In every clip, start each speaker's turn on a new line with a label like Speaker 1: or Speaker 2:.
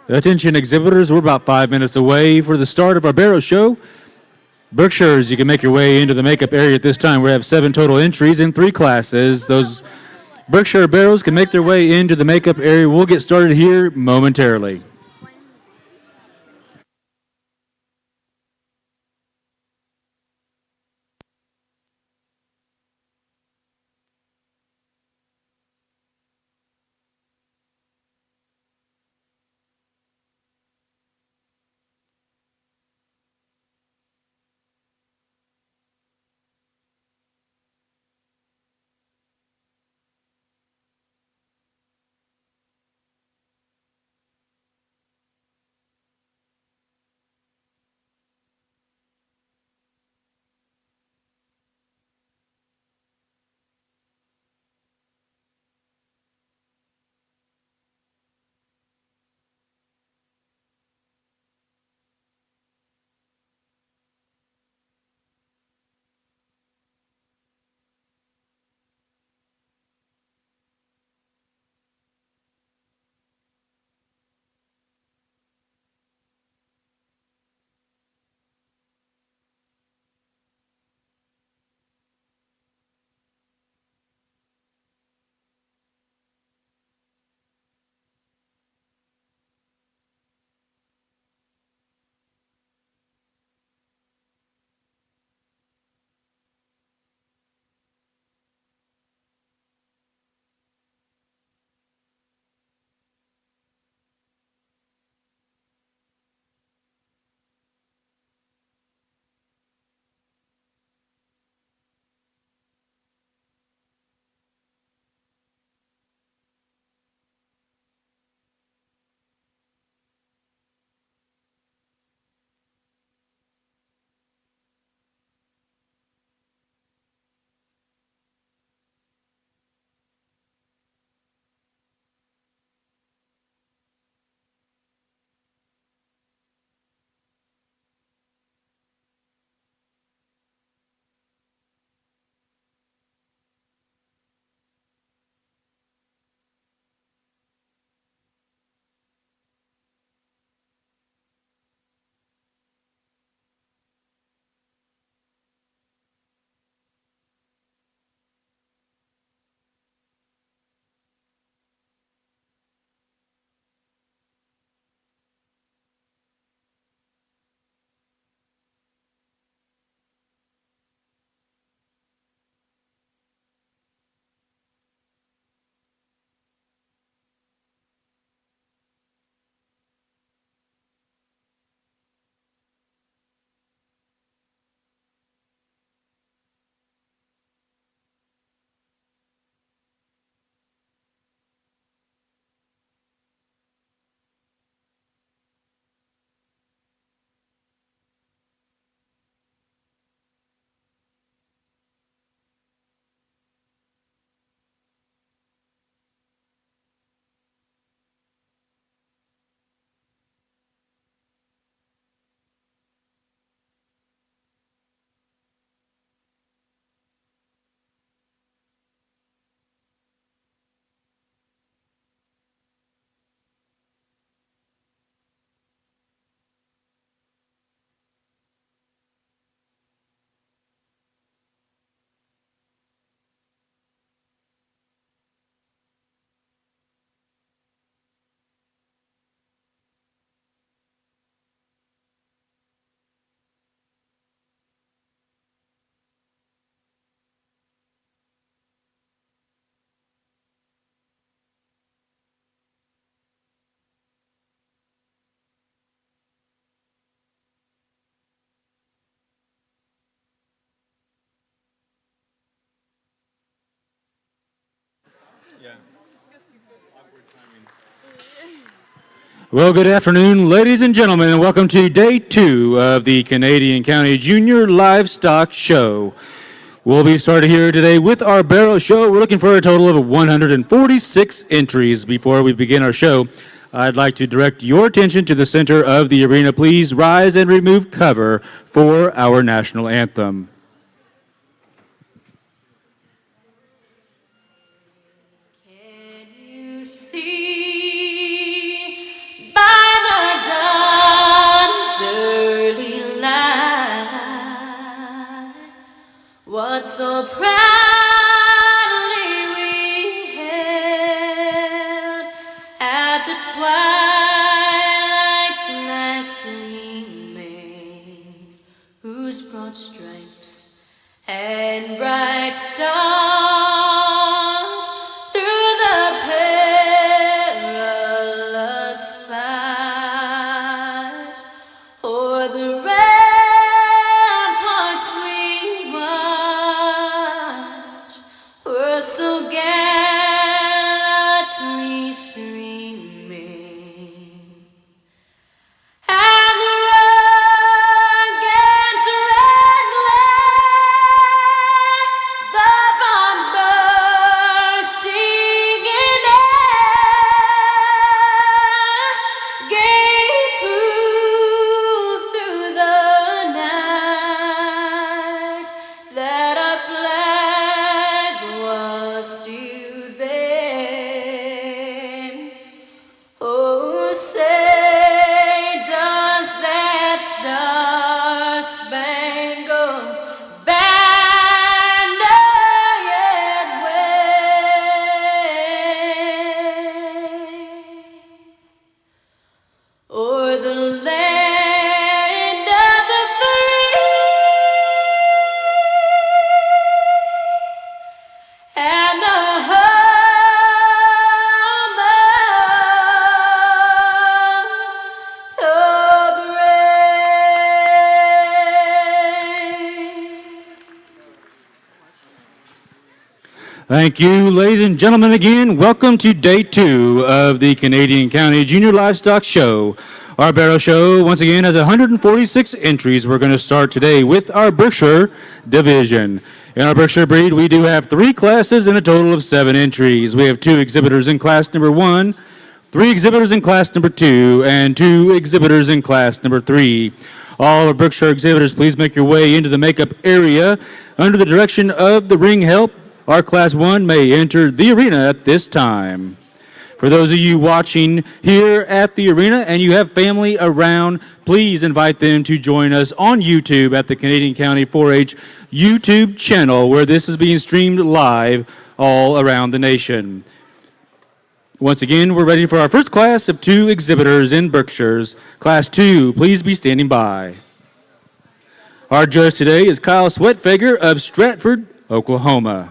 Speaker 1: Attention exhibitors, we're about 5 minutes away for the start of our Barrow show. Berkshires, you can make your way into the makeup area at this time. We have 7 total entries in 3 classes. Those Berkshire Barrows can make their way into the makeup area. We'll get started here momentarily. Well, good afternoon, ladies and gentlemen, and welcome to day 2 of the Canadian County Junior Livestock Show. We'll be starting here today with our Barrow show. We're looking for a total of 146 entries. Before we begin our show, I'd like to direct your attention to the center of the arena. Please rise and remove cover for our national anthem.
Speaker 2: Can you see by what so proudly we hailed at the twilight's last gleaming, whose broad stripes and bright stars through the perilous fight o'er the ramparts we watched were so gallantly streaming. And the rugged red glare, the bombs bursting in air, gave proof through the night that our flag was still there. Oh, say does that star-spangled banner yet wave o'er the land of the free and the home of the brave.
Speaker 1: Thank you, ladies and gentlemen. Again, welcome to day 2 of the Canadian County Junior Livestock Show. Our Barrow Show, once again, has 146 entries. We're going to start today with our Berkshire division. In our Berkshire breed, we do have 3 classes and a total of 7 entries. We have 2 exhibitors in class number 1, 3 exhibitors in class number 2, and 2 exhibitors in class number 3. All our Berkshire exhibitors, please make your way into the makeup area. Under the direction of the ring help, our class 1 may enter the arena at this time. For those of you watching here at the arena and you have family around, please invite them to join us on YouTube at the Canadian County 4-H YouTube channel, where this is being streamed live all around the nation. Once again, we're ready for our first class of 2 exhibitors in Berkshires. Class 2, please be standing by. Our judge today is Kyle Sweatfager of Stratford, Oklahoma.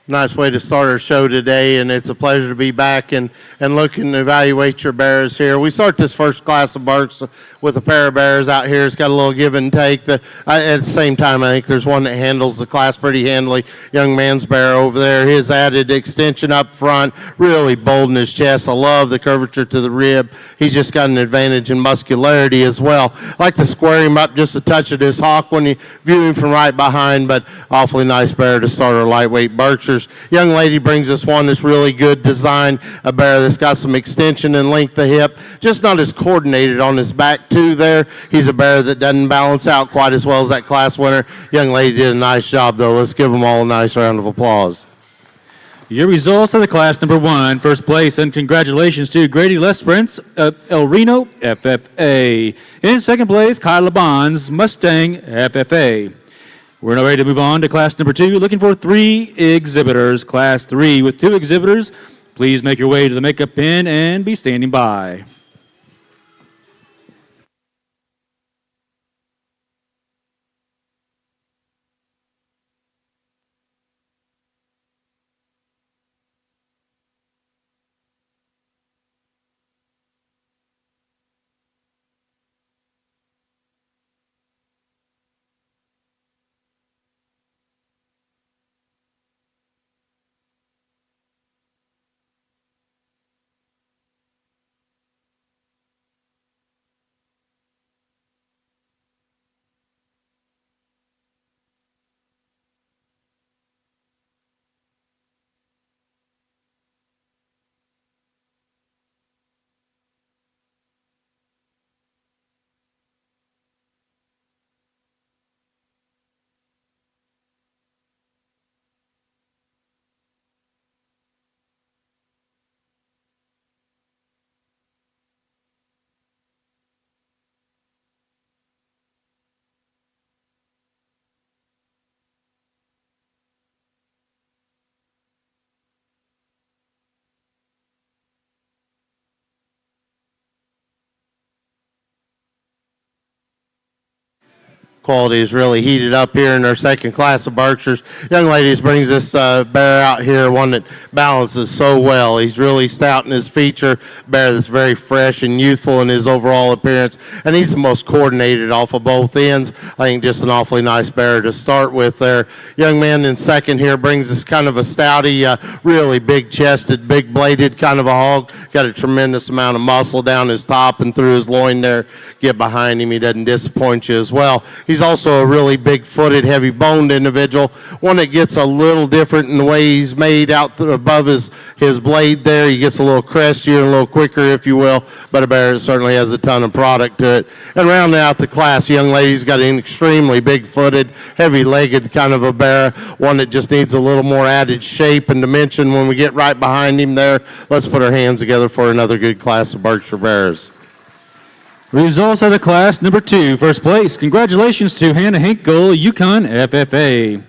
Speaker 3: Nice way to start our show today, and it's a pleasure to be back and look and evaluate your bears here. We start this first class of Berks with a pair of bears out here. It's got a little give and take. At the same time, I think there's one that handles the class pretty handily. Young man's bear over there. His added extension up front, really bold in his chest. I love the curvature to the rib. He's just got an advantage in muscularity as well. I like to square him up just a touch at his hock when you view him from right behind, but awfully nice bear to start our lightweight Berkshires. Young lady brings us one that's really good design, a bear that's got some extension and length of hip, just not as coordinated on his back too there. He's a bear that doesn't balance out quite as well as that class winner. Young lady did a nice job though. Let's give them all a nice round of applause.
Speaker 1: Your results are the class number 1, first place, and congratulations to Grady Lesprance of El Reno FFA. In second place, Kyla Bonds, Mustang FFA. We're now ready to move on to class number 2, looking for 3 exhibitors. Class 3 with 2 exhibitors. Please make your way to the makeup pen and be standing by.
Speaker 3: quality is really heated up here in our second class of Berkshires. Young ladies brings this bear out here, one that balances so well. He's really stout in his feature, bear that's very fresh and youthful in his overall appearance, and he's the most coordinated off of both ends. I think just an awfully nice bear to start with there. Young man in second here brings us kind of a stouty, really big chested, big bladed kind of a hog. Got a tremendous amount of muscle down his top and through his loin there. Get behind him, he doesn't disappoint you as well. He's also a really big-footed, heavy-boned individual, one that gets a little different in the way he's made out above his blade there. He gets a little crestier and a little quicker, if you will, but a bear that certainly has a ton of product to it. And rounding out the class, young lady's got an extremely big-footed, heavy-legged kind of a bear, one that just needs a little more added shape and dimension when we get right behind him there. Let's put our hands together for another good class of Berkshire Bears.
Speaker 1: Results of the class number 2. First place, congratulations to Hannah Hinkle, Yukon FFA.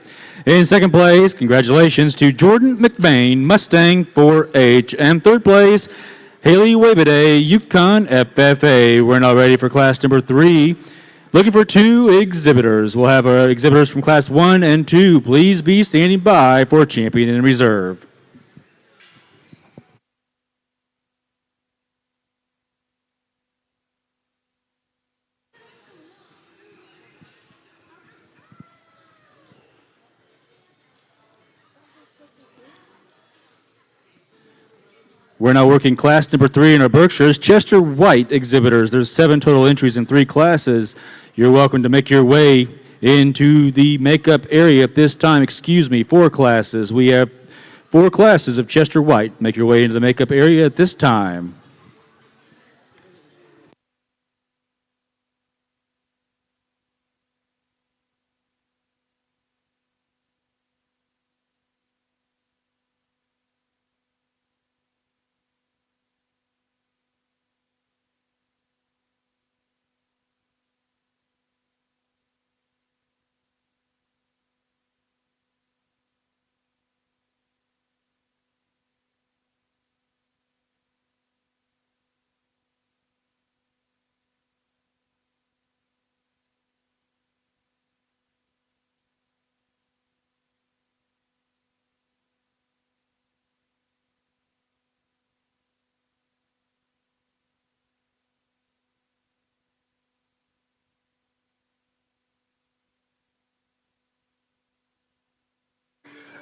Speaker 1: In second place, congratulations to Jordan McBain, Mustang 4H. And third place, Haley Waveday, Yukon FFA. We're now ready for class number 3. Looking for 2 exhibitors. We'll have our exhibitors from class 1 and 2. Please be standing by for champion and reserve. We're now working class number 3 in our Berkshires, Chester White exhibitors. There's 7 total entries in 3 classes. You're welcome to make your way into the makeup area at this time. 4 classes. We have 4 classes of Chester White. Make your way into the makeup area at this time.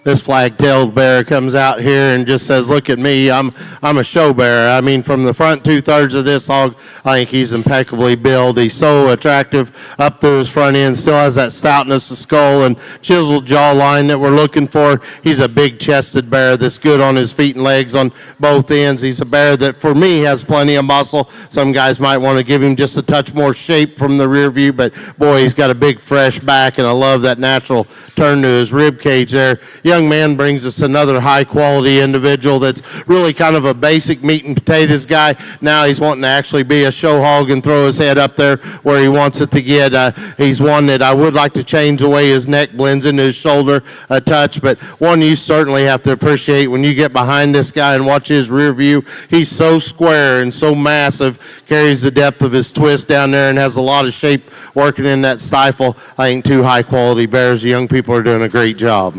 Speaker 3: This flag-tailed bear comes out here and just says, look at me, I'm a show bear. I mean, from the front 2/3 of this hog, I think he's impeccably built. He's so attractive up through his front end, still has that stoutness of skull and chiseled jawline that we're looking for. He's a big-chested bear that's good on his feet and legs on both ends. He's a bear that, for me, has plenty of muscle. Some guys might want to give him just a touch more shape from the rear view, but boy, he's got a big, fresh back, and I love that natural turn to his rib cage there. Young man brings us another high-quality individual that's really kind of a basic meat and potatoes guy. Now he's wanting to actually be a show hog and throw his head up there where he wants it to get. He's one that I would like to change the way his neck blends into his shoulder a touch, but one you certainly have to appreciate when you get behind this guy and watch his rear view. He's so square and so massive, carries the depth of his twist down there and has a lot of shape working in that stifle. I think 2 high-quality bears. The young people are doing a great job.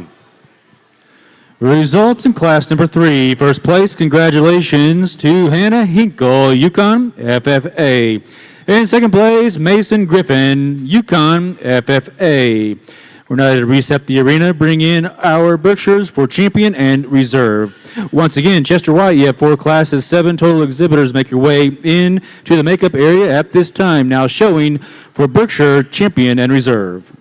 Speaker 1: Results in class number 3. First place, congratulations to Hannah Hinkle, Yukon FFA. In second place, Mason Griffin, Yukon FFA. We're now to reset the arena, bring in our Berkshires for champion and reserve. Once again, Chester White, you have 4 classes, 7 total exhibitors. Make your way in to the makeup area at this time. Now showing for Berkshire champion and reserve.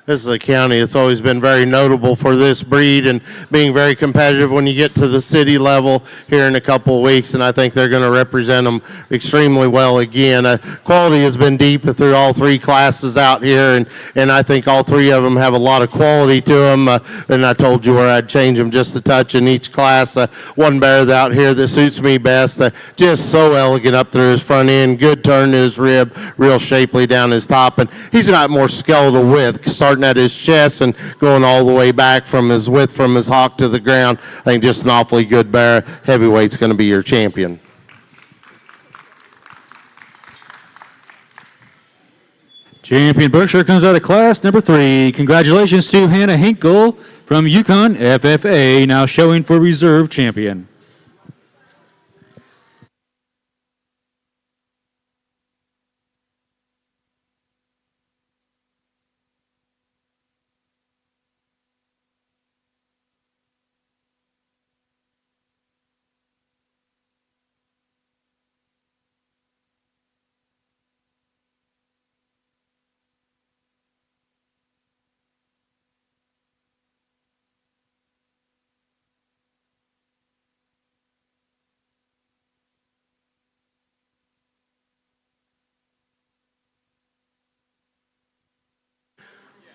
Speaker 3: This is a county that's always been very notable for this breed and being very competitive when you get to the city level here in a couple of weeks, and I think they're going to represent them extremely well again. Quality has been deep through all three classes out here, and I think all three of them have a lot of quality to them, and I told you where I'd change them just a touch in each class. One bear out here that suits me best, just so elegant up through his front end, good turn to his rib, real shapely down his top, and he's got more skeletal width, starting at his chest and going all the way back from his width from his hock to the ground. I think just an awfully good bear. Heavyweight's going to be your champion.
Speaker 1: Champion Berkshire comes out of class number 3. Congratulations to Hannah Hinkle from Yukon FFA, now showing for reserve champion.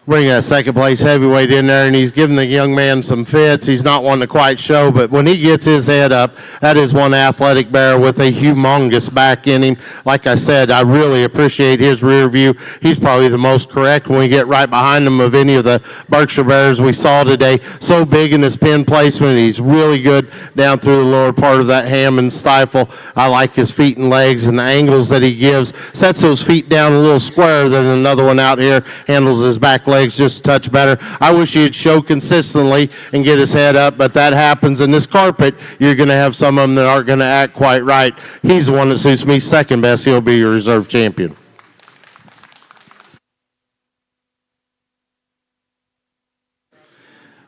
Speaker 3: Bring a second place heavyweight in there, and he's giving the young man some fits. He's not one to quite show, but when he gets his head up, that is one athletic bear with a humongous back in him. Like I said, I really appreciate his rear view. He's probably the most correct when we get right behind him of any of the Berkshire bears we saw today. So big in his pin placement. He's really good down through the lower part of that ham and stifle. I like his feet and legs and the angles that he gives. Sets those feet down a little squarer than another one out here. Handles his back legs just a touch better. I wish he'd show consistently and get his head up, but that happens in this carpet. You're going to have some of them that aren't going to act quite right. He's the one that suits me second best. He'll be your reserve champion.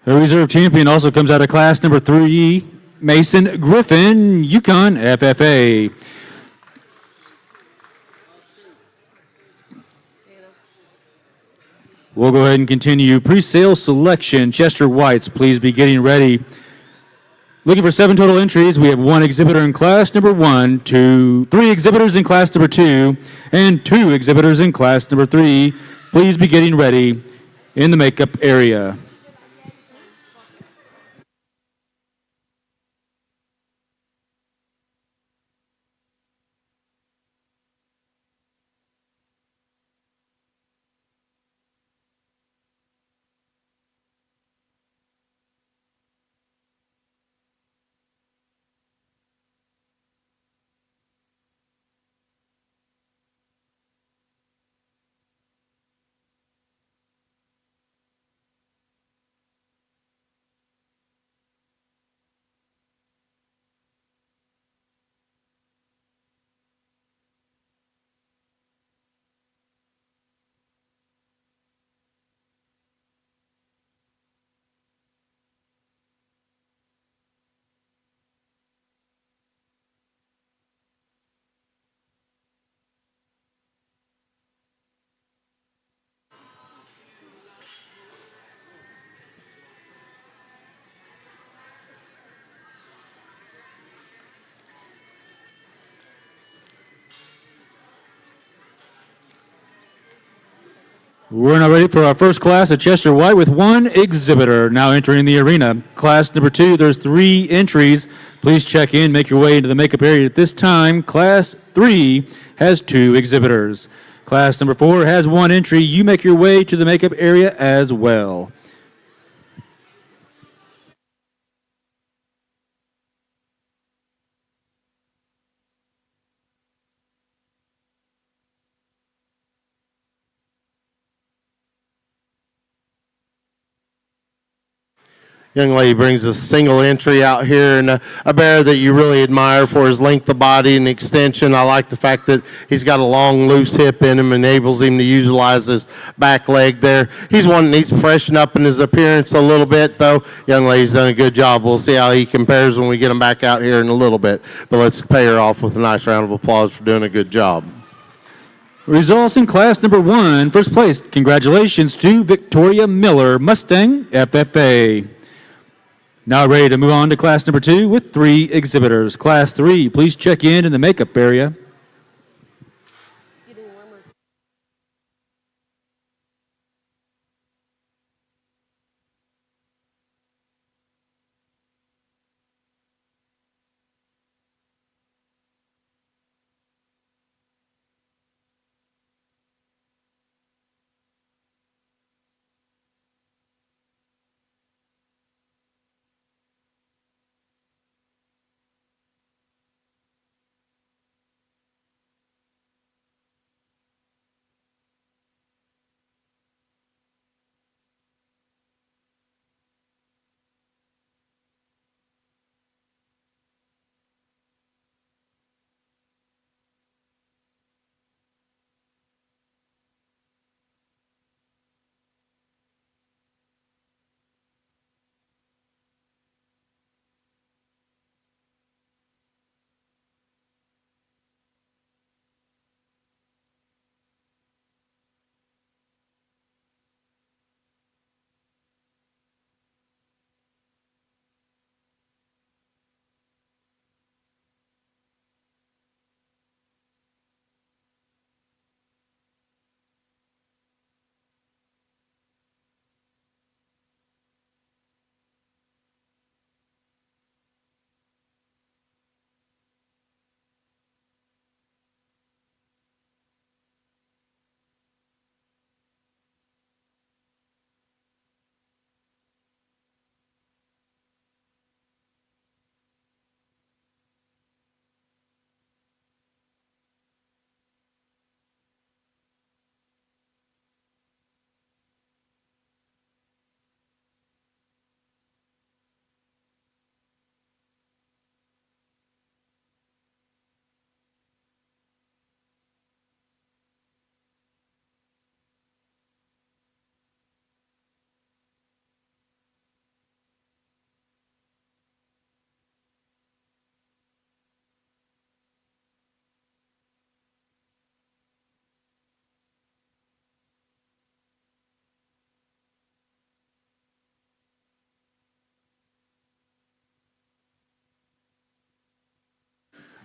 Speaker 1: The reserve champion also comes out of class number 3, Mason Griffin, Yukon FFA. We'll go ahead and continue. Pre-sale selection. Chester Whites, please be getting ready. Looking for 7 total entries. We have 1 exhibitor in class number 1, 3 exhibitors in class number 2, and 2 exhibitors in class number 3. Please be getting ready in the makeup area. We're now ready for our first class at Chester White with 1 exhibitor now entering the arena. Class number 2, there's 3 entries. Please check in, make your way into the makeup area at this time. Class 3 has 2 exhibitors. Class number 4 has 1 entry. You make your way to the makeup area as well.
Speaker 3: Young lady brings a single entry out here, and a bear that you really admire for his length of body and extension. I like the fact that he's got a long, loose hip in him, enables him to utilize his back leg there. He's one that needs to freshen up in his appearance a little bit, though. Young lady's done a good job. We'll see how he compares when we get him back out here in a little bit. But let's pay her off with a nice round of applause for doing a good job.
Speaker 1: Results in class number 1. First place, congratulations to Victoria Miller, Mustang FFA. Now ready to move on to class number 2 with 3 exhibitors. Class 3, please check in the makeup area.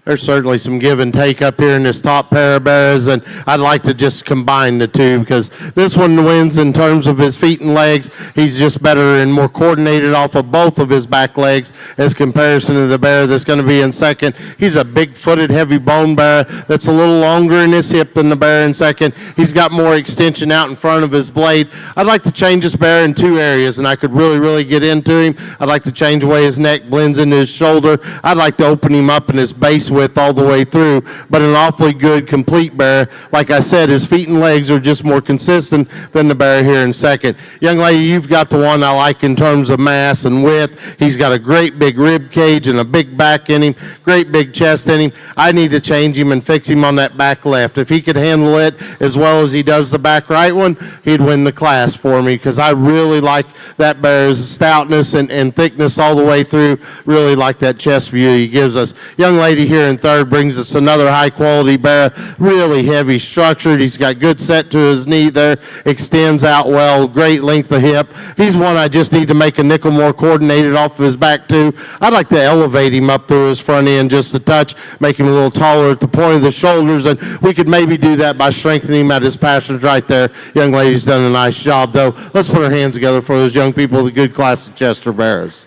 Speaker 3: There's certainly some give and take up here in this top pair of bears, and I'd like to just combine the two because this one wins in terms of his feet and legs. He's just better and more coordinated off of both of his back legs as comparison to the bear that's going to be in second. He's a big-footed, heavy-bone bear that's a little longer in his hip than the bear in second. He's got more extension out in front of his blade. I'd like to change this bear in 2 areas, and I could really get into him. I'd like to change the way his neck blends into his shoulder. I'd like to open him up in his base width all the way through, but an awfully good complete bear. Like I said, his feet and legs are just more consistent than the bear here in second. Young lady, you've got the one I like in terms of mass and width. He's got a great big rib cage and a big back in him, great big chest in him. I need to change him and fix him on that back left. If he could handle it as well as he does the back right one, he'd win the class for me because I really like that bear's stoutness and thickness all the way through. Really like that chest view he gives us. Young lady here in third brings us another high quality bear, really heavy structured. He's got good set to his knee there, extends out well, great length of hip. He's one I just need to make a nickel more coordinated off of his back too. I'd like to elevate him up through his front end just a touch, make him a little taller at the point of the shoulders, and we could maybe do that by strengthening him at his passions right there. Young lady's done a nice job though. Let's put our hands together for those young people, the good classic Chester Bears.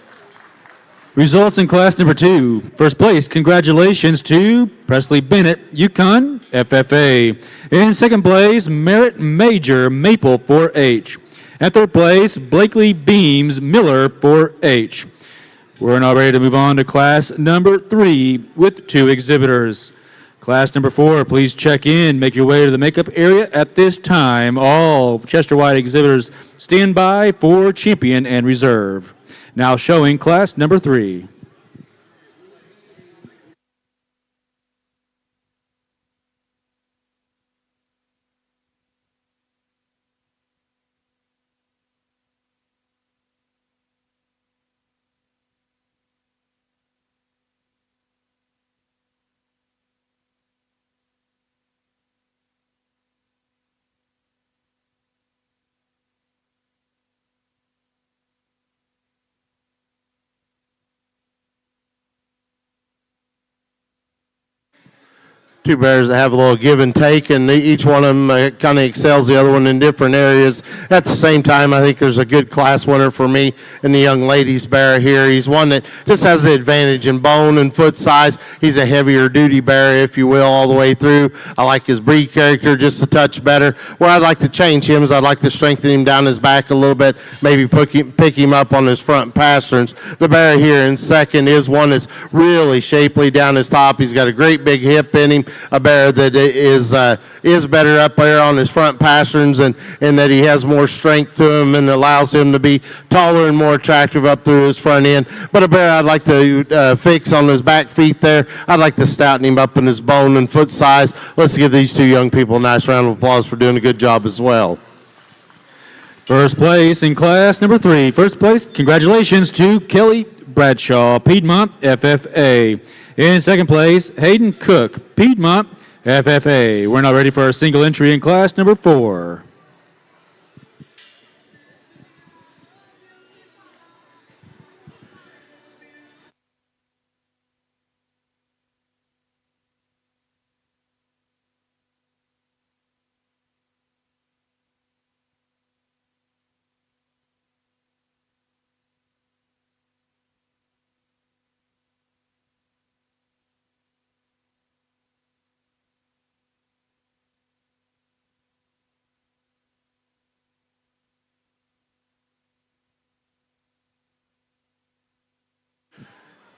Speaker 1: Results in class number 2. First place, congratulations to Presley Bennett, Yukon FFA. In second place, Merritt Major, Maple 4-H. At third place, Blakely Beams, Miller 4-H. We're now ready to move on to class number 3 with 2 exhibitors. Class number 4, please check in. Make your way to the makeup area at this time. All Chester-wide exhibitors stand by for champion and reserve. Now showing class number 3.
Speaker 3: Two bears that have a little give and take, and each one of them kind of excels the other one in different areas. At the same time, I think there's a good class winner for me in the young ladies bear here. He's one that just has the advantage in bone and foot size. He's a heavier duty bear, if you will, all the way through. I like his breed character just a touch better. Where I'd like to change him is I'd like to strengthen him down his back a little bit, maybe pick him up on his front pasterns. The bear here in second is one that's really shapely down his top. He's got a great big hip in him. A bear that is better up there on his front pasterns, and that he has more strength to him and allows him to be taller and more attractive up through his front end. But a bear I'd like to fix on his back feet there. I'd like to stouten him up in his bone and foot size. Let's give these two young people a nice round of applause for doing a good job as well.
Speaker 1: First place in class number 3. First place, congratulations to Kelly Bradshaw, Piedmont FFA. In second place, Hayden Cook, Piedmont FFA. We're now ready for our single entry in class number 4.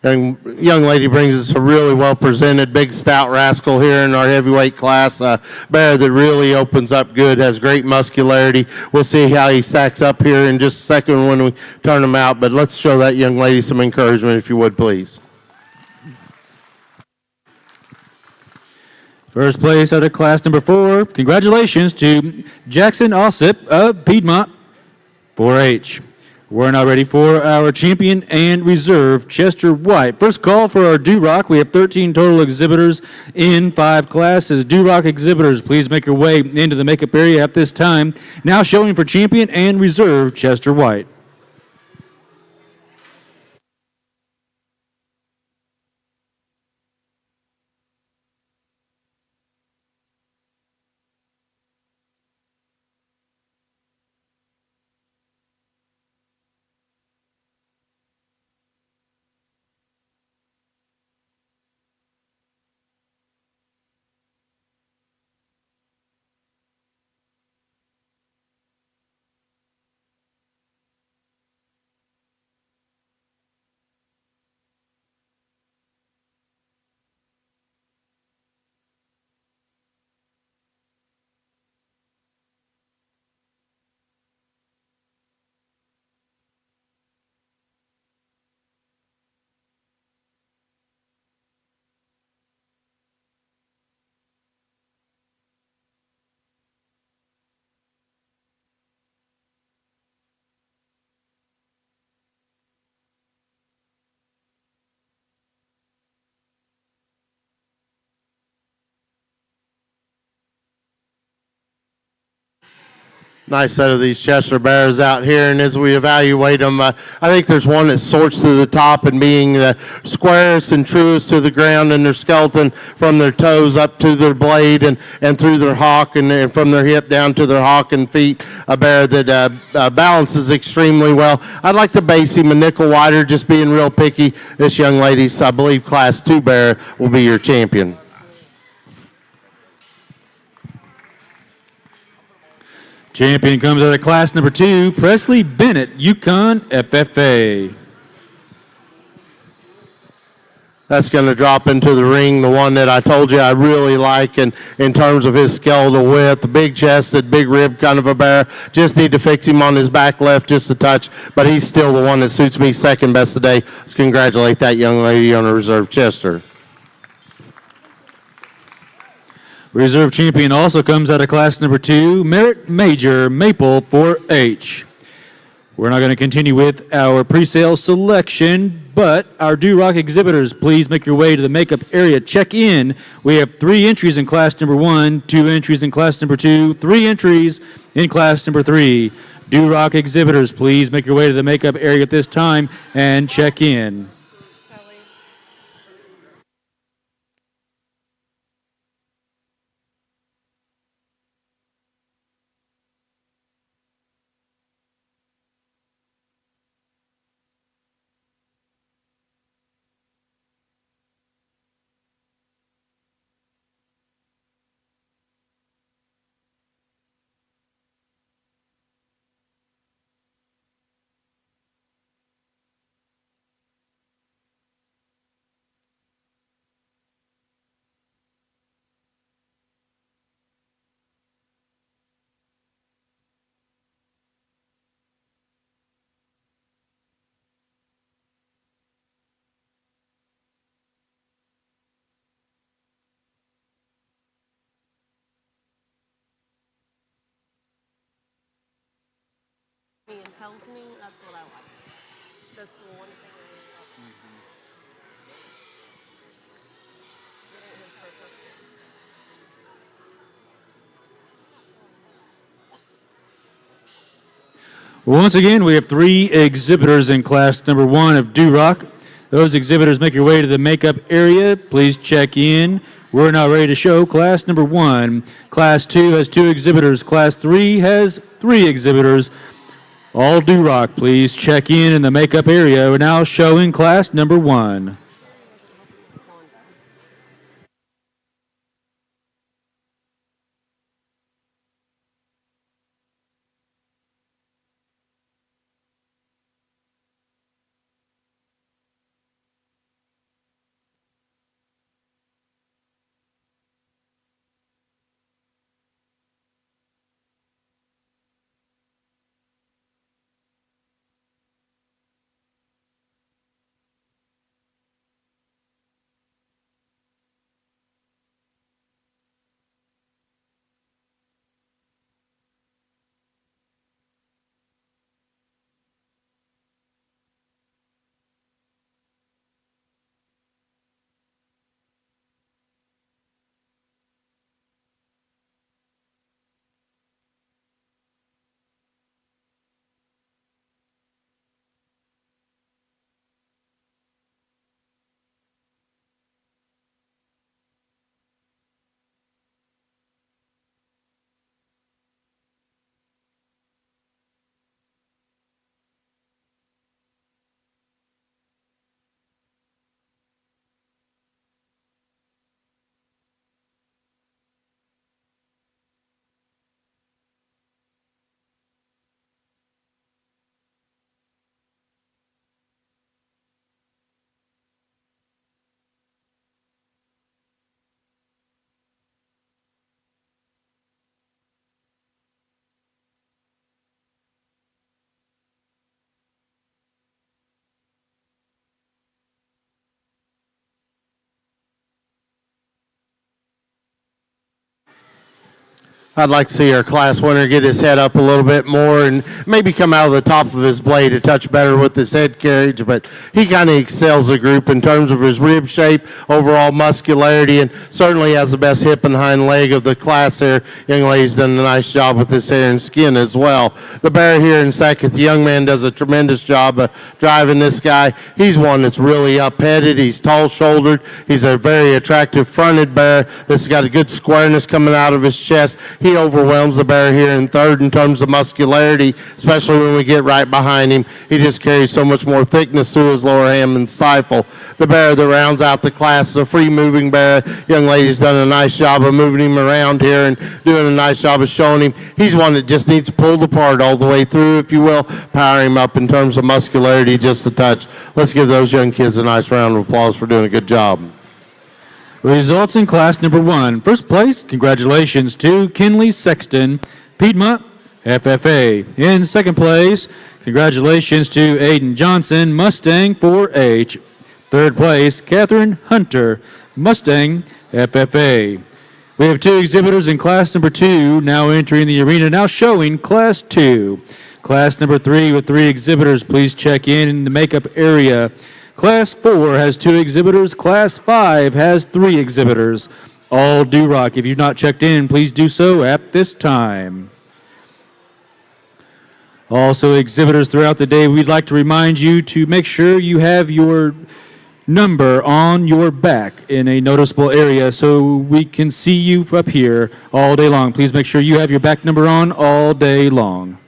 Speaker 3: Young lady brings us a really well-presented, big, stout rascal here in our heavyweight class. Bear that really opens up good, has great muscularity. We'll see how he stacks up here in just a second when we turn him out, but let's show that young lady some encouragement, if you would, please.
Speaker 1: First place out of class number 4. Congratulations to Jackson Ossip of Piedmont 4-H. We're now ready for our champion and reserve, Chester White. First call for our Duroc. We have 13 total exhibitors in 5 classes. Duroc exhibitors, please make your way into the makeup area at this time. Now showing for champion and reserve, Chester White.
Speaker 3: Nice set of these Chester Bears out here, and as we evaluate them, I think there's one that sorts to the top and being the squarest and truest to the ground in their skeleton, from their toes up to their blade and through their hock, and from their hip down to their hock and feet. A bear that balances extremely well. I'd like to base him a nickel wider, just being real picky. This young lady's, I believe, Class 2 bear will be your champion.
Speaker 1: Champion comes out of class number 2, Presley Bennett, Yukon FFA.
Speaker 3: That's going to drop into the ring, the one that I told you I really like, and in terms of his skeletal width, the big chested, big rib kind of a bear. Just need to fix him on his back left just a touch, but he's still the one that suits me second best today. Let's congratulate that young lady on a reserve Chester.
Speaker 1: Reserve champion also comes out of class number 2, Merritt Major, Maple 4-H. We're now going to continue with our pre-sale selection, but our Duroc exhibitors, please make your way to the makeup area. Check in. We have 3 entries in class number 1, 2 entries in class number 2, 3 entries in class number 3. Duroc exhibitors, please make your way to the makeup area at this time and check in.
Speaker 4: dad tells me, that's what I like. That's the one thing I really love. Getting his purpose.
Speaker 1: Once again, we have 3 exhibitors in class number 1 of Duroc. Those exhibitors make your way to the makeup area. Please check in. We're now ready to show class number 1. Class 2 has 2 exhibitors. Class 3 has 3 exhibitors. All Duroc, please check in the makeup area. We're now showing class number 1.
Speaker 3: I'd like to see our class winner get his head up a little bit more and maybe come out of the top of his blade a touch better with his head carriage, but he kind of excels the group in terms of his rib shape, overall muscularity, and certainly has the best hip and hind leg of the class here. Young lady's done a nice job with his hair and skin as well. The bear here in second, the young man does a tremendous job of driving this guy. He's one that's really up-headed. He's tall-shouldered. He's a very attractive fronted bear that's got a good squareness coming out of his chest. He overwhelms the bear here in third in terms of muscularity, especially when we get right behind him. He just carries so much more thickness through his lower ham and stifle. The bear that rounds out the class is a free-moving bear. Young lady's done a nice job of moving him around here and doing a nice job of showing him. He's one that just needs pulled apart all the way through, if you will, power him up in terms of muscularity just a touch. Let's give those young kids a nice round of applause for doing a good job.
Speaker 1: Results in class number 1. First place, congratulations to Kinley Sexton, Piedmont, FFA. In second place, congratulations to Aiden Johnson, Mustang 4H. Third place, Catherine Hunter, Mustang, FFA. We have 2 exhibitors in class number 2 now entering the arena, now showing class 2. Class number 3 with 3 exhibitors, please check in the makeup area. Class 4 has 2 exhibitors. Class 5 has 3 exhibitors. All Duroc. If you've not checked in, please do so at this time. Also, exhibitors throughout the day, we'd like to remind you to make sure you have your number on your back in a noticeable area so we can see you up here all day long. Please make sure you have your back number on all day long.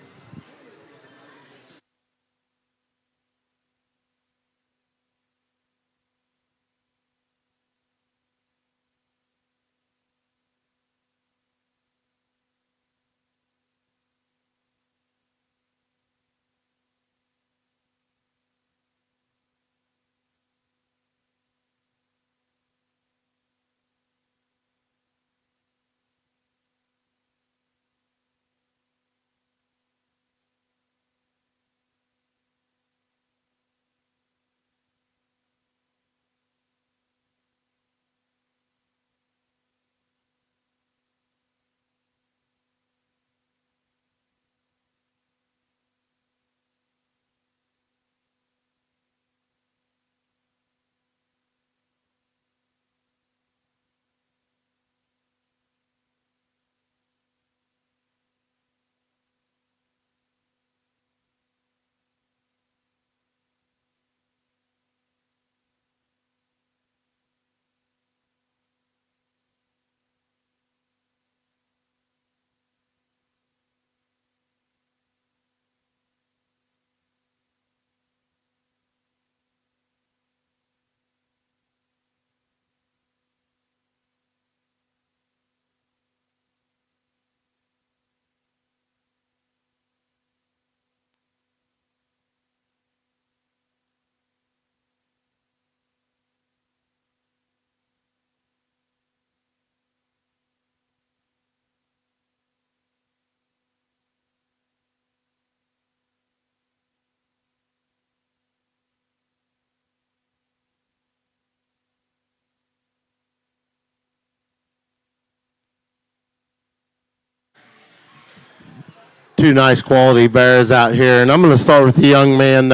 Speaker 3: two nice quality bears out here, and I'm going to start with the young man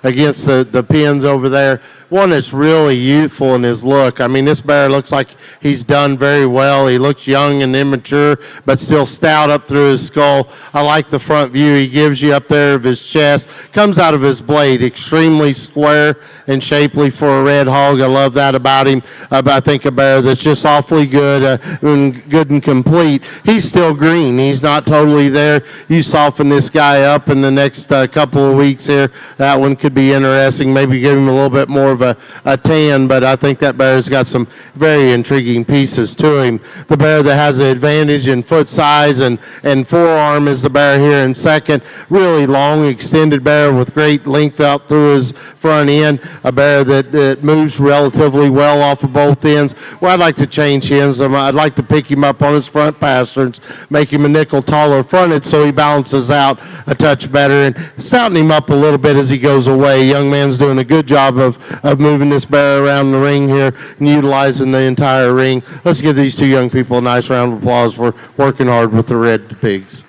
Speaker 3: against the pins over there. One that's really youthful in his look. I mean, this bear looks like he's done very well. He looks young and immature, but still stout up through his skull. I like the front view he gives you up there of his chest. Comes out of his blade, extremely square and shapely for a red hog. I love that about him. I think a bear that's just awfully good and complete. He's still green. He's not totally there. You soften this guy up in the next couple of weeks here. That one could be interesting. Maybe give him a little bit more of a tan, but I think that bear's got some very intriguing pieces to him. The bear that has the advantage in foot size and forearm is the bear here in second. Really long, extended bear with great length out through his front end. A bear that moves relatively well off of both ends. Well, I'd like to change his. I'd like to pick him up on his front pasterns, make him a nickel taller fronted so he balances out a touch better, and stouten him up a little bit as he goes away. Young man's doing a good job of moving this bear around the ring here and utilizing the entire ring. Let's give these two young people a nice round of applause for working hard with the red pigs.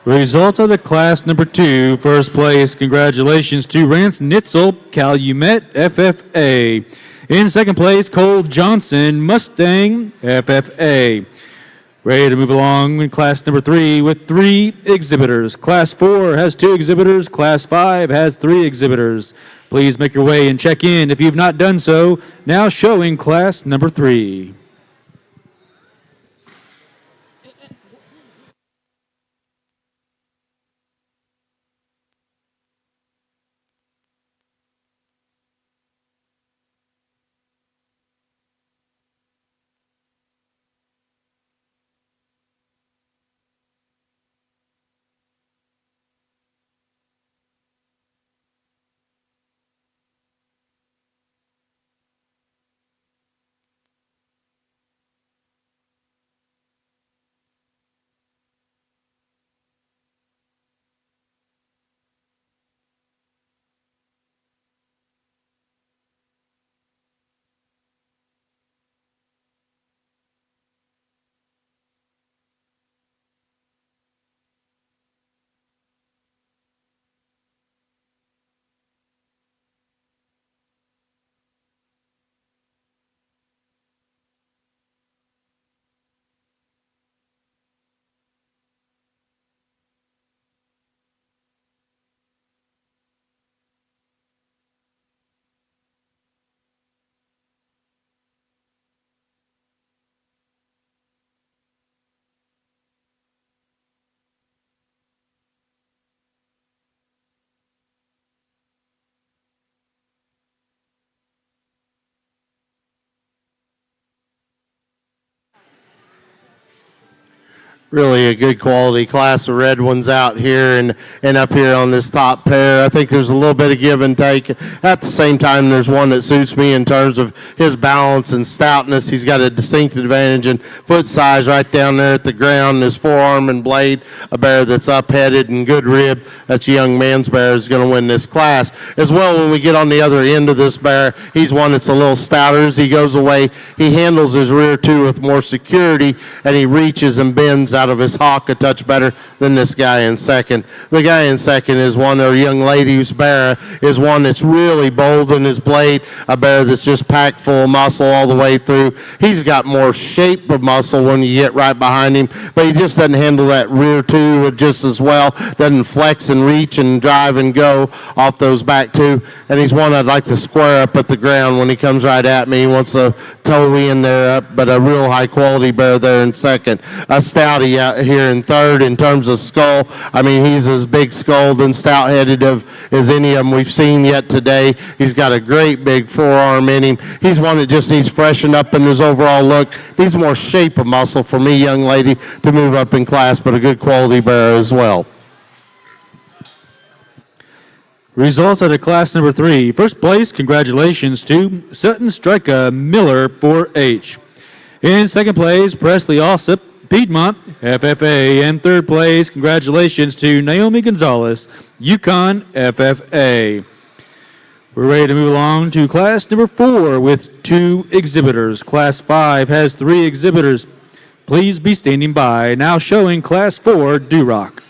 Speaker 1: Results of the class number 2. First place, congratulations to Rance Nitzel, Calumet, FFA. In second place, Cole Johnson, Mustang, FFA. Ready to move along in class number 3 with 3 exhibitors. Class 4 has 2 exhibitors. Class 5 has 3 exhibitors. Please make your way and check in if you've not done so. Now showing class number 3.
Speaker 3: Really a good quality class of red ones out here and up here on this top pair. I think there's a little bit of give and take. At the same time, there's one that suits me in terms of his balance and stoutness. He's got a distinct advantage in foot size right down there at the ground, his forearm and blade. A bear that's up-headed and good rib. That's a young man's bear is going to win this class. As well, when we get on the other end of this bear, he's one that's a little stouter as he goes away. He handles his rear too with more security, and he reaches and bends out of his hock a touch better than this guy in second. The guy in second is one, or young lady whose bear is one that's really bold in his blade, a bear that's just packed full of muscle all the way through. He's got more shape of muscle when you get right behind him, but he just doesn't handle that rear two just as well, doesn't flex and reach and drive and go off those back two, and he's one I'd like to square up at the ground when he comes right at me. He wants a toe in there up, but a real high quality bear there in second. A stouty out here in third in terms of skull. I mean, he's as big skulled and stout-headed as any of them we've seen yet today. He's got a great big forearm in him. He's one that just needs freshened up in his overall look. Needs more shape of muscle for me, young lady, to move up in class, but a good quality bear as well.
Speaker 1: Results out of class number 3. First place, congratulations to Sutton Strika Miller 4H. In second place, Presley Alsop, Piedmont, FFA. And third place, congratulations to Naomi Gonzalez, Yukon, FFA. We're ready to move along to class number 4 with 2 exhibitors. Class 5 has 3 exhibitors. Please be standing by. Now showing class 4, Duroc.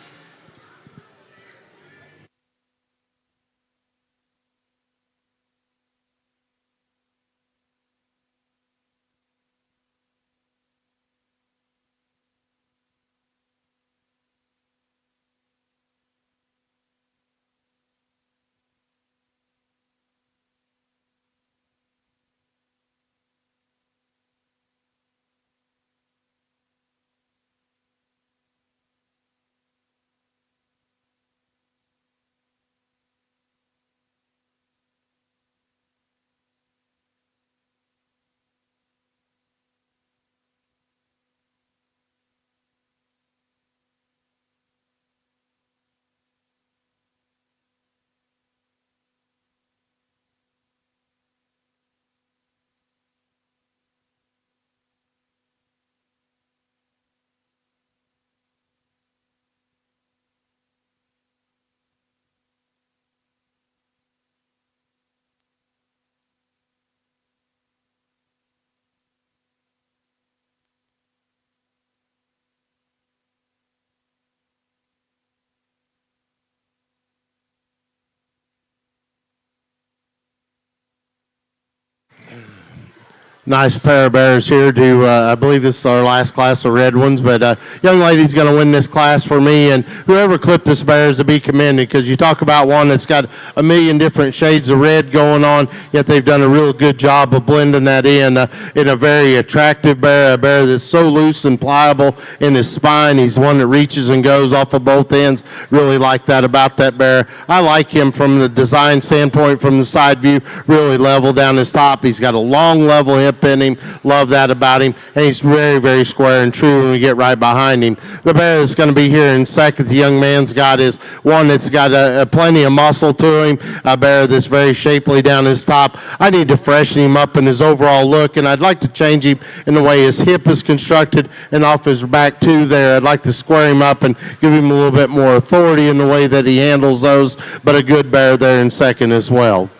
Speaker 3: Nice pair of bears here to, I believe this is our last class of red ones, but young lady's going to win this class for me, and whoever clipped this bear is to be commended, because you talk about one that's got a million different shades of red going on, yet they've done a real good job of blending that in a very attractive bear, a bear that's so loose and pliable in his spine. He's one that reaches and goes off of both ends. Really like that about that bear. I like him from the design standpoint, from the side view, really level down his top. He's got a long level hip in him. Love that about him. And he's very, very square and true when we get right behind him. The bear that's going to be here in second, the young man's got, is one that's got plenty of muscle to him, a bear that's very shapely down his top. I need to freshen him up in his overall look, and I'd like to change him in the way his hip is constructed and off his back too there. I'd like to square him up and give him a little bit more authority in the way that he handles those, but a good bear there in second as well.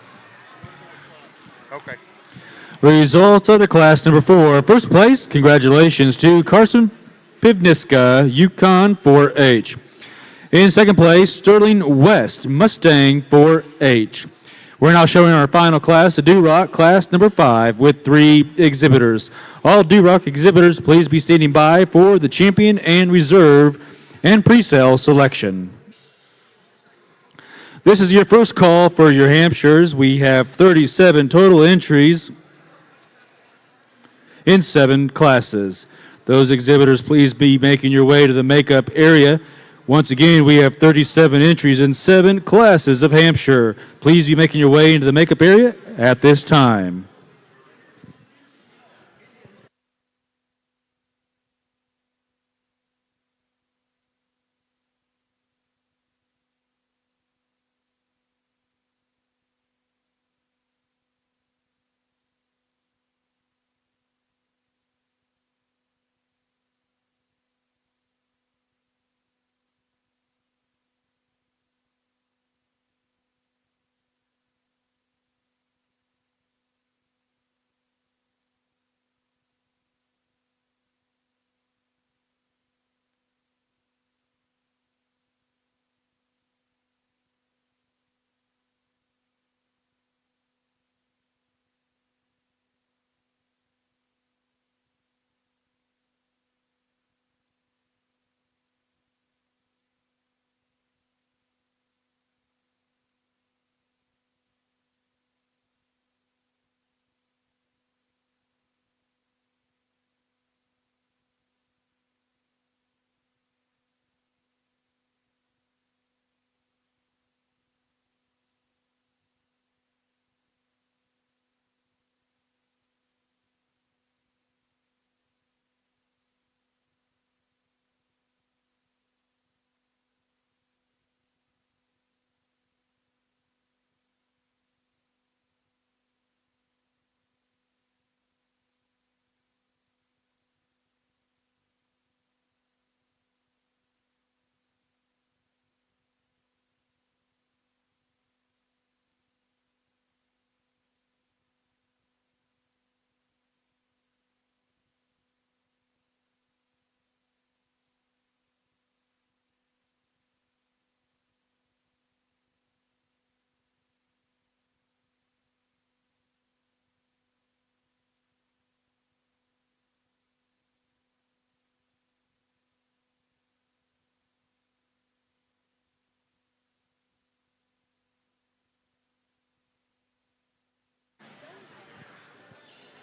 Speaker 3: Okay.
Speaker 1: Results of the class number 4. First place, congratulations to Carson Pivniska, Yukon 4H. In second place, Sterling West, Mustang 4H. We're now showing our final class, the Duroc class number 5, with 3 exhibitors. All Duroc exhibitors, please be standing by for the champion and reserve and pre-sale selection. This is your first call for your Hampshires. We have 37 total entries in 7 classes. Those exhibitors, please be making your way to the makeup area. Once again, we have 37 entries in 7 classes of Hampshire. Please be making your way into the makeup area at this time.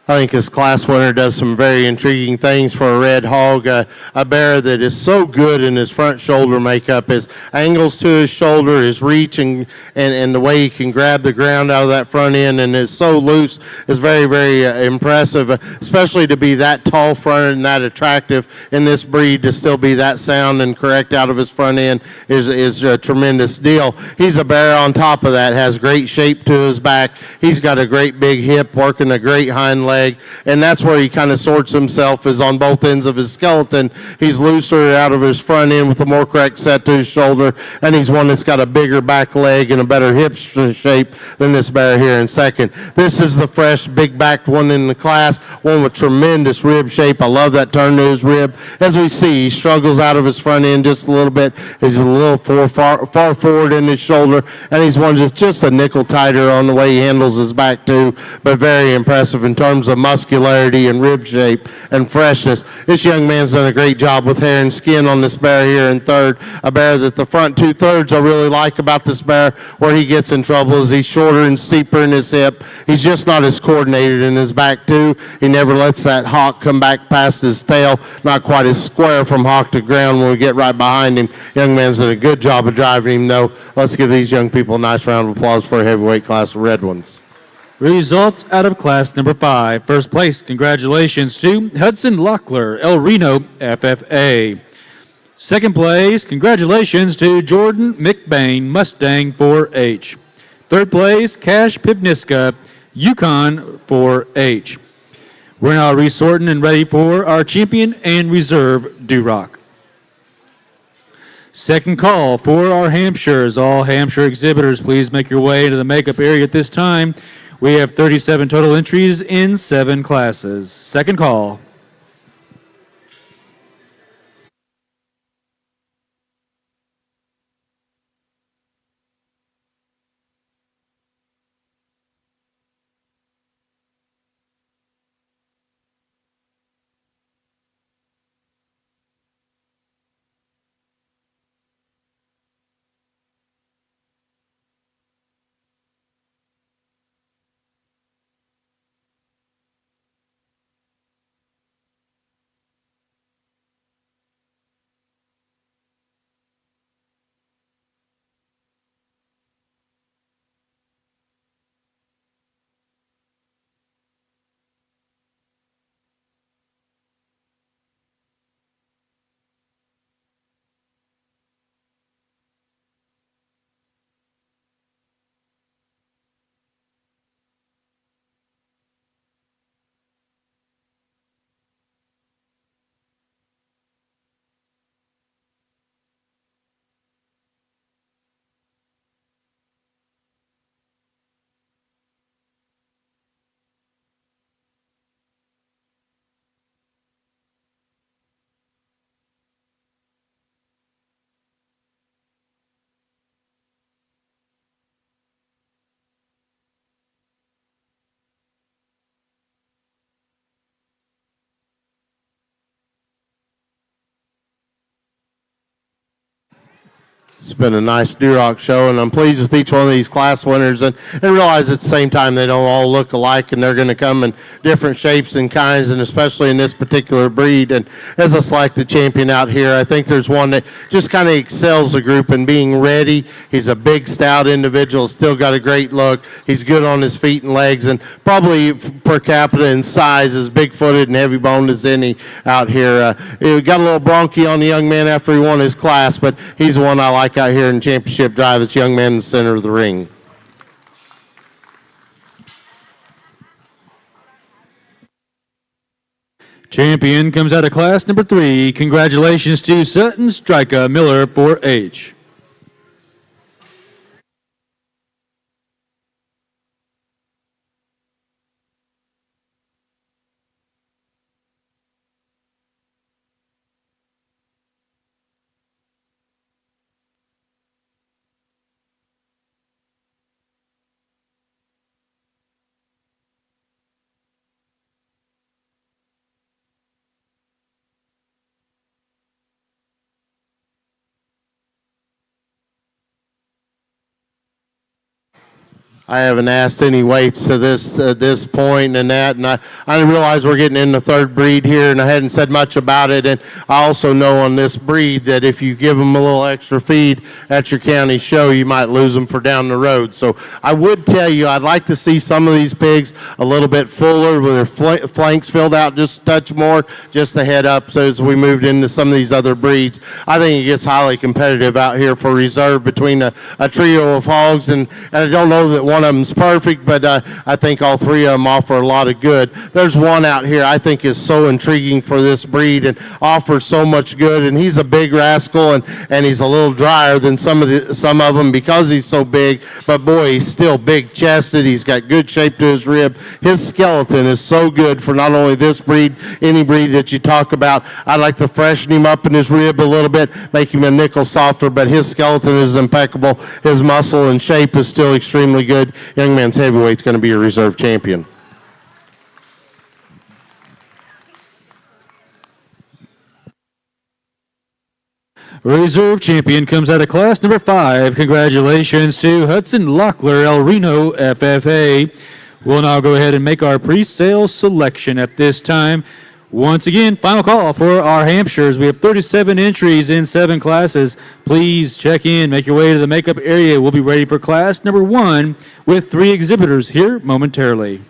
Speaker 3: I think this class winner does some very intriguing things for a red hog, a bear that is so good in his front shoulder makeup, his angles to his shoulder, his reach, and the way he can grab the ground out of that front end and is so loose is very, very impressive, especially to be that tall fronted and that attractive in this breed, to still be that sound and correct out of his front end is a tremendous deal. He's a bear on top of that, has great shape to his back. He's got a great big hip, working a great hind leg. And that's where he kind of sorts himself, is on both ends of his skeleton. He's looser out of his front end with a more correct set to his shoulder, and he's one that's got a bigger back leg and a better hip shape than this bear here in second. This is the fresh, big-backed one in the class, one with tremendous rib shape. I love that turn to his rib. As we see, he struggles out of his front end just a little bit. He's a little far forward in his shoulder, and he's one just a nickel tighter on the way he handles his back too, but very impressive in terms of muscularity and rib shape and freshness. This young man's done a great job with hair and skin on this bear here in third. A bear that the front 2/3 I really like about this bear. Where he gets in trouble is he's shorter and steeper in his hip. He's just not as coordinated in his back too. He never lets that hock come back past his tail. Not quite as square from hock to ground when we get right behind him. Young man's done a good job of driving him though. Let's give these young people a nice round of applause for a heavyweight class of red ones.
Speaker 1: Results out of class number 5. First place, congratulations to Hudson Locklear, El Reno FFA. Second place, congratulations to Jordan McBain, Mustang 4H. Third place, Cash Pivniska, Yukon 4H. We're now resorting and ready for our champion and reserve Duroc. Second call for our Hampshires. All Hampshire exhibitors, please make your way to the makeup area at this time. We have 37 total entries in 7 classes. Second call.
Speaker 3: It's been a nice Duroc show, and I'm pleased with each one of these class winners, and realize at the same time they don't all look alike, and they're going to come in different shapes and kinds, and especially in this particular breed. And as a selected champion out here, I think there's one that just kind of excels the group in being ready. He's a big, stout individual, still got a great look. He's good on his feet and legs, and probably per capita in size as big-footed and heavy-boned as any out here. He got a little bronchi on the young man after he won his class, but he's the one I like out here in championship drive. This young man in the center of the ring.
Speaker 1: Champion comes out of class number 3. Congratulations to Sutton Strika Miller 4H.
Speaker 3: I haven't asked any weights to this point and that, and I realize we're getting in the third breed here, and I hadn't said much about it. And I also know on this breed that if you give them a little extra feed at your county show, you might lose them for down the road. So I would tell you I'd like to see some of these pigs a little bit fuller with their flanks filled out just a touch more, just the head up. So as we moved into some of these other breeds, I think it gets highly competitive out here for reserve between a trio of hogs, and I don't know that one of them's perfect, but I think all three of them offer a lot of good. There's one out here I think is so intriguing for this breed and offers so much good, and he's a big rascal, and he's a little drier than some of them because he's so big, but boy, he's still big chested. He's got good shape to his rib. His skeleton is so good for not only this breed, any breed that you talk about. I'd like to freshen him up in his rib a little bit, make him a nickel softer, but his skeleton is impeccable. His muscle and shape is still extremely good. Young man's heavyweight's going to be a reserve champion.
Speaker 1: Reserve champion comes out of class number 5. Congratulations to Hudson Locklear, El Reno FFA. We'll now go ahead and make our pre-sale selection at this time. Once again, final call for our Hampshires. We have 37 entries in 7 classes. Please check in, make your way to the makeup area. We'll be ready for class number 1 with 3 exhibitors here momentarily.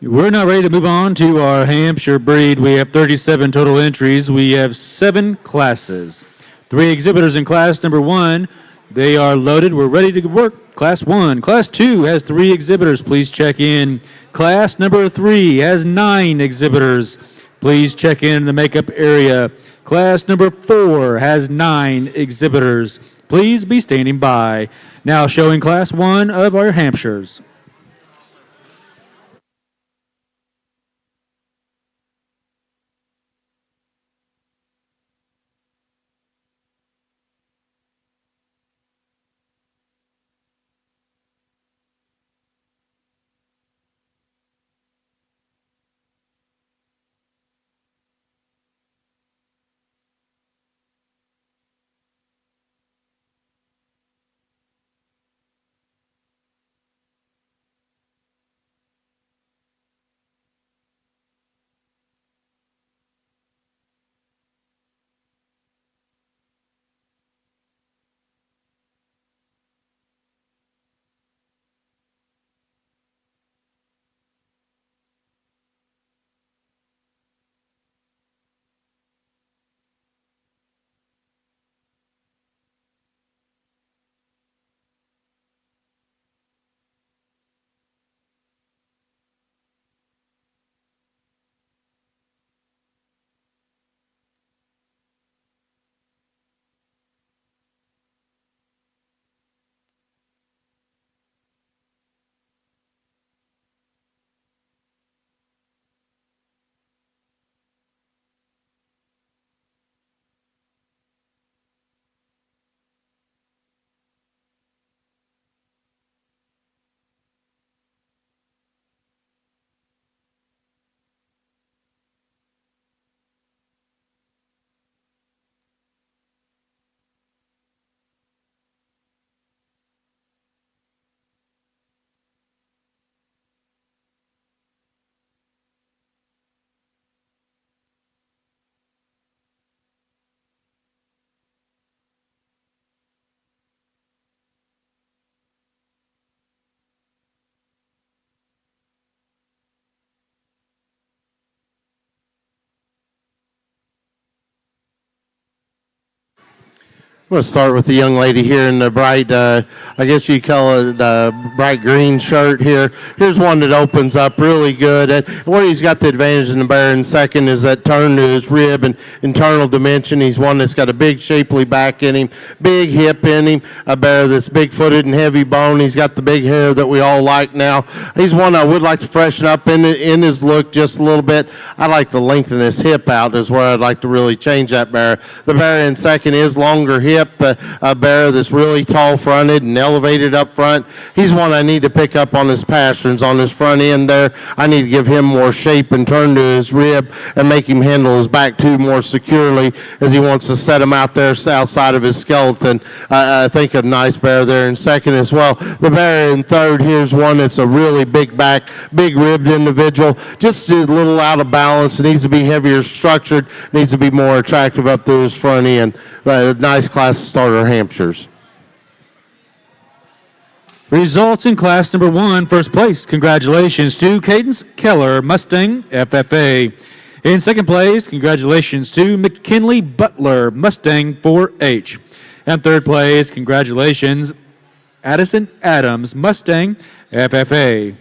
Speaker 1: We're now ready to move on to our Hampshire breed. We have 37 total entries. We have 7 classes. 3 exhibitors in class number 1. They are loaded. We're ready to work. Class 1. Class 2 has 3 exhibitors. Please check in. Class number 3 has 9 exhibitors. Please check in the makeup area. Class number 4 has 9 exhibitors. Please be standing by. Now showing class 1 of our Hampshires.
Speaker 3: I'm going to start with the young lady here in the bright, I guess you call it bright green shirt here. Here's one that opens up really good. And where he's got the advantage in the bear in second is that turn to his rib and internal dimension. He's one that's got a big shapely back in him, big hip in him, a bear that's big-footed and heavy bone. He's got the big hair that we all like now. He's one I would like to freshen up in his look just a little bit. I like to lengthen his hip out is where I'd like to really change that bear. The bear in second is longer hip. A bear that's really tall fronted and elevated up front. He's one I need to pick up on his pasterns on his front end there. I need to give him more shape and turn to his rib and make him handle his back too more securely as he wants to set him out there outside of his skeleton. I think a nice bear there in second as well. The bear in third, here's one that's a really big back, big ribbed individual. Just a little out of balance. Needs to be heavier structured. Needs to be more attractive up through his front end. Nice class starter Hampshires.
Speaker 1: Results in class number 1, first place. Congratulations to Cadence Keller, Mustang, FFA. In second place, congratulations to McKinley Butler, Mustang 4H. And third place, congratulations, Addison Adams, Mustang, FFA.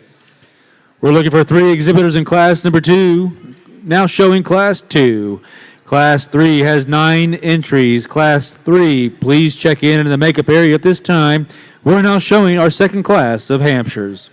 Speaker 1: We're looking for 3 exhibitors in class number 2, now showing class 2. Class 3 has 9 entries. Class 3, please check in the makeup area at this time. We're now showing our second class of Hampshires.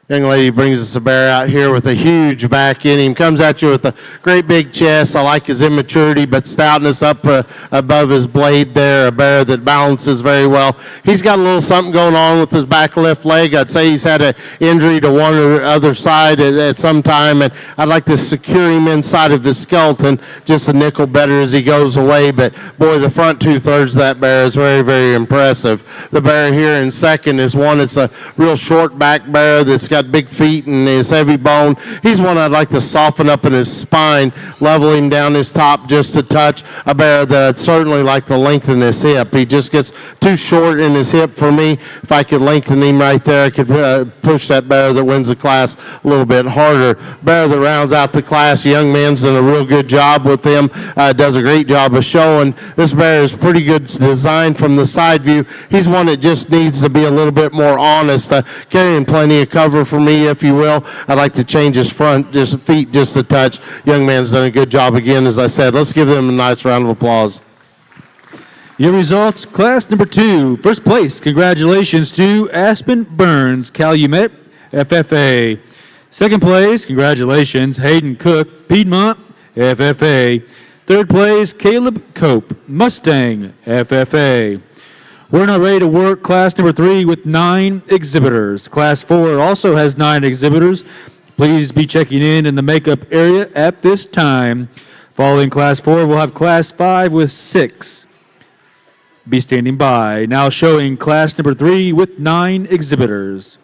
Speaker 3: Young lady brings us a bear out here with a huge back in him. Comes at you with a great big chest. I like his immaturity, but stoutness up above his blade there. A bear that balances very well. He's got a little something going on with his back left leg. I'd say he's had an injury to one or the other side at some time, and I'd like to secure him inside of his skeleton just a nickel better as he goes away. But boy, the front 2/3 of that bear is very, very impressive. The bear here in second is one that's a real short back bear that's got big feet and his heavy bone. He's one I'd like to soften up in his spine, level him down his top just a touch. A bear that I'd certainly like to lengthen his hip. He just gets too short in his hip for me. If I could lengthen him right there, I could push that bear that wins the class a little bit harder. Bear that rounds out the class, young man's done a real good job with them. Does a great job of showing. This bear is pretty good design from the side view. He's one that just needs to be a little bit more honest, carrying plenty of cover for me, if you will. I'd like to change his feet just a touch. Young man's done a good job again, as I said. Let's give them a nice round of applause.
Speaker 1: Your results, class number 2, first place. Congratulations to Aspen Burns, Calumet, FFA. Second place, congratulations, Hayden Cook, Piedmont, FFA. Third place, Caleb Cope, Mustang, FFA. We're now ready to work class number 3 with 9 exhibitors. Class 4 also has 9 exhibitors. Please be checking in the makeup area at this time. Following Class 4, we'll have Class 5 with 6. Be standing by. Now showing Class number 3 with 9 exhibitors.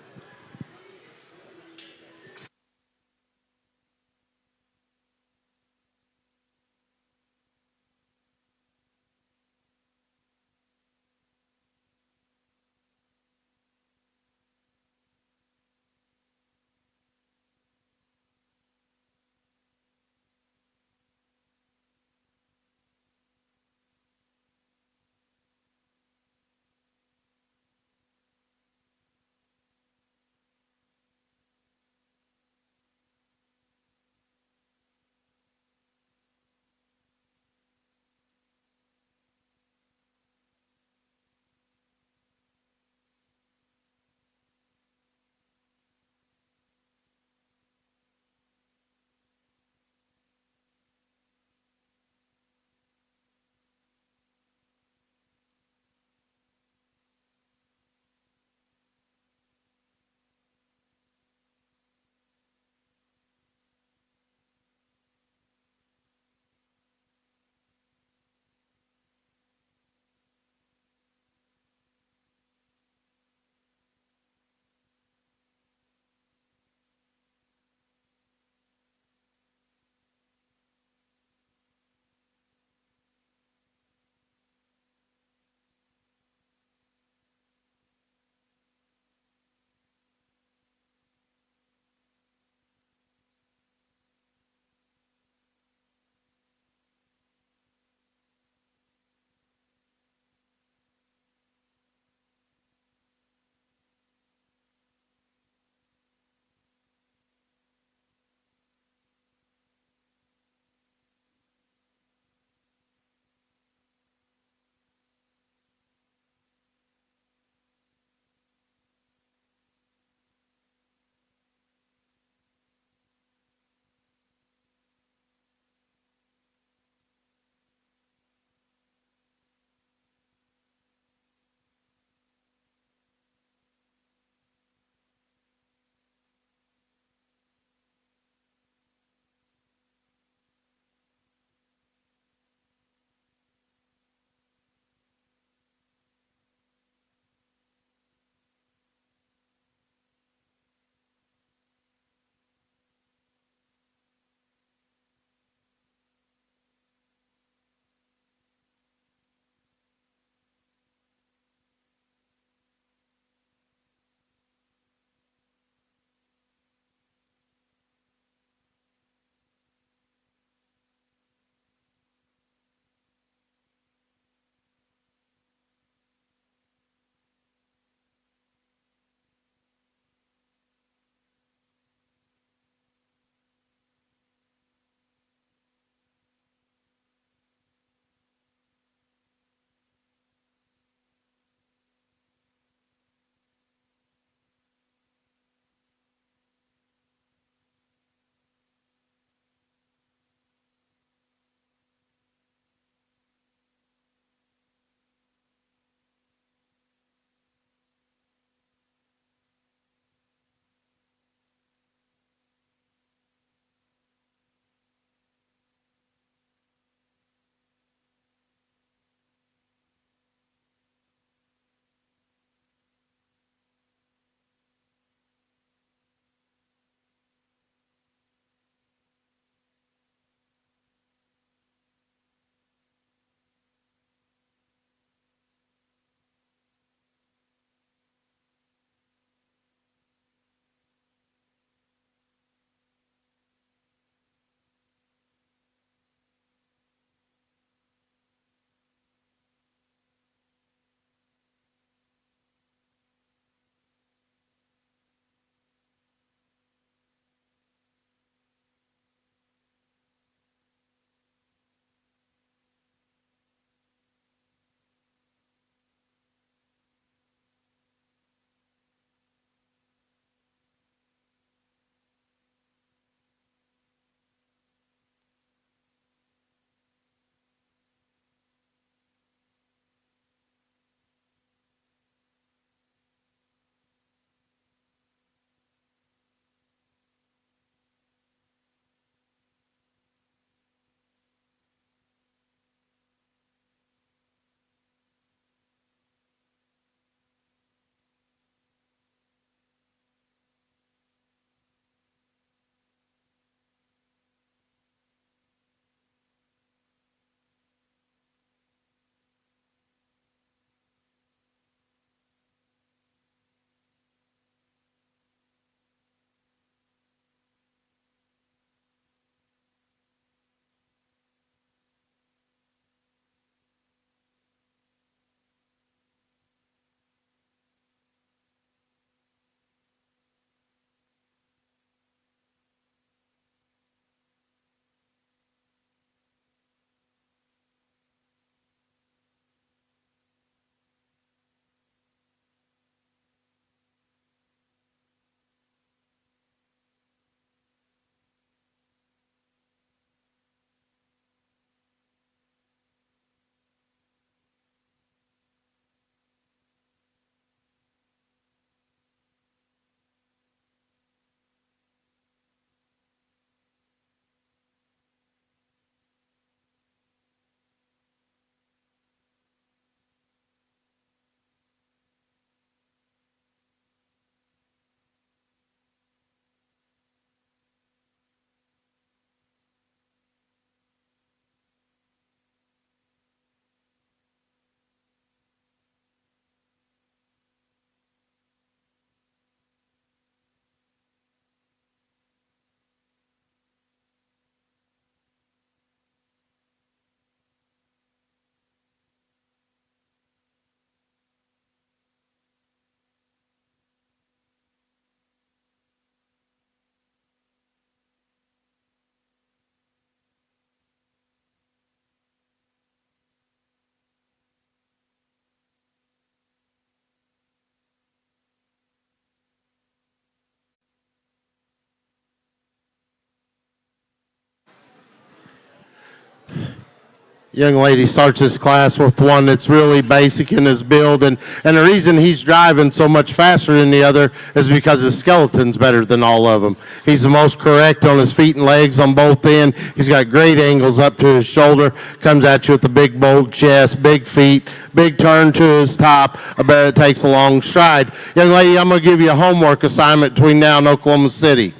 Speaker 3: Young lady starts this class with one that's really basic in his build, and the reason he's driving so much faster than the other is because his skeleton's better than all of them. He's the most correct on his feet and legs on both ends. He's got great angles up to his shoulder, comes at you with a big bold chest, big feet, big turn to his top, a bear that takes a long stride. Young lady, I'm going to give you a homework assignment between now and Oklahoma City.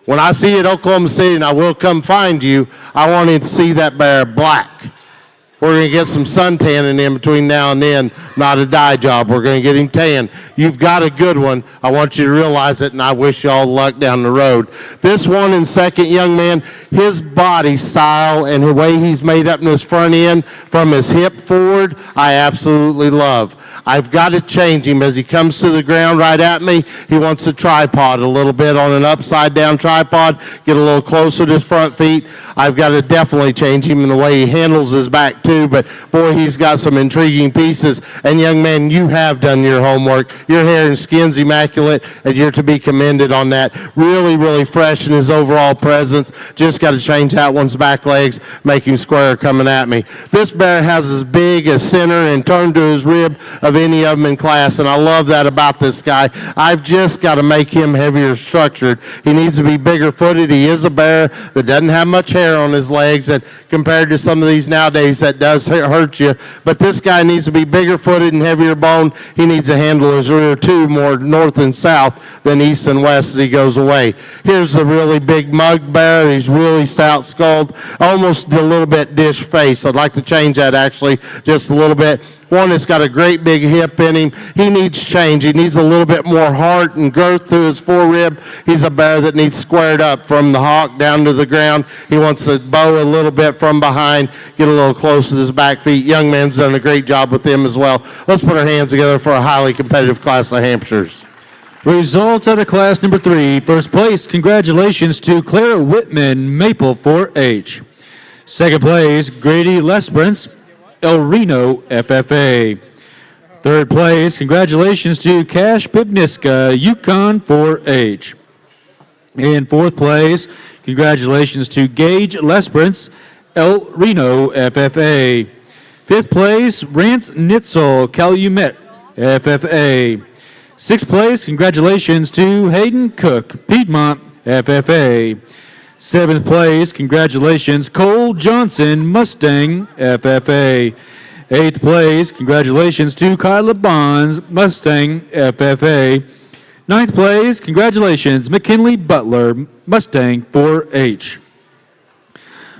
Speaker 3: When I see you at Oklahoma City, and I will come find you, I want you to see that bear black. We're going to get some suntanning in between now and then, not a dye job. We're going to get him tan. You've got a good one. I want you to realize it, and I wish you all luck down the road. This one in second, young man, his body style and the way he's made up in his front end from his hip forward, I absolutely love. I've got to change him as he comes to the ground right at me. He wants a tripod a little bit on an upside down tripod, get a little closer to his front feet. I've got to definitely change him in the way he handles his back too, but boy, he's got some intriguing pieces. And young man, you have done your homework. Your hair and skin's immaculate, and you're to be commended on that. Really, really fresh in his overall presence. Just got to change that one's back legs, make him square coming at me. This bear has as big a center and turn to his rib of any of them in class, and I love that about this guy. I've just got to make him heavier structured. He needs to be bigger footed. He is a bear that doesn't have much hair on his legs, and compared to some of these nowadays, that does hurt you. But this guy needs to be bigger footed and heavier bone. He needs to handle his rear too more north and south than east and west as he goes away. Here's a really big mug bear. He's really stout skulled, almost a little bit dish face. I'd like to change that actually just a little bit. One that's got a great big hip in him. He needs change. He needs a little bit more heart and girth to his forerib. He's a bear that needs squared up from the hock down to the ground. He wants to bow a little bit from behind, get a little close to his back feet. Young man's done a great job with him as well. Let's put our hands together for a highly competitive class of Hampshires.
Speaker 1: Results out of class number 3. First place, congratulations to Clara Whitman, Maple 4-H. Second place, Grady Lesperance, El Reno FFA. Third place, congratulations to Cash Pibniska, Yukon 4-H. In fourth place, congratulations to Gage Lesperance, El Reno FFA. Fifth place, Rance Nitzel, Calumet FFA. Sixth place, congratulations to Hayden Cook, Piedmont FFA. Seventh place, congratulations, Cole Johnson, Mustang FFA. Eighth place, congratulations to Kyla Bonds, Mustang FFA. Ninth place, congratulations, McKinley Butler, Mustang 4-H.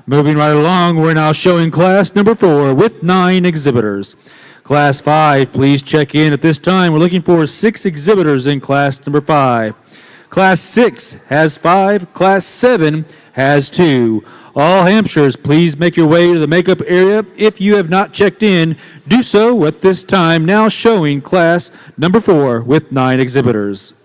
Speaker 1: Moving right along, we're now showing class number 4 with 9 exhibitors. Class 5, please check in at this time. We're looking for 6 exhibitors in class number 5. Class 6 has 5. Class 7 has 2. All Hampshires, please make your way to the makeup area. If you have not checked in, do so at this time. Now showing class number 4 with 9 exhibitors.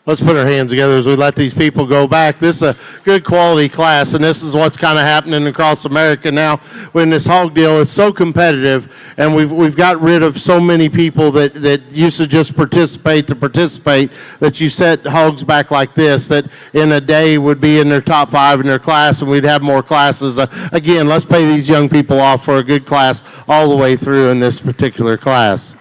Speaker 3: Let's put our hands together as we let these people go back. This is a good quality class, and this is what's kind of happening across America now. When this hog deal is so competitive, and we've got rid of so many people that used to just participate, that you set hogs back like this, that in a day would be in their top 5 in their class, and we'd have more classes. Again, let's pay these young people off for a good class all the way through in this particular class.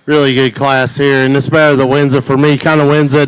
Speaker 3: Really good class here, and this bear that wins it for me kind of wins it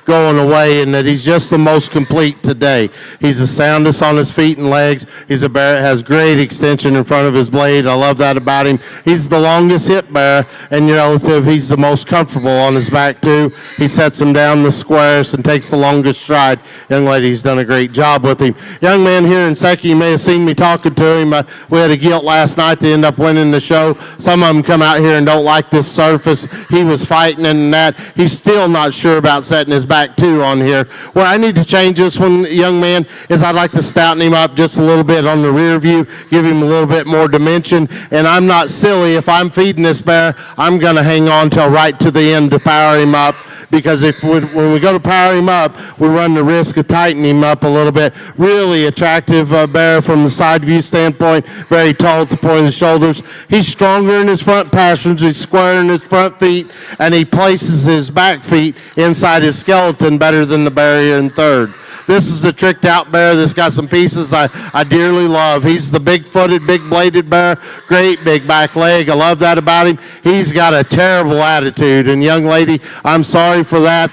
Speaker 3: going away, and that he's just the most complete today. He's the soundest on his feet and legs. He's a bear that has great extension in front of his blade. I love that about him. He's the longest hip bear, and relative, he's the most comfortable on his back too. He sets him down the squares and takes the longest stride. Young lady's done a great job with him. Young man here in second, you may have seen me talking to him. We had a gilt last night to end up winning the show. Some of them come out here and don't like this surf. surface. He was fighting and that. He's still not sure about setting his back two on here. Where I need to change this one, young man, is I'd like to stouten him up just a little bit on the rear view, give him a little bit more dimension. And I'm not silly. If I'm feeding this bear, I'm going to hang on till right to the end to power him up. Because when we go to power him up, we run the risk of tightening him up a little bit. Really attractive bear from the side view standpoint. Very tall at the point of the shoulders. He's stronger in his front pasterns. He's square in his front feet, and he places his back feet inside his skeleton better than the barrier in third. This is a tricked out bear that's got some pieces I dearly love. He's the big-footed, big-bladed bear, great big back leg. I love that about him. He's got a terrible attitude, and young lady, I'm sorry for that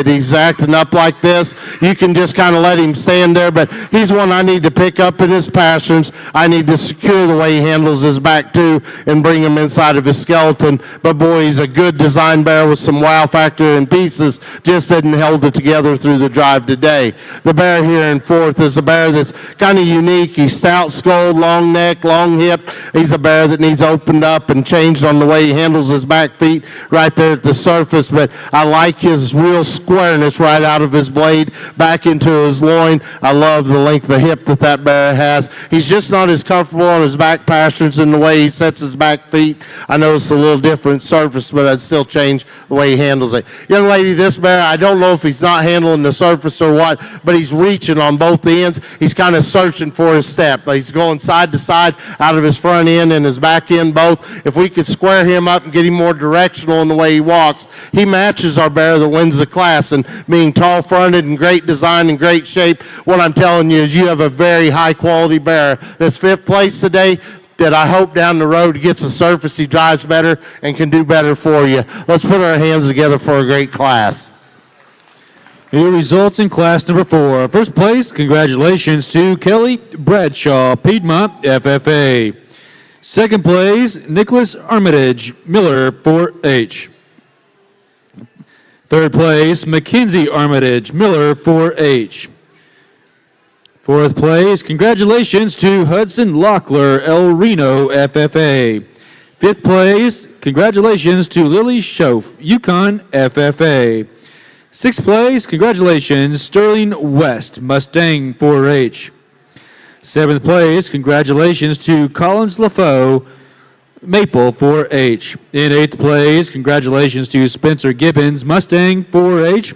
Speaker 3: he's acting up like this. You can just kind of let him stand there, but he's one I need to pick up in his pasterns. I need to secure the way he handles his back too and bring him inside of his skeleton. But boy, he's a good design bear with some wow factor and pieces. Just didn't hold it together through the drive today. The bear here in fourth is a bear that's kind of unique. He's stout skulled, long neck, long hip. He's a bear that needs opened up and changed on the way he handles his back feet right there at the surface. But I like his real squareness right out of his blade back into his loin. I love the length of the hip that bear has. He's just not as comfortable on his back pasterns in the way he sets his back feet. I know it's a little different surface, but I'd still change the way he handles it. Young lady, this bear, I don't know if he's not handling the surface or what, but he's reaching on both ends. He's kind of searching for his step. He's going side to side out of his front end and his back end both. If we could square him up and get him more directional in the way he walks, he matches our bear that wins the class. And being tall-fronted and great design and great shape, what I'm telling you is you have a very high-quality bear that's fifth place today that I hope down the road gets a surface he drives better and can do better for you. Let's put our hands together for a great class.
Speaker 1: Your results in class number 4. First place, congratulations to Kelly Bradshaw, Piedmont FFA. Second place, Nicholas Armitage, Miller 4H. Third place, Mackenzie Armitage, Miller 4H. Fourth place, congratulations to Hudson Lockler, El Reno FFA. Fifth place, congratulations to Lily Schoaf, Yukon FFA. Sixth place, congratulations, Sterling West, Mustang 4H. Seventh place, congratulations to Collins LaFoe, Maple 4H. In eighth place, congratulations to Spencer Gibbons, Mustang 4H.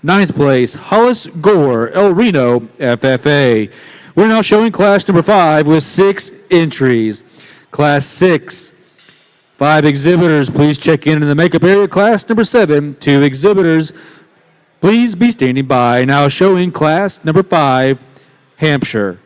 Speaker 1: Ninth place, Hollis Gore, El Reno FFA. We're now showing class number 5 with 6 entries. Class 6, 5 exhibitors. Please check in the makeup area. Class number 7, 2 exhibitors. Please be standing by. Now showing class number 5, Hampshire.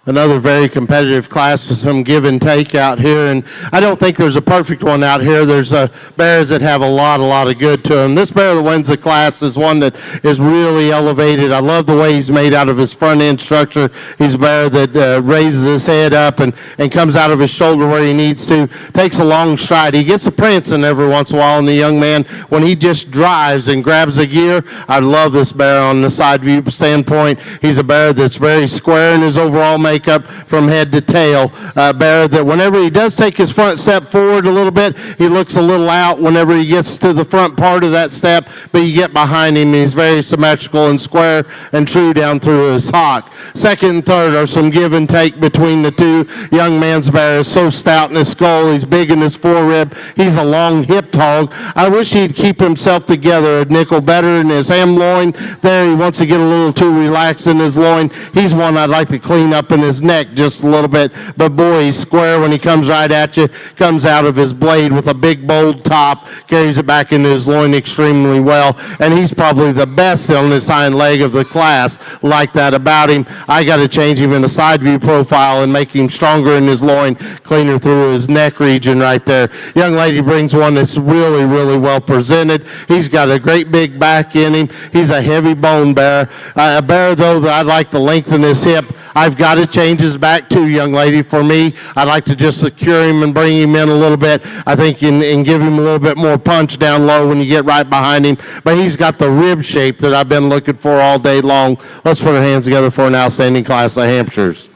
Speaker 3: Another very competitive class with some give and take out here, and I don't think there's a perfect one out here. There's bears that have a lot of good to them. This bear that wins the class is one that is really elevated. I love the way he's made out of his front end structure. He's a bear that raises his head up and comes out of his shoulder where he needs to, takes a long stride. He gets a prancing every once in a while, and the young man, when he just drives and grabs a gear, I love this bear on the side view standpoint. He's a bear that's very square in his overall makeup from head to tail. Bear that whenever he does take his front step forward a little bit, he looks a little out whenever he gets to the front part of that step, but you get behind him, he's very symmetrical and square and true down through his hock. Second and third are some give and take between the two. Young man's bear is so stout in his skull, he's big in his forerib, he's a long hipped hog. I wish he'd keep himself together a nickel better in his ham loin. There he wants to get a little too relaxed in his loin. He's one I'd like to clean up in his neck just a little bit, but boy, he's square when he comes right at you, comes out of his blade with a big bold top, carries it back into his loin extremely well, and he's probably the best on this hind leg of the class. Like that about him. I got to change him in a side view profile and make him stronger in his loin, cleaner through his neck region right there. Young lady brings one that's really well presented. He's got a great big back in him. He's a heavy bone bear. A bear though that I'd like to lengthen his hip. I've got to change his back too, young lady. For me, I'd like to just secure him and bring him in a little bit. I think and give him a little bit more punch down low when you get right behind him. But he's got the rib shape that I've been looking for all day long. Let's put our hands together for an outstanding class of Hampshires.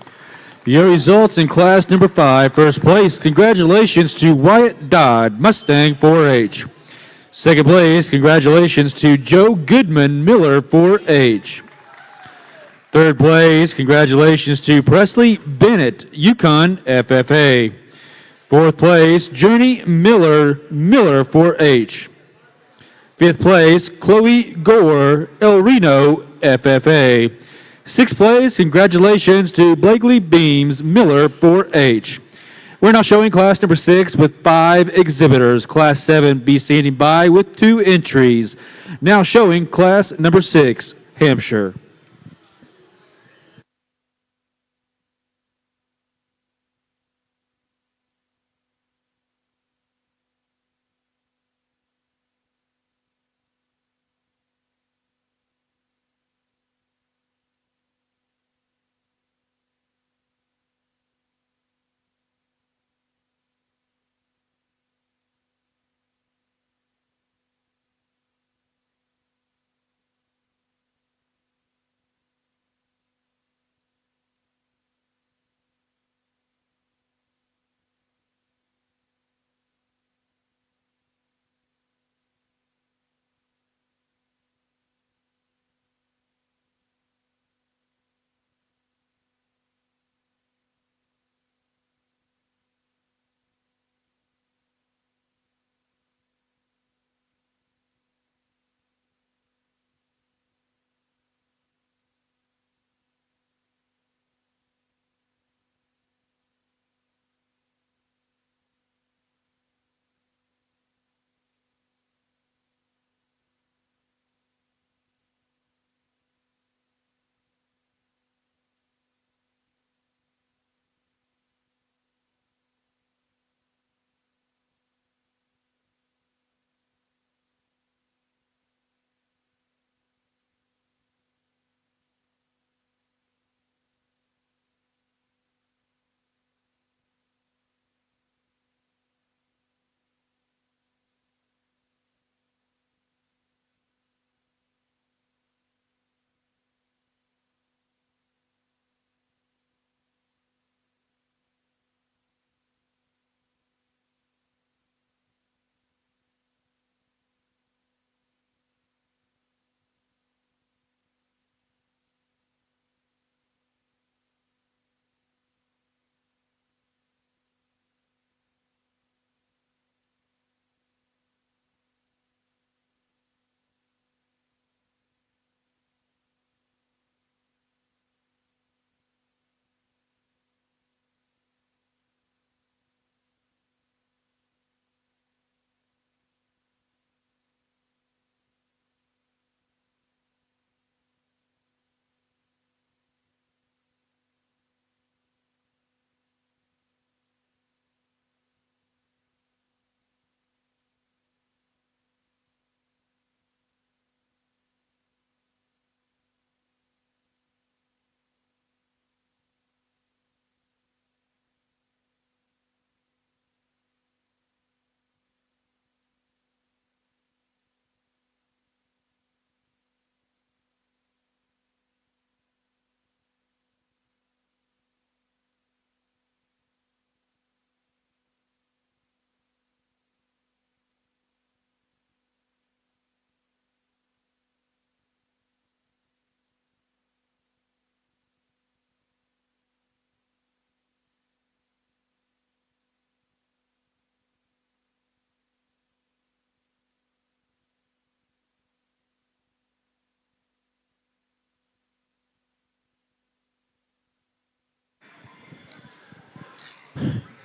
Speaker 1: Your results in class number 5, first place, congratulations to Wyatt Dodd, Mustang 4-H. Second place, congratulations to Joe Goodman, Miller 4-H. Third place, congratulations to Presley Bennett, Yukon FFA. Fourth place, Journey Miller, Miller 4-H. Fifth place, Chloe Gore, El Reno FFA. Sixth place, congratulations to Blakely Beams, Miller 4-H. We're now showing class number 6 with 5 exhibitors. Class 7 be standing by with 2 entries. Now showing class number 6, Hampshire.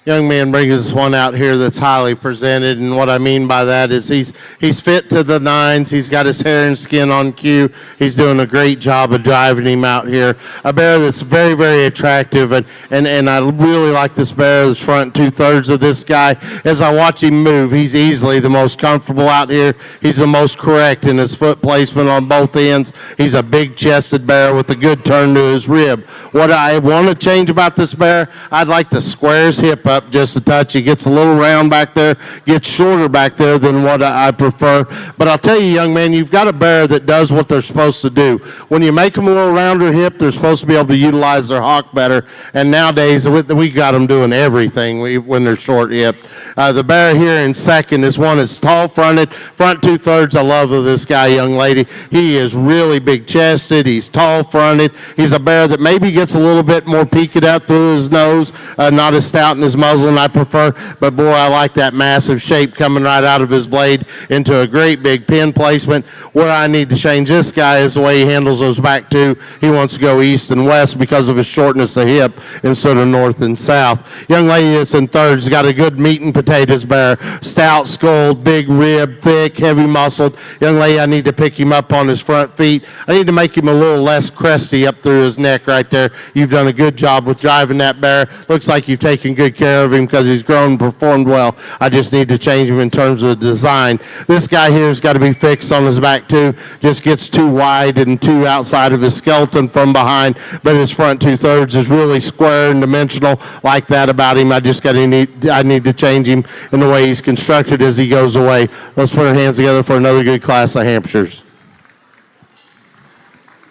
Speaker 3: Young man brings us one out here that's highly presented, and what I mean by that is he's fit to the nines. He's got his hair and skin on cue. He's doing a great job of driving him out here. A bear that's very, very attractive, and I really like this bear. The front 2/3 of this guy. As I watch him move, he's easily the most comfortable out here. He's the most correct in his foot placement on both ends. He's a big-chested bear with a good turn to his rib. What I want to change about this bear, I'd like to square his hip up just a touch. He gets a little round back there, gets shorter back there than what I prefer. But I'll tell you, young man, you've got a bear that does what they're supposed to do. When you make them a little rounder hip, they're supposed to be able to utilize their hock better. And nowadays, we got them doing everything when they're short hipped. The bear here in second is one that's tall fronted, front 2/3. I love of this guy, young lady. He is really big chested. He's tall fronted. He's a bear that maybe gets a little bit more peaked out through his nose, not as stout in his muzzle than I prefer, but boy, I like that massive shape coming right out of his blade into a great big pin placement. Where I need to change this guy is the way he handles those back two. He wants to go east and west because of his shortness of hip instead of north and south. Young lady that's in third has got a good meat and potatoes bear, stout skull, big rib, thick, heavy muscled. Young lady, I need to pick him up on his front feet. I need to make him a little less cresty up through his neck right there. You've done a good job with driving that bear. Looks like you've taken good care of him because he's grown and performed well. I just need to change him in terms of the design. This guy here has got to be fixed on his back too. Just gets too wide and too outside of his skeleton from behind, but his front 2/3 is really square and dimensional. Like that about him. I need to change him in the way he's constructed as he goes away. Let's put our hands together for another good class of Hampshires.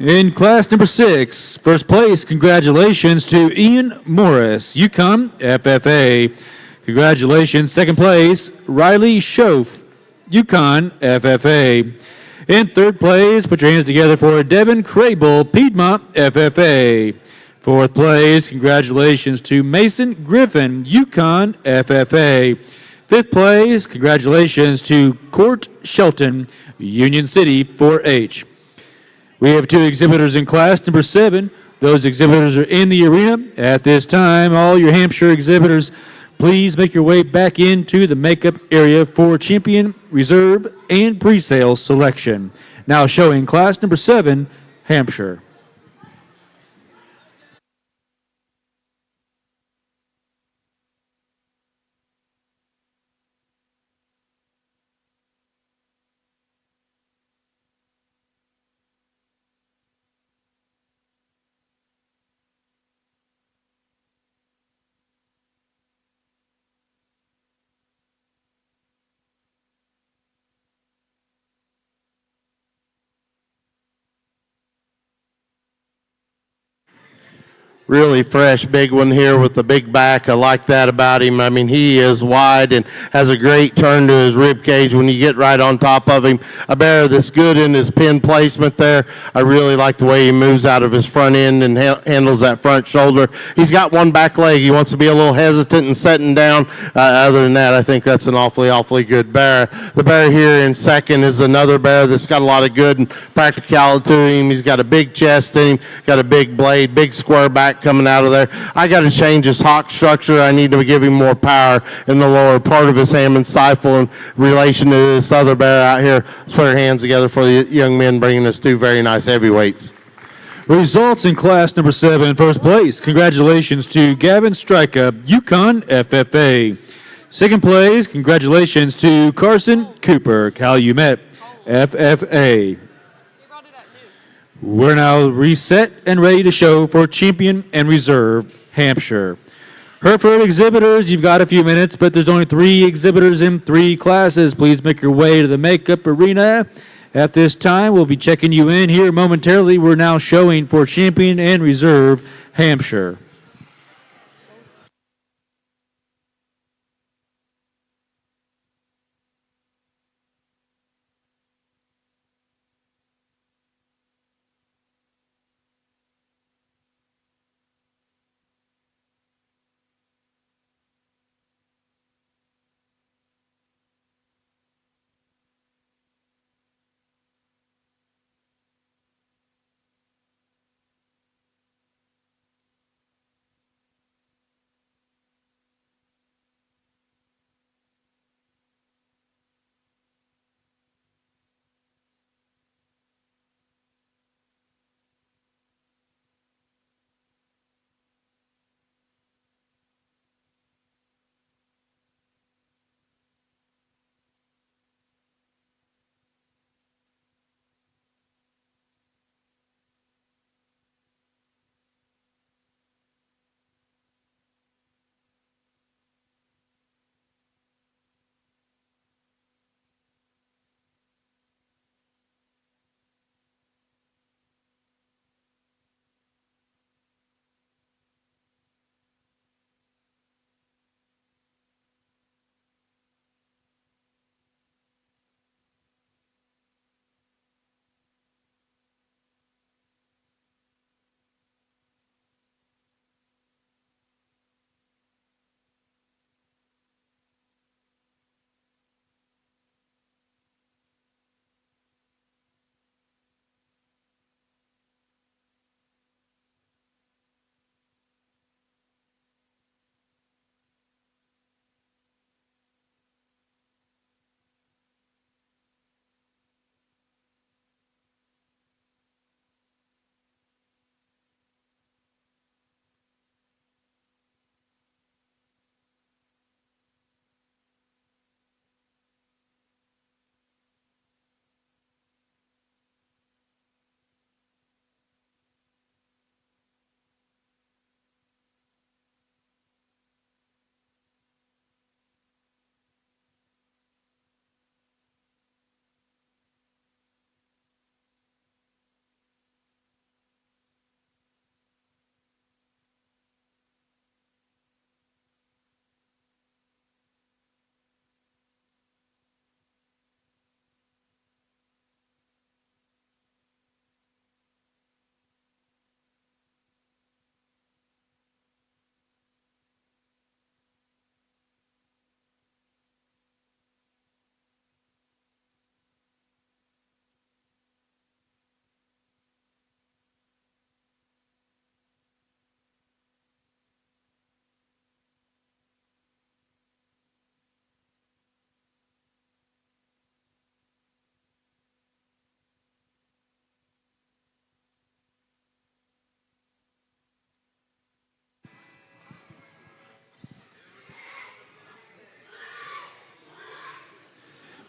Speaker 1: In class number 6, first place, congratulations to Ian Morris, Yukon FFA. Congratulations. Second place, Riley Schoaf, Yukon FFA. In third place, put your hands together for Devin Crable, Piedmont FFA. Fourth place, congratulations to Mason Griffin, Yukon FFA. Fifth place, congratulations to Court Shelton, Union City 4-H. We have 2 exhibitors in class number 7. Those exhibitors are in the arena at this time. All your Hampshire exhibitors, please make your way back into the makeup area for champion, reserve, and pre-sale selection. Now showing class number 7, Hampshire.
Speaker 3: Really fresh, big one here with the big back. I like that about him. I mean, he is wide and has a great turn to his rib cage when you get right on top of him. A bear that's good in his pin placement there. I really like the way he moves out of his front end and handles that front shoulder. He's got one back leg. He wants to be a little hesitant and setting down. Other than that, I think that's an awfully good bear. The bear here in second is another bear that's got a lot of good and practicality to him. He's got a big chest in him, got a big blade, big square back coming out of there. I got to change his hock structure. I need to give him more power in the lower part of his ham and stifle in relation to this other bear out here. Let's put our hands together for the young men bringing us 2 very nice heavyweights.
Speaker 1: Results in class number 7, first place. Congratulations to Gavin Stryka, Yukon FFA. Second place, congratulations to Carson Cooper, Calumet FFA. We're now reset and ready to show for champion and reserve Hampshire. Hereford exhibitors, you've got a few minutes, but there's only 3 exhibitors in 3 classes. Please make your way to the makeup arena. At this time, we'll be checking you in here momentarily. We're now showing for champion and reserve Hampshire.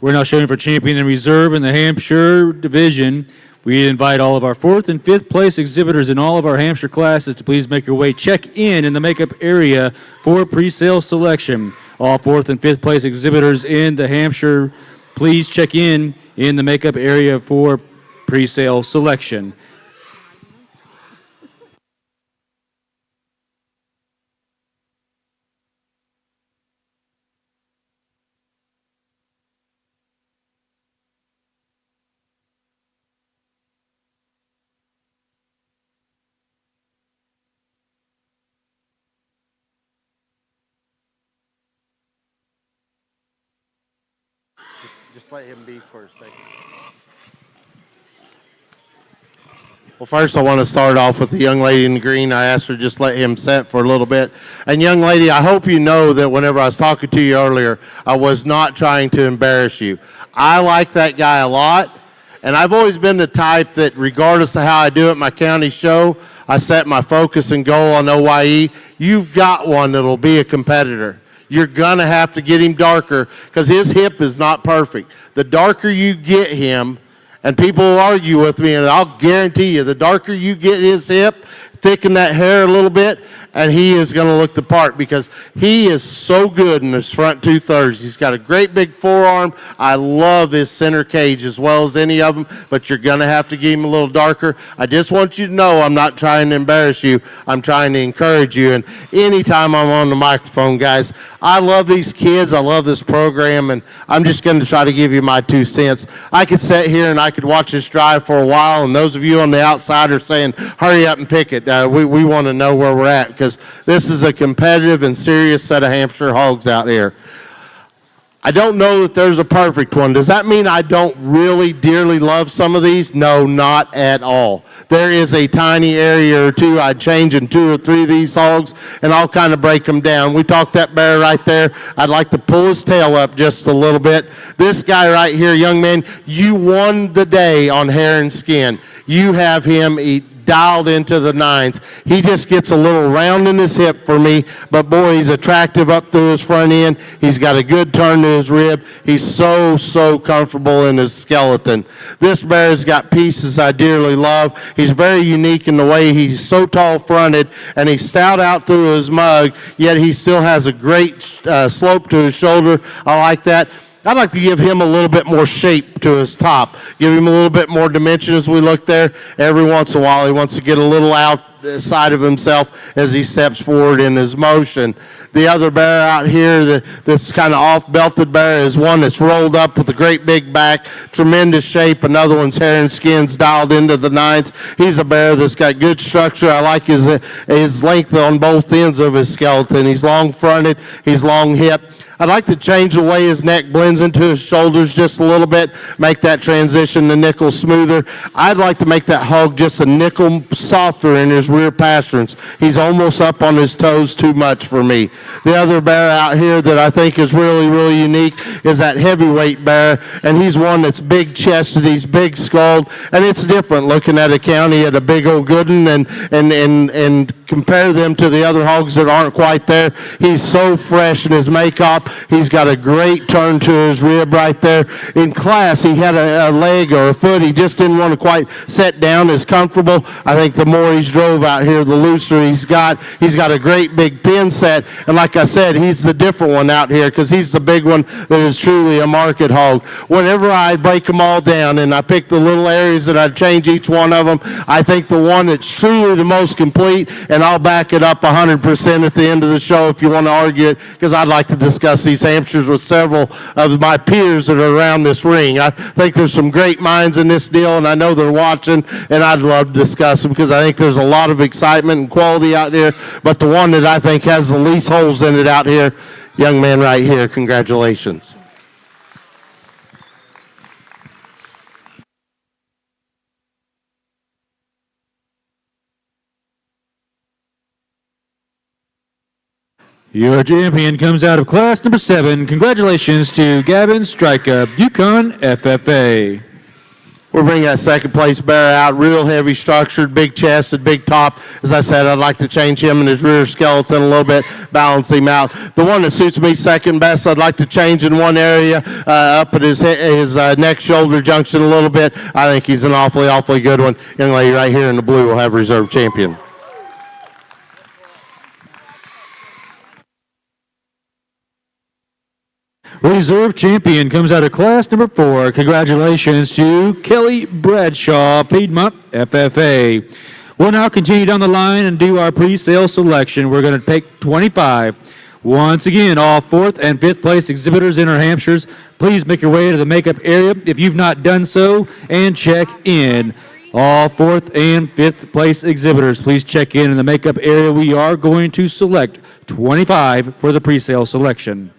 Speaker 1: We're now showing for champion and reserve in the Hampshire division. We invite all of our 4th and 5th place exhibitors in all of our Hampshire classes to please make your way check in the makeup area for pre-sale selection. All 4th and 5th place exhibitors in the Hampshire, please check in the makeup area for pre-sale selection.
Speaker 3: Just let him be for a second. Well, first I want to start off with the young lady in the green. I asked her to just let him set for a little bit. And young lady, I hope you know that whenever I was talking to you earlier, I was not trying to embarrass you. I like that guy a lot, and I've always been the type that regardless of how I do at my county show, I set my focus and goal on OYE. You've got one that'll be a competitor. You're going to have to get him darker because his hip is not perfect. The darker you get him, and people will argue with me, and I'll guarantee you, the darker you get his hip, thicken that hair a little bit, and he is going to look the part because he is so good in his front 2/3. He's got a great big forearm. I love his center cage as well as any of them, but you're going to have to get him a little darker. I just want you to know I'm not trying to embarrass you. I'm trying to encourage you. And anytime I'm on the microphone, guys, I love these kids. I love this program, and I'm just going to try to give you my 2 cents. I could sit here and I could watch this drive for a while, and those of you on the outside are saying, hurry up and pick it. We want to know where we're at because this is a competitive and serious set of Hampshire hogs out here. I don't know that there's a perfect one. Does that mean I don't really dearly love some of these? No, not at all. There is a tiny area or two I'd change in 2 or 3 of these hogs, and I'll kind of break them down. We talked that bear right there. I'd like to pull his tail up just a little bit. This guy right here, young man, you won the day on hair and skin. You have him dialed into the 9s. He just gets a little round in his hip for me, but boy, he's attractive up through his front end. He's got a good turn to his rib. He's so comfortable in his skeleton. This bear has got pieces I dearly love. He's very unique in the way he's so tall fronted and he's stout out through his mug, yet he still has a great slope to his shoulder. I like that. I'd like to give him a little bit more shape to his top, give him a little bit more dimension as we look there. Every once in a while, he wants to get a little outside of himself as he steps forward in his motion. The other bear out here, this kind of off-belted bear, is one that's rolled up with a great big back, tremendous shape. Another one's hair and skin's dialed into the 9s. He's a bear that's got good structure. I like his length on both ends of his skeleton. He's long-fronted, he's long-hipped. I'd like to change the way his neck blends into his shoulders just a little bit, make that transition to nickel smoother. I'd like to make that hog just a nickel softer in his rear pasterns. He's almost up on his toes too much for me. The other bear out here that I think is really unique is that heavyweight bear, and he's one that's big chested, he's big skulled, and it's different looking at a county at a big old good one and compare them to the other hogs that aren't quite there. He's so fresh in his makeup. He's got a great turn to his rib right there. In class, he had a leg or a foot. He just didn't want to quite set down as comfortable. I think the more he's drove out here, the looser he's got. He's got a great big pin set. And like I said, he's the different one out here because he's the big one that is truly a market hog. Whenever I break them all down and I pick the little areas that I'd change each one of them, I think the one that's truly the most complete, and I'll back it up 100% at the end of the show if you want to argue it, because I'd like to discuss these Hampshires with several of my peers that are around this ring. I think there's some great minds in this deal, and I know they're watching, and I'd love to discuss them because I think there's a lot of excitement and quality out there, but the one that I think has the least holes in it out here, young man right here, congratulations.
Speaker 1: Your champion comes out of class number 7. Congratulations to Gavin Stryka, Yukon FFA.
Speaker 3: We'll bring that second place bear out, real heavy structured, big chested, big top. As I said, I'd like to change him and his rear skeleton a little bit, balance him out. The one that suits me second best, I'd like to change in one area, up at his neck shoulder junction a little bit. I think he's an awfully good one. Young lady right here in the blue will have reserve champion.
Speaker 1: Reserve champion comes out of class number 4. Congratulations to Kelly Bradshaw, Piedmont FFA. We'll now continue down the line and do our pre-sale selection. We're going to take 25. Once again, all 4th and 5th place exhibitors in our Hampshires, please make your way to the makeup area if you've not done so and check in. All 4th and 5th place exhibitors, please check in the makeup area. We are going to select 25 for the pre-sale selection.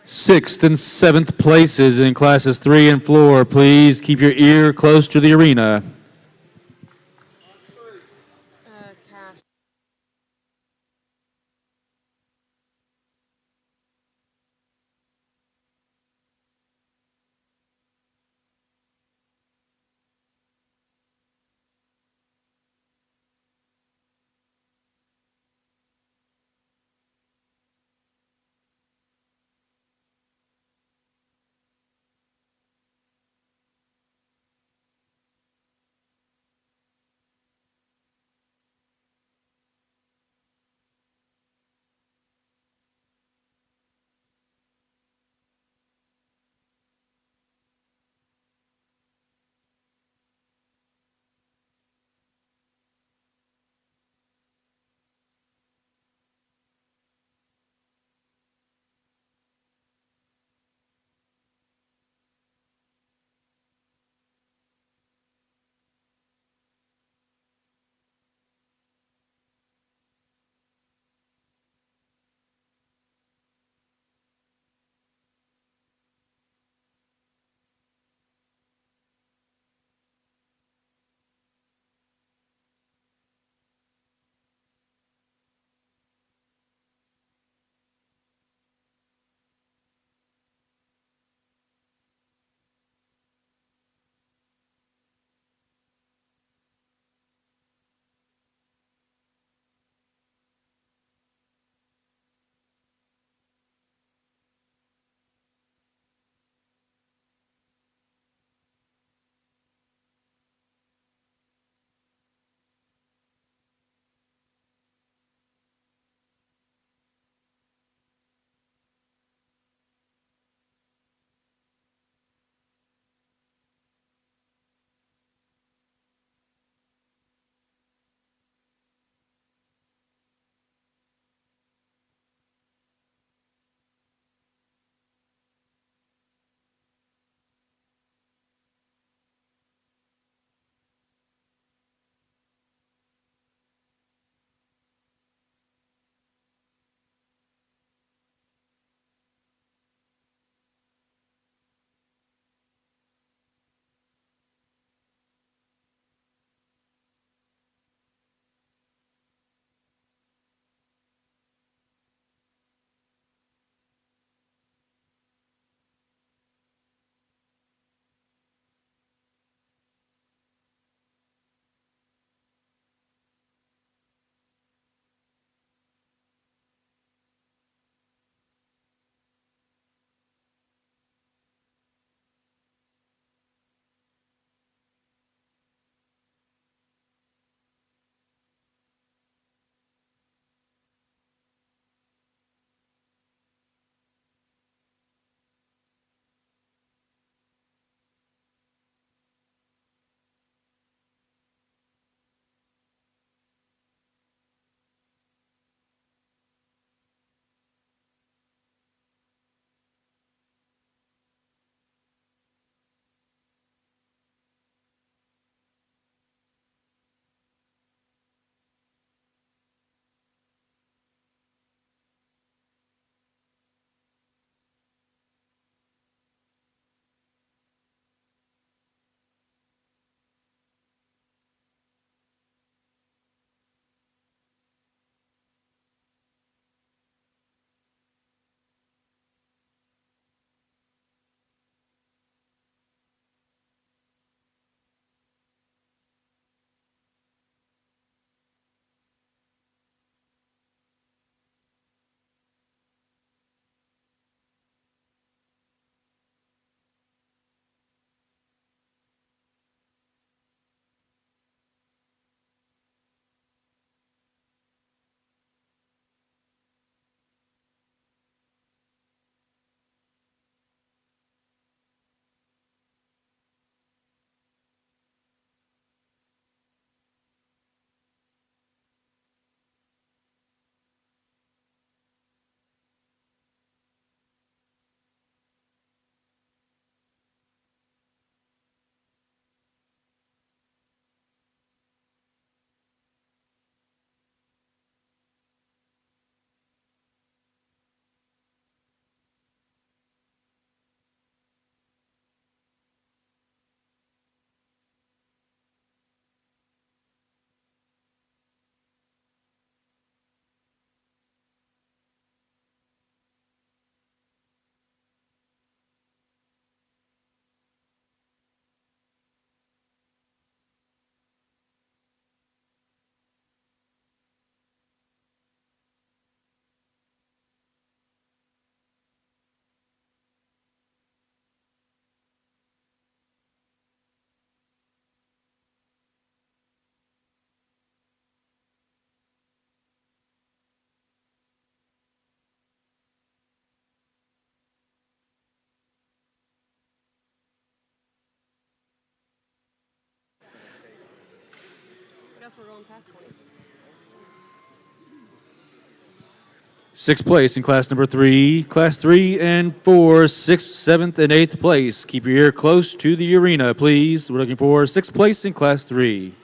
Speaker 1: Sixth and 7th places in classes 3 and 4. Please keep your ear close to the arena.
Speaker 4: Cash. Guess we're going past 20.
Speaker 1: Sixth place in class number 3, class 3 and 4, 6th, 7th, and 8th place. Keep your ear close to the arena, please. We're looking for 6th place in class 3.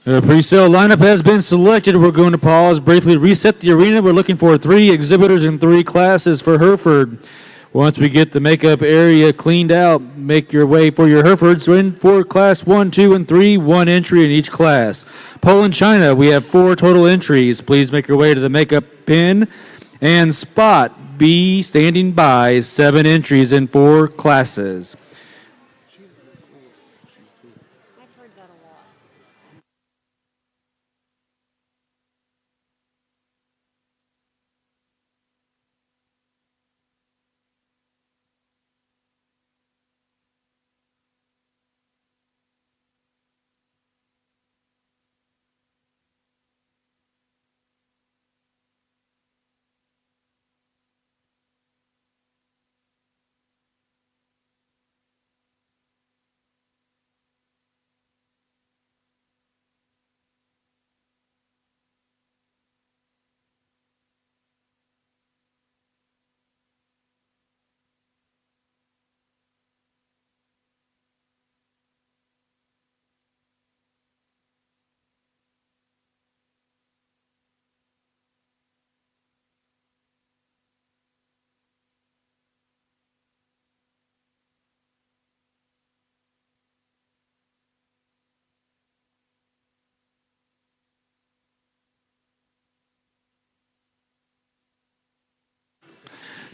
Speaker 1: The pre-sale lineup has been selected. We're going to pause, briefly reset the arena. We're looking for 3 exhibitors in 3 classes for Hereford. Once we get the makeup area cleaned out, make your way for your Herefords. In for class 1, 2, and 3, 1 entry in each class. Poland, China, we have 4 total entries. Please make your way to the makeup pin. And spot B, standing by, 7 entries in 4 classes.
Speaker 4: I've heard that a lot.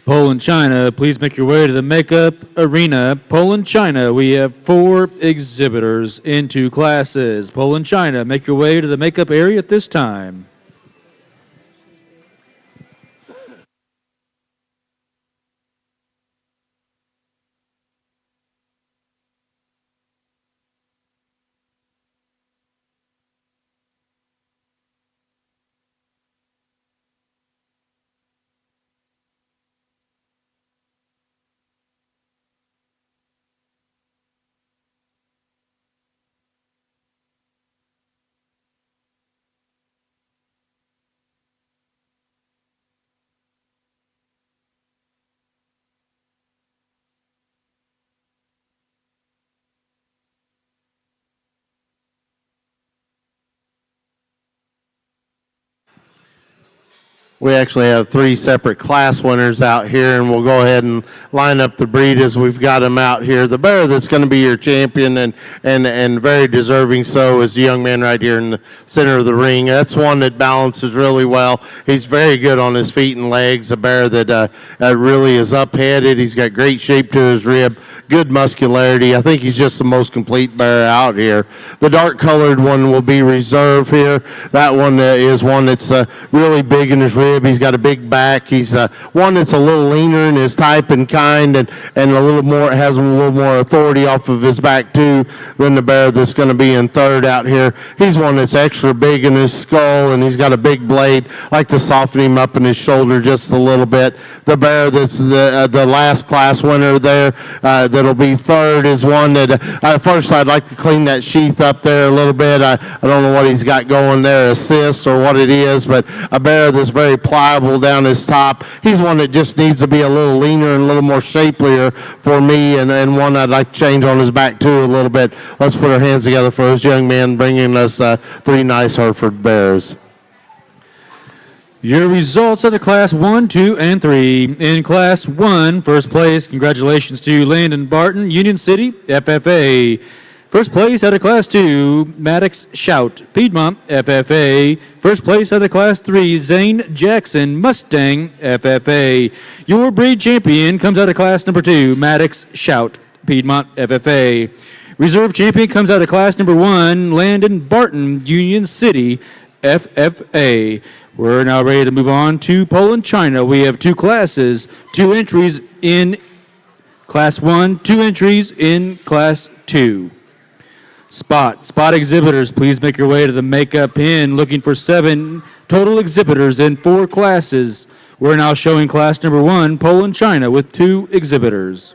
Speaker 1: Poland, China, please make your way to the makeup arena. Poland, China, we have 4 exhibitors in 2 classes. Poland, China, make your way to the makeup area at this time.
Speaker 3: We actually have three separate class winners out here, and we'll go ahead and line up the breed as we've got them out here. The bear that's going to be your champion and very deserving so is the young man right here in the center of the ring. That's one that balances really well. He's very good on his feet and legs, a bear that really is up-headed. He's got great shape to his rib, good muscularity. I think he's just the most complete bear out here. The dark-colored one will be reserve here. That one is one that's really big in his rib. He's got a big back. He's one that's a little leaner in his type and kind, and a little more has a little more authority off of his back too than the bear that's going to be in third out here. He's one that's extra big in his skull, and he's got a big blade. I like to soften him up in his shoulder just a little bit. The bear that's the last class winner there that'll be third is one that first I'd like to clean that sheath up there a little bit. I don't know what he's got going there, assist or what it is, but a bear that's very pliable down his top. He's one that just needs to be a little leaner and a little more shapelier for me, and one I'd like to change on his back too a little bit. Let's put our hands together for this young man bringing us three nice Hereford bears.
Speaker 1: Your results are the Class 1, 2, and 3. In Class 1, first place, congratulations to Landon Barton, Union City, FFA. First place out of Class 2, Maddox Shout, Piedmont, FFA. First place out of Class 3, Zane Jackson, Mustang, FFA. Your breed champion comes out of Class number 2, Maddox Shout, Piedmont, FFA. Reserve champion comes out of Class number 1, Landon Barton, Union City, FFA. We're now ready to move on to Poland, China. We have two classes, 2 entries in Class 1, 2 entries in Class 2. Spot exhibitors, please make your way to the makeup pen. Looking for 7 total exhibitors in 4 classes. We're now showing class number 1, Poland, China, with 2 exhibitors.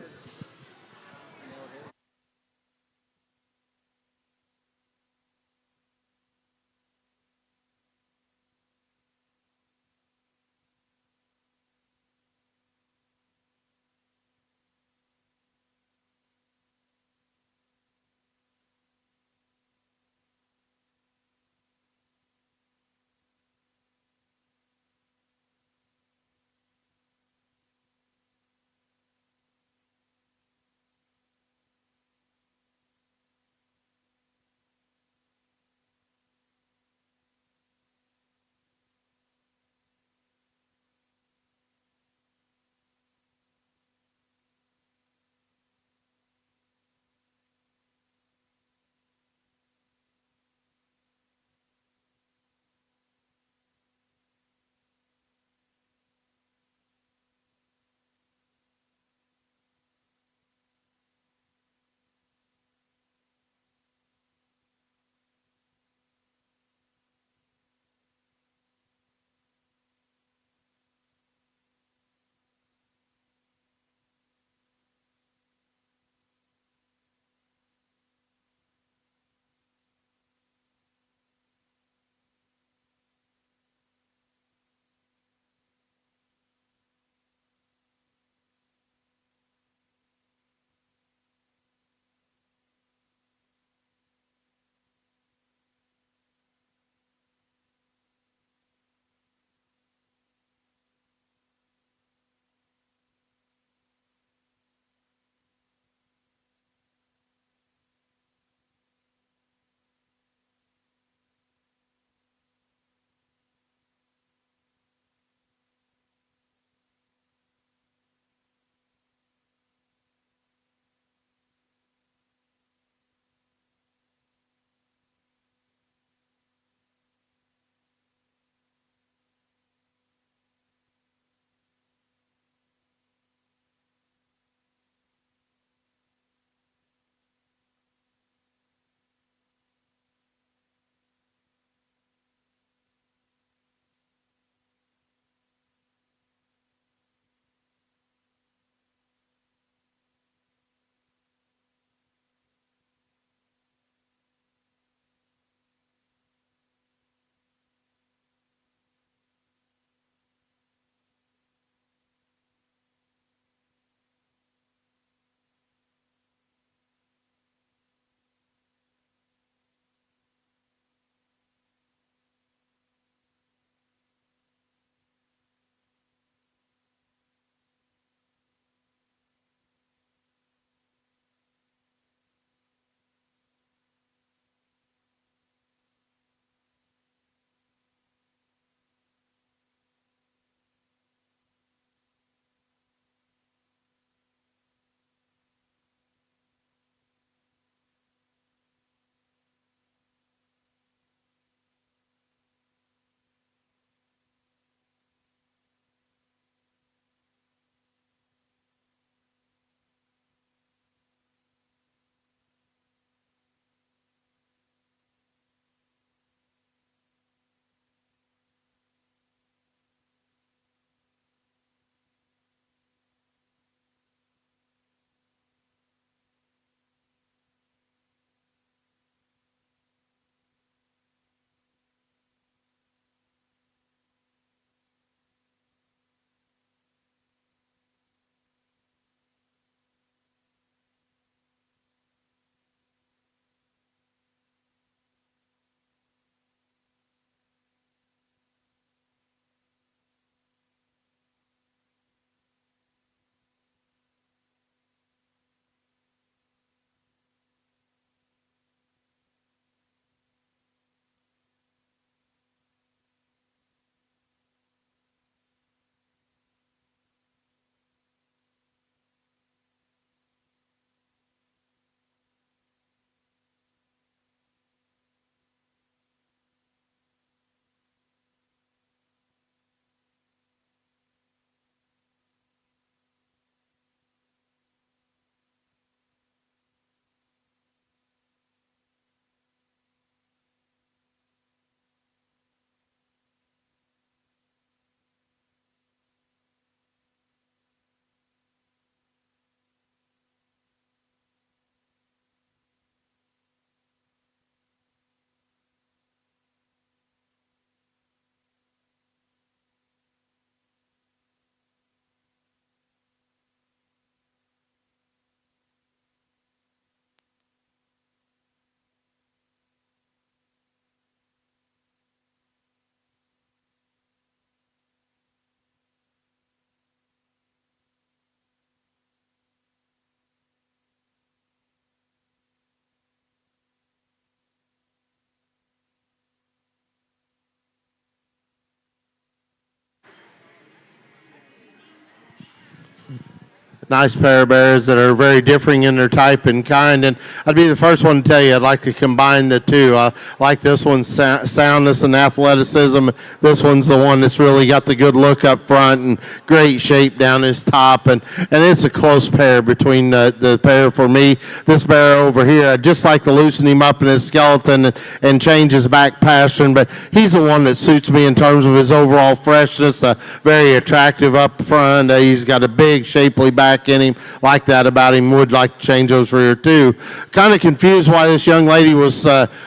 Speaker 3: Nice pair of bears that are very differing in their type and kind. And I'd be the first one to tell you I'd like to combine the two. I like this one's soundness and athleticism. This one's the one that's really got the good look up front and great shape down his top. And it's a close pair between the pair for me. This bear over here, I'd just like to loosen him up in his skeleton and change his back pattern. But he's the one that suits me in terms of his overall freshness, very attractive up front. He's got a big, shapely back in him. Like that about him. Would like to change those rear too. Kind of confused why this young lady was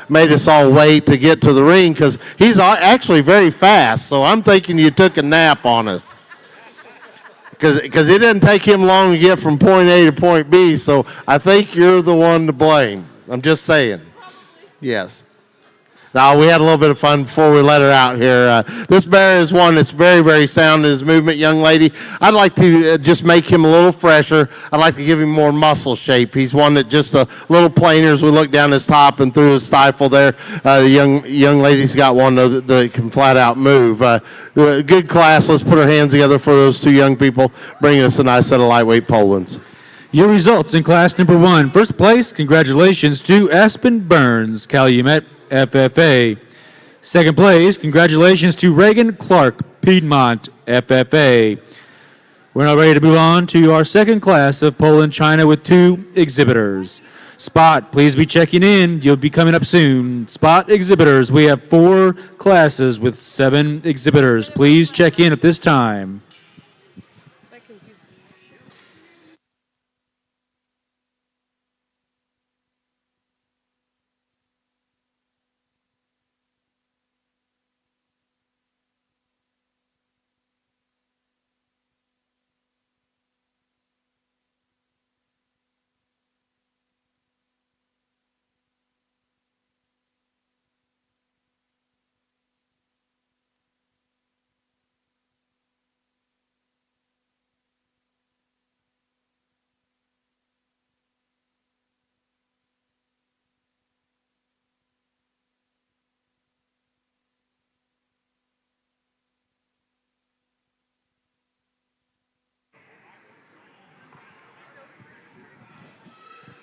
Speaker 3: made us all wait to get to the ring, because he's actually very fast. So I'm thinking you took a nap on us, because it didn't take him long to get from point A to point B. So I think you're the one to blame. I'm just saying. Yes. Now, we had a little bit of fun before we let her out here. This bear is one that's very, very sound in his movement, young lady. I'd like to just make him a little fresher. I'd like to give him more muscle shape. He's one that just a little plainer as we look down his top and through his stifle there. The young lady's got one that can flat out move. Good class. Let's put our hands together for those two young people, bringing us a nice set of lightweight Polands.
Speaker 1: Your results in class number 1. First place, congratulations to Aspen Burns, Calumet FFA. Second place, congratulations to Reagan Clark, Piedmont FFA. We're now ready to move on to our second class of Poland China with 2 exhibitors. Spot, please be checking in. You'll be coming up soon. Spot exhibitors, we have 4 classes with 7 exhibitors. Please check in at this time.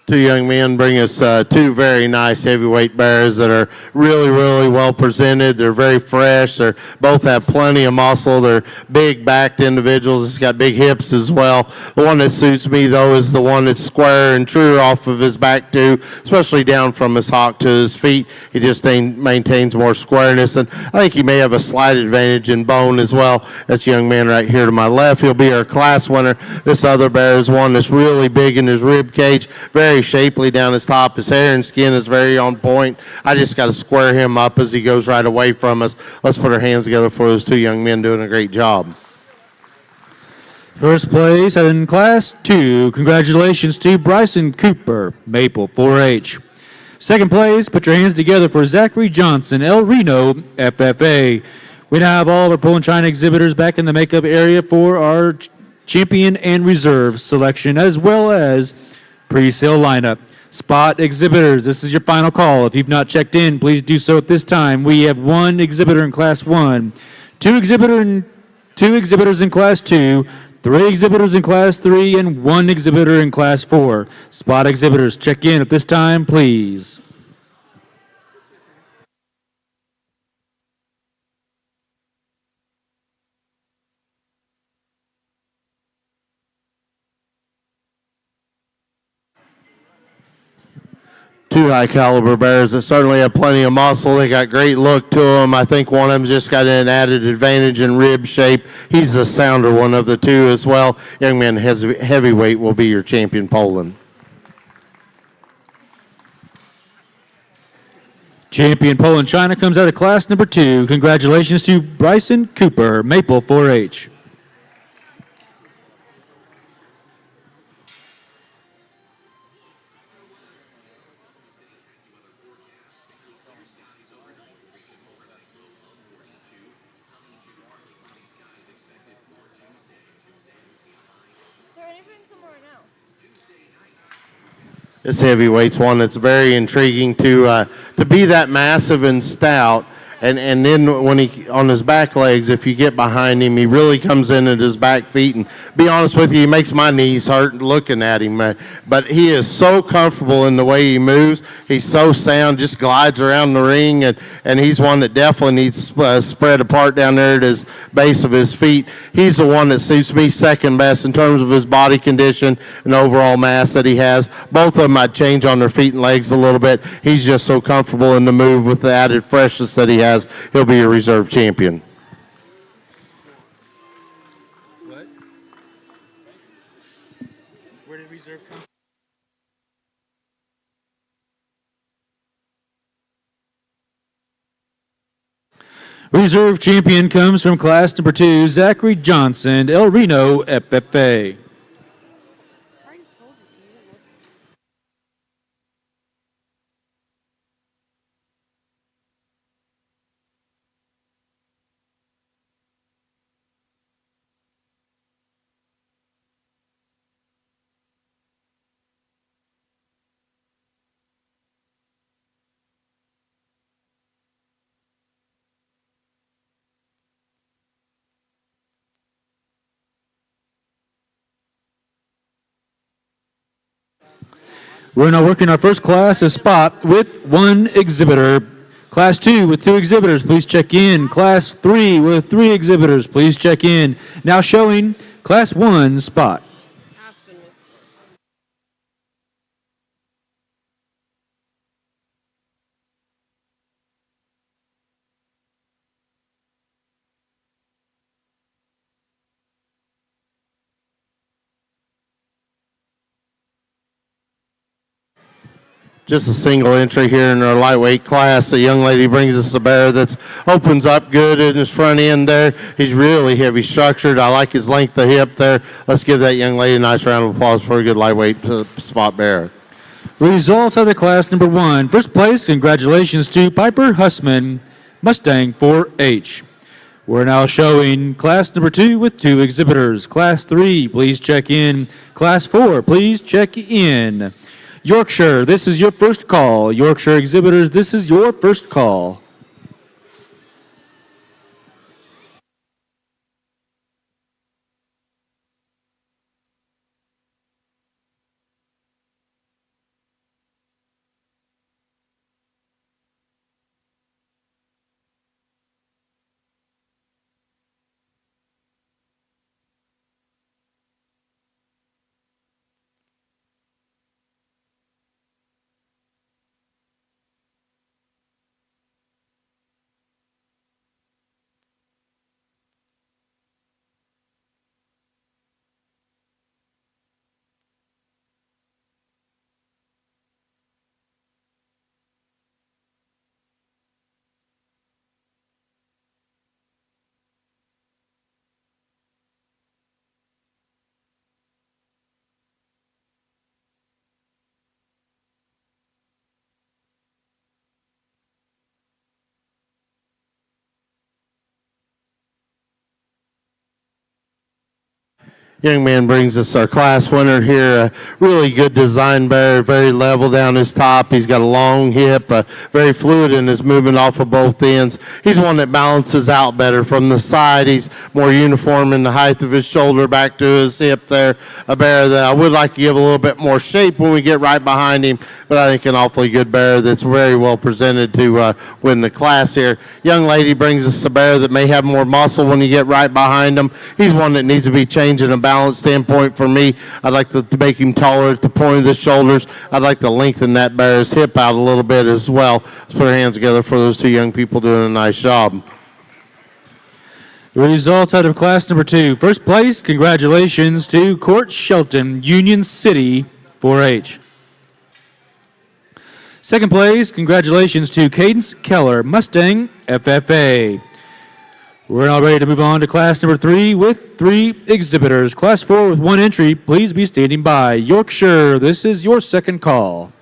Speaker 3: Two young men bring us 2 very nice heavyweight bears that are really, really well presented. They're very fresh. They both have plenty of muscle. They're big-backed individuals. He's got big hips as well. The one that suits me, though, is the one that's square and true off of his back, too, especially down from his hock to his feet. He just maintains more squareness, and I think he may have a slight advantage in bone as well. That's a young man right here to my left. He'll be our class winner. This other bear is one that's really big in his rib cage, very shapely down his top. His hair and skin is very on point. I just got to square him up as he goes right away from us. Let's put our hands together for those 2 young men doing a great job.
Speaker 1: First place in class 2, congratulations to Bryson Cooper, Maple 4-H. Second place, put your hands together for Zachary Johnson, El Reno FFA. We now have all of our Poland China exhibitors back in the makeup area for our champion and reserve selection, as well as pre-sale lineup. Spot exhibitors, this is your final call. If you've not checked in, please do so at this time. We have 1 exhibitor in class 1, 2 exhibitors in class 2, 3 exhibitors in class 3, and 1 exhibitor in class 4. Spot exhibitors, check in at this time, please.
Speaker 3: Two high caliber bears that certainly have plenty of muscle. They got great look to them. I think one of them's just got an added advantage in rib shape. He's the sounder one of the 2 as well. Young man heavyweight will be your champion Poland.
Speaker 1: Champion Poland China comes out of class number 2. Congratulations to Bryson Cooper, Maple 4-H.
Speaker 3: This heavyweight's one that's very intriguing to be that massive and stout And then when he on his back legs, if you get behind him, he really comes in at his back feet. And be honest with you, he makes my knees hurt looking at him. But he is so comfortable in the way he moves. He's so sound, just glides around the ring, and he's one that definitely needs spread apart down there at his base of his feet. He's the one that suits me second best in terms of his body condition and overall mass that he has. Both of them I'd change on their feet and legs a little bit. He's just so comfortable in the move with the added freshness that he has. He'll be a reserve champion.
Speaker 1: What? Where did reserve come from? Reserve champion comes from class number 2, Zachary Johnson, El Reno, FFA. We're now working our first class, a spot with 1 exhibitor. Class 2 with 2 exhibitors, please check in. Class 3 with 3 exhibitors, please check in. Now showing Class 1 spot.
Speaker 4: Aspen was.
Speaker 3: Just a single entry here in our lightweight class. A young lady brings us a bear that opens up good in his front end there. He's really heavy structured. I like his length of hip there. Let's give that young lady a nice round of applause for a good lightweight spot bear.
Speaker 1: Results of the class number 1. First place, congratulations to Piper Hussman, Mustang 4H. We're now showing class number 2 with 2 exhibitors. Class 3, please check in. Class 4, please check in. Yorkshire, this is your first call. Yorkshire exhibitors, this is your first call.
Speaker 3: Young man brings us our class winner here. A really good design bear, very level down his top. He's got a long hip, very fluid in his movement off of both ends. He's one that balances out better from the side. He's more uniform in the height of his shoulder back to his hip there. A bear that I would like to give a little bit more shape when we get right behind him, but I think an awfully good bear that's very well presented to win the class here. Young lady brings us a bear that may have more muscle when you get right behind him. He's one that needs to be changing a balance standpoint for me. I'd like to make him taller at the point of the shoulders. I'd like to lengthen that bear's hip out a little bit as well. Let's put our hands together for those 2 young people doing a nice job.
Speaker 1: The results out of class number 2. First place, congratulations to Court Shelton, Union City 4H. Second place, congratulations to Cadence Keller, Mustang FFA. We're now ready to move on to class number 3 with 3 exhibitors. Class 4 with 1 entry, please be standing by. Yorkshire, this is your second call.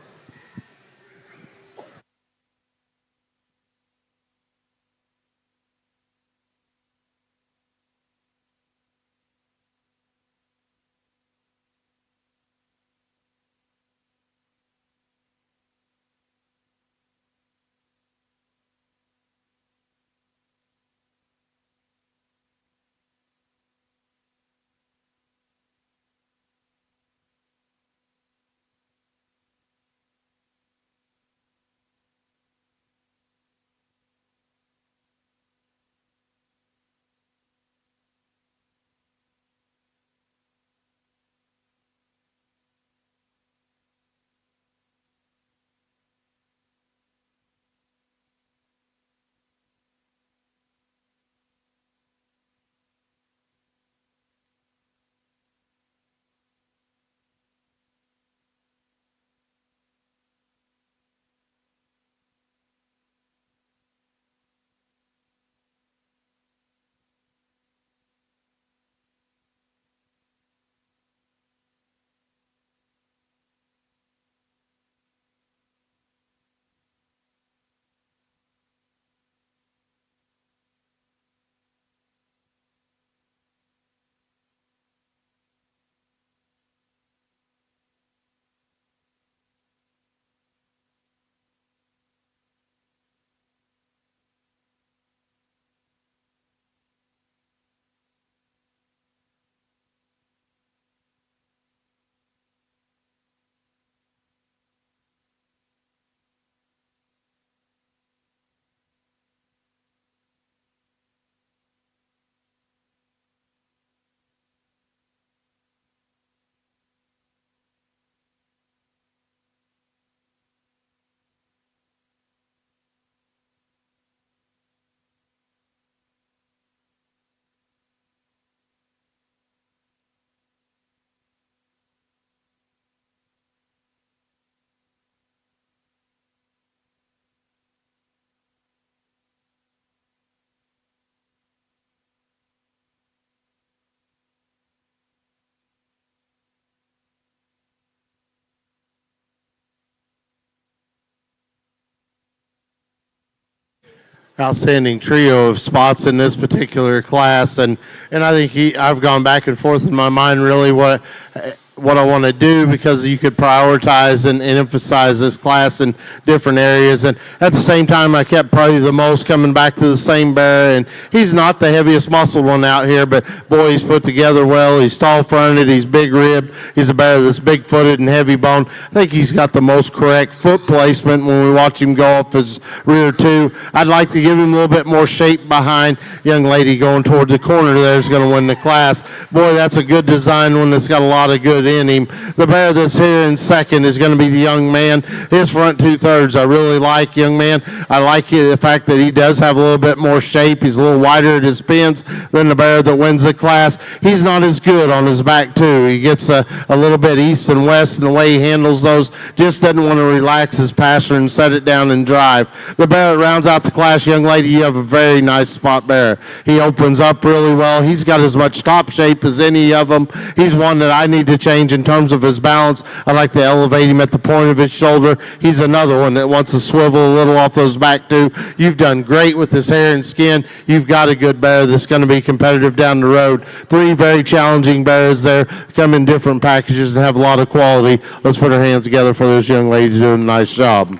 Speaker 3: Outstanding trio of spots in this particular class, and I think I've gone back and forth in my mind really what I want to do, because you could prioritize and emphasize this class in different areas. And at the same time, I kept probably the most coming back to the same bear. And he's not the heaviest muscled one out here, but boy, he's put together well. He's tall fronted, he's big ribbed, he's a bear that's big footed and heavy boned. I think he's got the most correct foot placement when we watch him go off his rear two. I'd like to give him a little bit more shape behind. Young lady going toward the corner there is going to win the class. Boy, that's a good design one that's got a lot of good in him. The bear that's here in second is going to be the young man. His front 2/3 I really like, young man. I like the fact that he does have a little bit more shape. He's a little wider at his pins than the bear that wins the class. He's not as good on his back too. He gets a little bit east and west in the way he handles those. Just doesn't want to relax his passer and set it down and drive. The bear that rounds out the class, young lady, you have a very nice spot bear. He opens up really well. He's got as much top shape as any of them. He's one that I need to change in terms of his balance. I like to elevate him at the point of his shoulder. He's another one that wants to swivel a little off those back two. You've done great with his hair and skin. You've got a good bear that's going to be competitive down the road. Three very challenging bears there, come in different packages and have a lot of quality. Let's put our hands together for this young lady doing a nice job.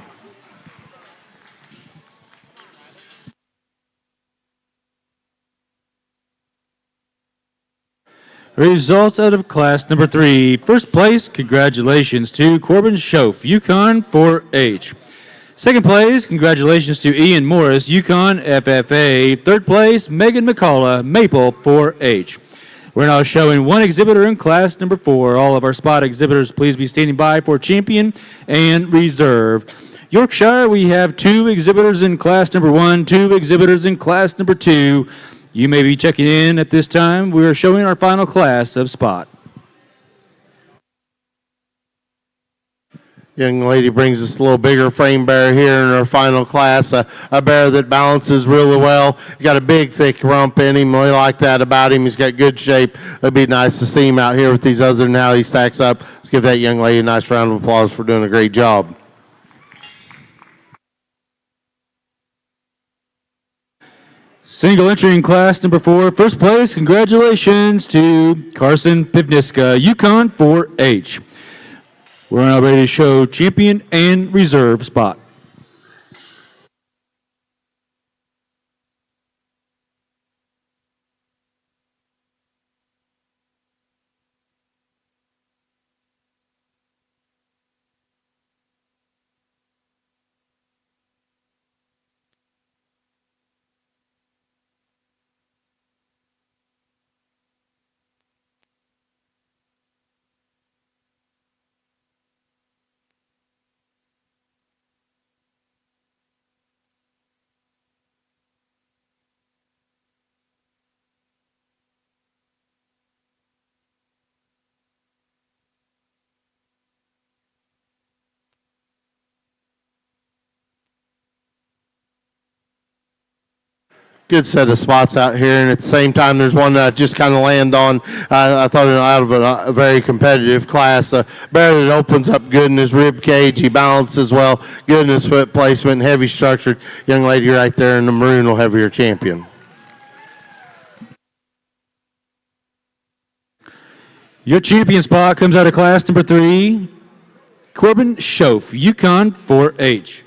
Speaker 1: Results out of class number 3. First place, congratulations to Corbin Schoaf, Yukon 4H. Second place, congratulations to Ian Morris, Yukon FFA. Third place, Megan McCullough, Maple 4H. We're now showing one exhibitor in class number 4. All of our spot exhibitors, please be standing by for champion and reserve. Yorkshire, we have 2 exhibitors in class number 1, 2 exhibitors in class number 2. You may be checking in at this time. We are showing our final class of spot.
Speaker 3: Young lady brings us a little bigger frame bear here in our final class, a bear that balances really well. He's got a big, thick rump in him. We like that about him. He's got good shape. It'd be nice to see him out here with these others and how he stacks up. Let's give that young lady a nice round of applause for doing a great job.
Speaker 1: Single entry in class number 4. First place, congratulations to Carson Pivniska, Yukon 4H. We're now ready to show champion and reserve spot.
Speaker 3: Good set of spots out here, and at the same time, there's one that I just kind of land on. I thought out of a very competitive class. A bear that opens up good in his rib cage. He balances well, good in his foot placement, heavy structured. Young lady right there in the maroon will have your champion.
Speaker 1: Your champion spot comes out of class number 3, Corbin Schoaf, Yukon 4H.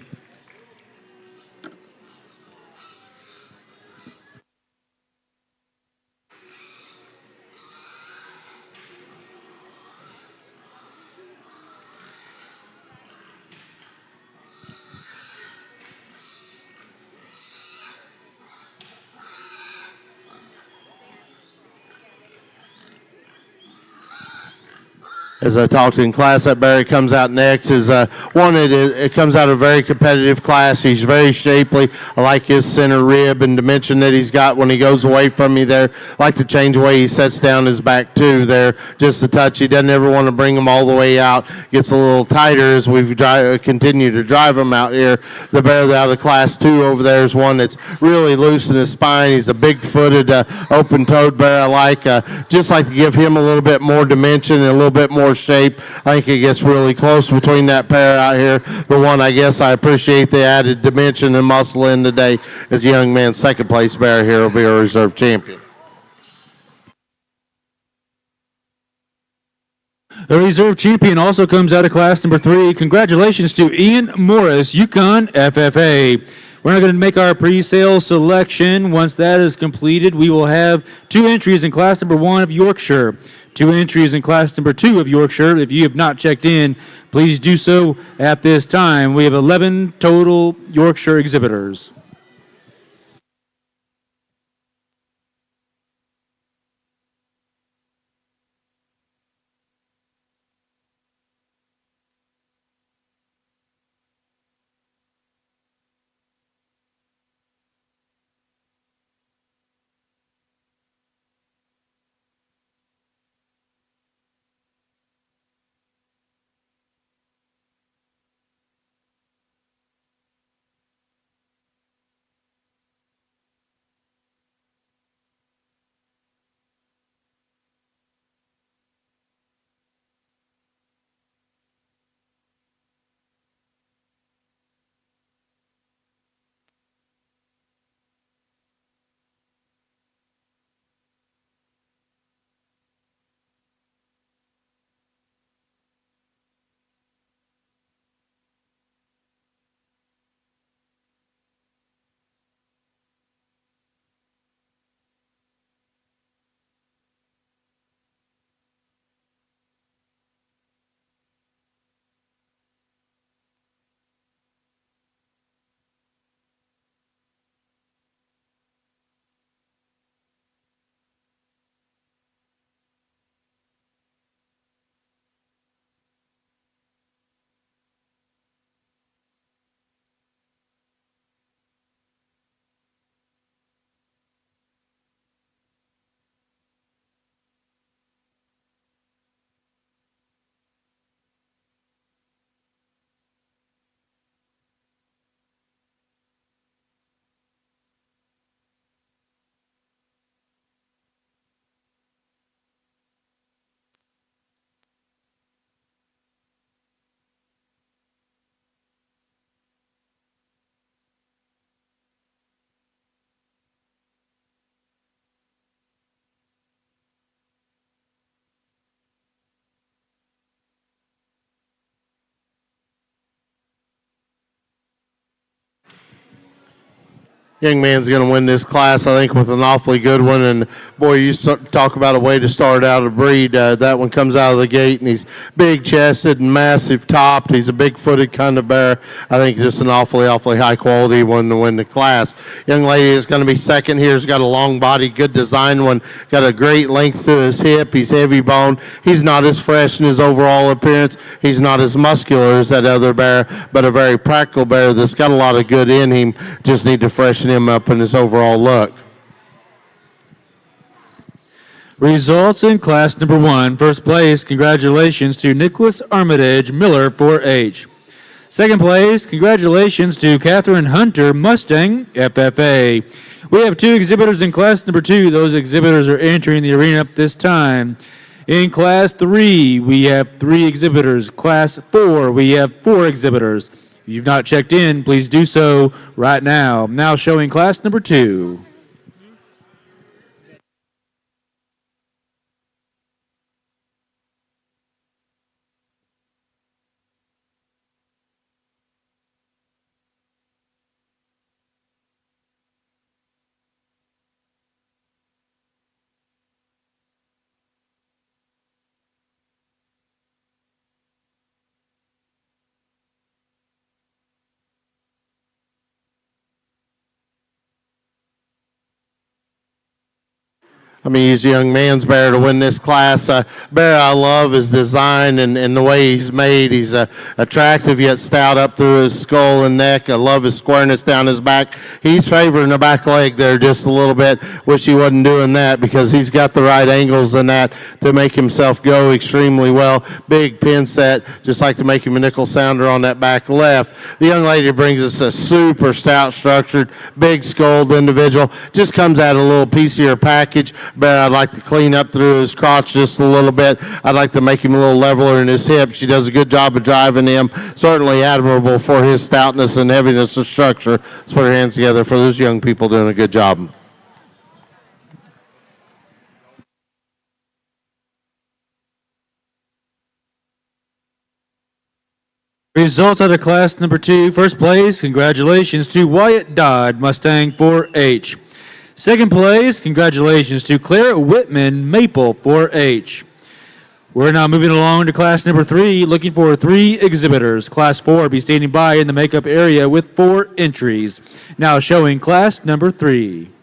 Speaker 3: As I talked in class, that Barry comes out next is one that it comes out of a very competitive class. He's very shapely. I like his center rib and dimension that he's got when he goes away from me there. I like to change the way he sets down his back too there, just a touch. He doesn't ever want to bring him all the way out. Gets a little tighter as we continue to drive him out here. The bear out of class 2 over there is one that's really loose in his spine. He's a big-footed, open-toed bear. I like just like to give him a little bit more dimension and a little bit more horse shape. I think it gets really close between that pair out here. The one I guess I appreciate the added dimension and muscle in today is young man's second place bear here will be a reserve champion.
Speaker 1: The reserve champion also comes out of class number 3. Congratulations to Ian Morris, Yukon FFA. We're not going to make our pre-sale selection. Once that is completed, we will have 2 entries in class number 1 of Yorkshire, 2 entries in class number 2 of Yorkshire. If you have not checked in, please do so at this time. We have 11 total Yorkshire exhibitors.
Speaker 3: Young man's going to win this class, I think, with an awfully good one. And, boy, you talk about a way to start out a breed. That one comes out of the gate, and he's big-chested and massive topped. He's a big-footed kind of bear. I think just an awfully high-quality one to win the class. Young lady is going to be second here. He's got a long body, good design one. Got a great length to his hip. He's heavy boned. He's not as fresh in his overall appearance. He's not as muscular as that other bear, but a very practical bear that's got a lot of good in him. Just need to freshen him up in his overall look.
Speaker 1: Results in class number 1. First place, congratulations to Nicholas Armitage, Miller 4H. Second place, congratulations to Catherine Hunter, Mustang FFA. We have 2 exhibitors in class number 2. Those exhibitors are entering the arena at this time. In class 3, we have 3 exhibitors. Class 4, we have 4 exhibitors. If you've not checked in, please do so right now. Now showing class number 2.
Speaker 3: I'm going to use a young man's bear to win this class. Bear I love his design and the way he's made. He's attractive yet stout up through his skull and neck. I love his squareness down his back. He's favoring the back leg there just a little bit. Wish he wasn't doing that because he's got the right angles in that to make himself go extremely well. Big pin set, just like to make him a nickel sounder on that back left. The young lady brings us a super stout structured, big skulled individual. Just comes out a little piecier package. bear I'd like to clean up through his crotch just a little bit. I'd like to make him a little leveler in his hips. She does a good job of driving him. Certainly admirable for his stoutness and heaviness of structure. Let's put our hands together for those young people doing a good job.
Speaker 1: Results out of class number 2. First place, congratulations to Wyatt Dodd, Mustang 4H. Second place, congratulations to Claire Whitman, Maple 4H. We're now moving along to class number 3, looking for 3 exhibitors. Class 4 be standing by in the makeup area with 4 entries. Now showing class number 3.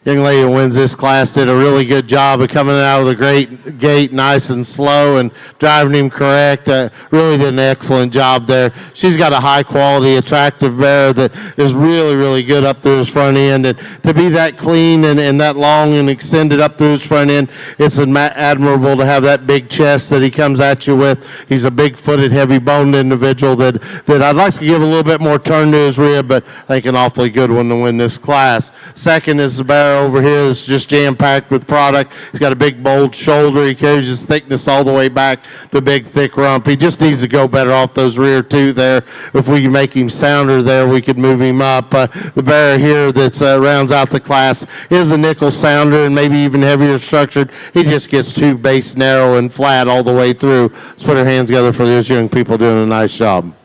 Speaker 3: Young lady who wins this class did a really good job of coming out of the great gate nice and slow and driving him correct. Really did an excellent job there. She's got a high quality, attractive bear that is really, really good up through his front end. And to be that clean and that long and extended up through his front end, it's admirable to have that big chest that he comes at you with. He's a big-footed, heavy-boned individual that I'd like to give a little bit more turn to his rib, but I think an awfully good one to win this class. Second is the bear over here is just jam-packed with product. He's got a big, bold shoulder. He carries his thickness all the way back to a big, thick rump. He just needs to go better off those rear two there. If we can make him sounder there, we could move him up. The bear here that rounds out the class is a nickel sounder and maybe even heavier structured. He just gets too base narrow and flat all the way through. Let's put our hands together for those young people doing a nice job.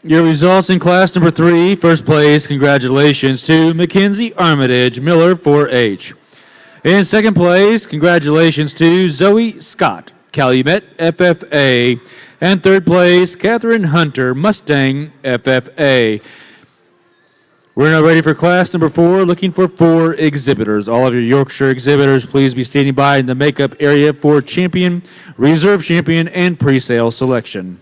Speaker 1: Your results in class number 3, first place, congratulations to Mackenzie Armitage, Miller 4H. In second place, congratulations to Zoe Scott, Calumet FFA. And third place, Catherine Hunter, Mustang FFA. We're now ready for class number 4, looking for 4 exhibitors. All of your Yorkshire exhibitors, please be standing by in the makeup area for champion, reserve champion, and pre-sale selection.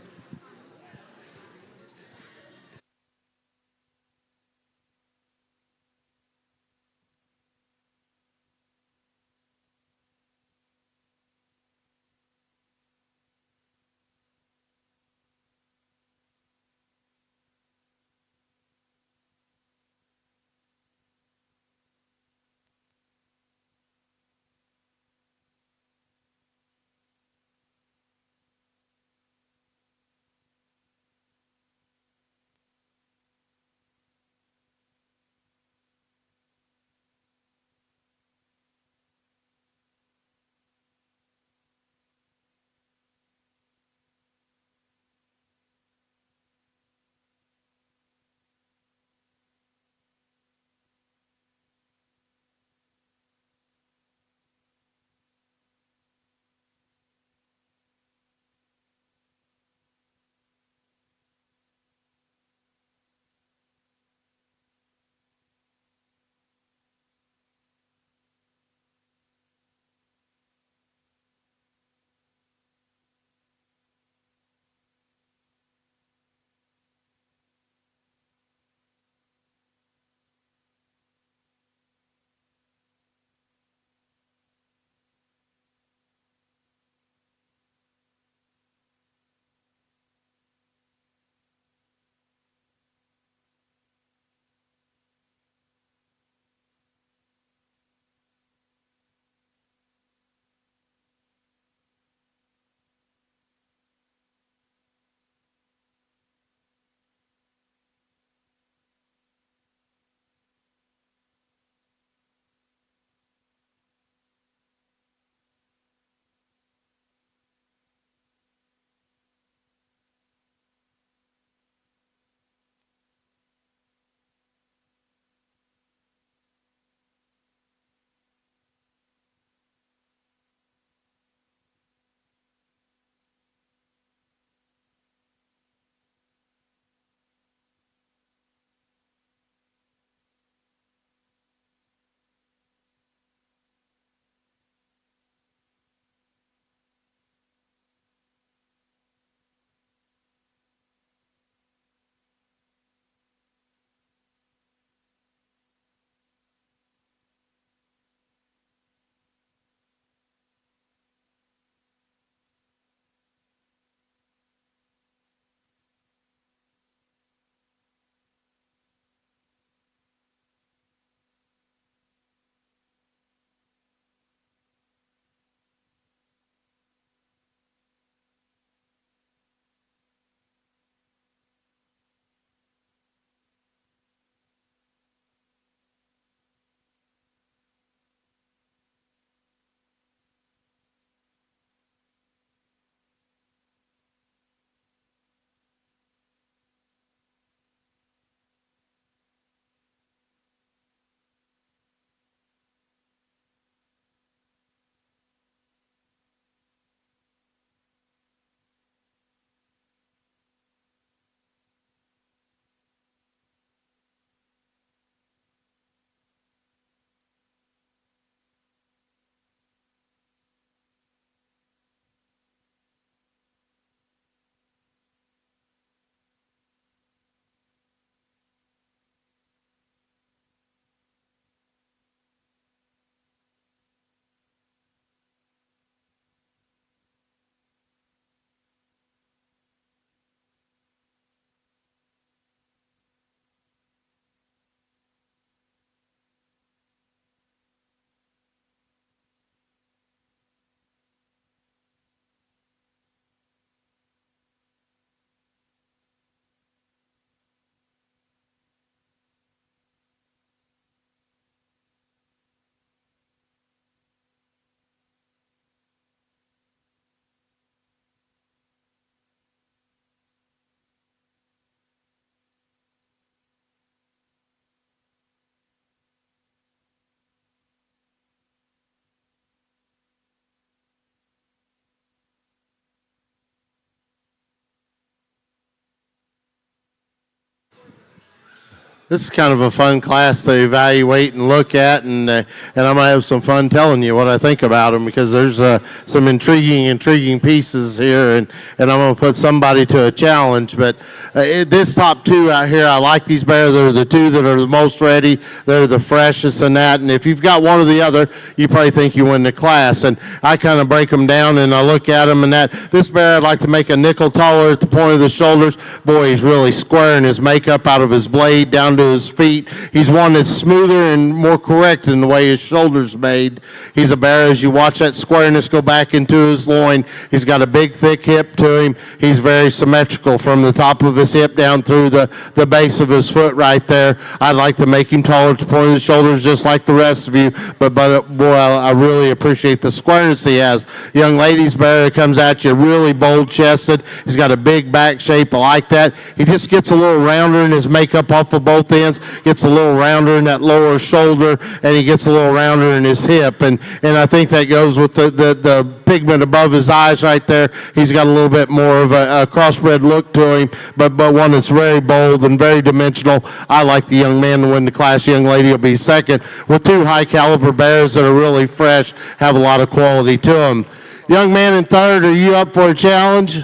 Speaker 3: This is kind of a fun class to evaluate and look at, and I'm gonna have some fun telling you what I think about them because there's some intriguing pieces here, and I'm gonna put somebody to a challenge. But this top two out here, I like these bears. They're the two that are the most ready. They're the freshest and that. And if you've got one or the other, you probably think you win the class. And I kind of break them down and I look at them and that. This bear I'd like to make a nickel taller at the point of the shoulders. Boy, he's really squaring his makeup out of his blade down to his feet. He's one that's smoother and more correct in the way his shoulders made. He's a bear, as you watch that squareness go back into his loin, he's got a big thick hip to him. He's very symmetrical from the top of his hip down through the base of his foot right there. I'd like to make him taller at the point of the shoulders just like the rest of you, but boy, I really appreciate the squareness he has. Young lady's bear comes at you really bold chested. He's got a big back shape. I like that. He just gets a little rounder in his makeup off of both ends, gets a little rounder in that lower shoulder, and he gets a little rounder in his hip. And I think that goes with the pigment above his eyes right there. He's got a little bit more of a crossbred look to him, but one that's very bold and very dimensional. I like the young man to win the class. Young lady will be second, with two high caliber bears that are really fresh, have a lot of quality to them. Young man in third, are you up for a challenge?